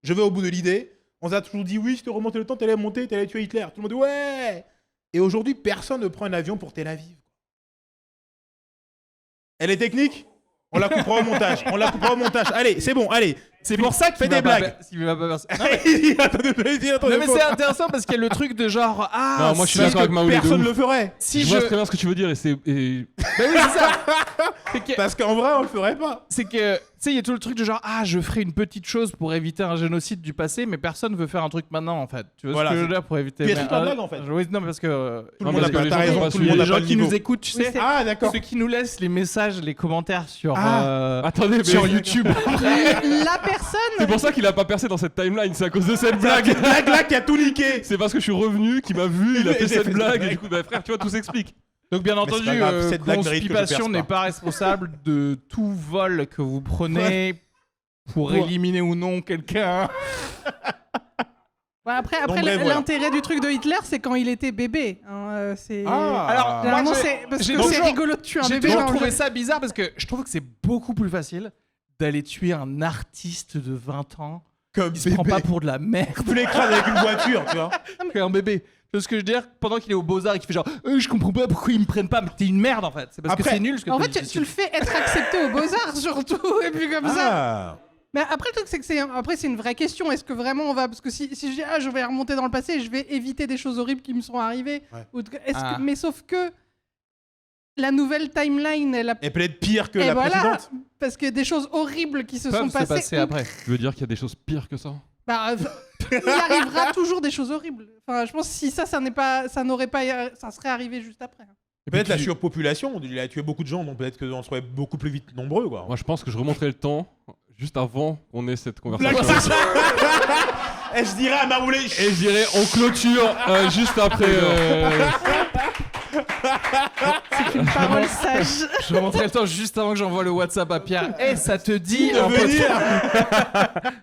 Je vais au bout de l'idée. On a toujours dit oui, si tu remontais le temps, t'allais monter, t'allais tuer Hitler. Tout le monde dit ouais. Et aujourd'hui, personne ne prend un avion pour Tel Aviv. Elle est technique? On la coupera au montage. On la coupera au montage. Allez, c'est bon, allez. C'est pour ça qu'il Fais des va pas blagues. faire- il va pas faire ça. Non, Attendez, mais c'est intéressant parce qu'il y a le truc de genre Non, moi, je suis si- d'accord avec Maoulé de Personne ouf. ne le ferait. Si Je je vois très bien ce que tu veux dire et c'est. et- Bah oui, c'est ça. C'est que Parce qu'en vrai, on le ferait pas. tu sais, il y a tout le truc de genre je ferai une petite chose pour éviter un génocide du passé, mais personne veut faire un truc maintenant en fait. Tu vois Voilà, ce que je c'est- veux dire pour éviter. Puis mais, c'est la blague, en fait. Oui, non, mais parce que Tout le Non, monde parce a que pas. les T'as gens raison, vont pas tout le monde suivre. n'a les pas gens le qui niveau. nous écoutent, tu sais, Ah, d'accord. ceux qui nous laissent les messages, les commentaires sur Ah. Attendez, mais. sur YouTube. La personne. C'est pour ça qu'il a pas percé dans cette timeline, c'est à cause de cette blague. Blague là qui a tout niqué. C'est parce que je suis revenu, qu'il m'a vu, il a fait J'ai cette fait blague, cette et du coup, bah frère, tu vois, tout s'explique. Donc bien c'est entendu, pas grave, cette blague mérite que je Constipation perce n'est pas. pas responsable de tout vol que vous prenez pour éliminer ou non quelqu'un. Ouais, après Donc, bref, voilà. l'intérêt du truc de Hitler, c'est quand il était bébé. Hein, c'est. Alors, Généralement, moi, c'est parce j'ai que c'est toujours- rigolo de tuer un J'ai bébé. toujours dans le trouvé jeu. ça bizarre parce que je trouve que c'est beaucoup plus facile d'aller tuer un artiste de 20 ans Comme qui se prend pas pour de la merde Tu l'écrases avec une voiture, tu vois. qu'un bébé. Tu vois ce que je veux dire? Pendant qu'il est au Beaux-Arts et qu'il fait genre je comprends pas pourquoi ils me prennent pas, mais t'es une merde en fait. C'est parce que Après- c'est nul ce que En t'as fait, dit. tu le fais être accepté aux Beaux-Arts surtout, et puis comme ça. Ah. Mais après, le truc, c'est que c'est une vraie question. Est-ce que vraiment on va. Parce que si je dis, je vais remonter dans le passé et je vais éviter des choses horribles qui me sont arrivées. Ouais. Mais sauf que la nouvelle timeline, elle a. Elle peut être pire que Et la voilà, précédente. parce que des choses horribles qui se peuvent sont se passées. passer après. Tu veux dire qu'il y a des choses pires que ça? Bah, il arrivera toujours des choses horribles. Enfin, je pense que si ça n'aurait pas, ça serait arrivé juste après. Peut-être la surpopulation, il a tué beaucoup de gens, donc peut-être qu'on serait beaucoup plus vite nombreux, quoi. Moi, je pense que je remonterai le temps juste avant qu'on ait cette conversation. Et je dirais à Maroulé. Et je dirais, on clôture juste après. C'est une parole sage. Je remonterai le temps juste avant que j'envoie le WhatsApp à Pierre. Eh, ça te dit De un peu venir.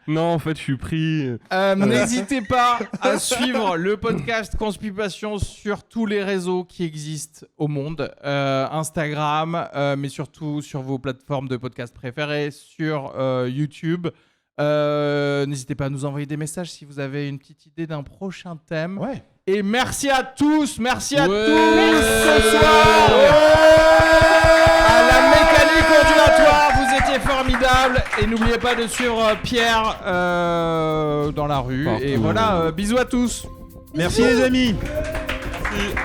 Non, en fait, je suis pris. N'hésitez pas à suivre le podcast Constipation sur tous les réseaux qui existent au monde. Instagram, mais surtout sur vos plateformes de podcast préférées, sur YouTube. N'hésitez pas à nous envoyer des messages si vous avez une petite idée d'un prochain thème. Ouais. Et merci à tous, merci à Ouais. tous ce soir. À la mécanique ondulatoire, vous étiez formidables. Et n'oubliez pas de suivre Pierre dans la rue. Partout. Et voilà, bisous à tous. Merci les amis. Merci.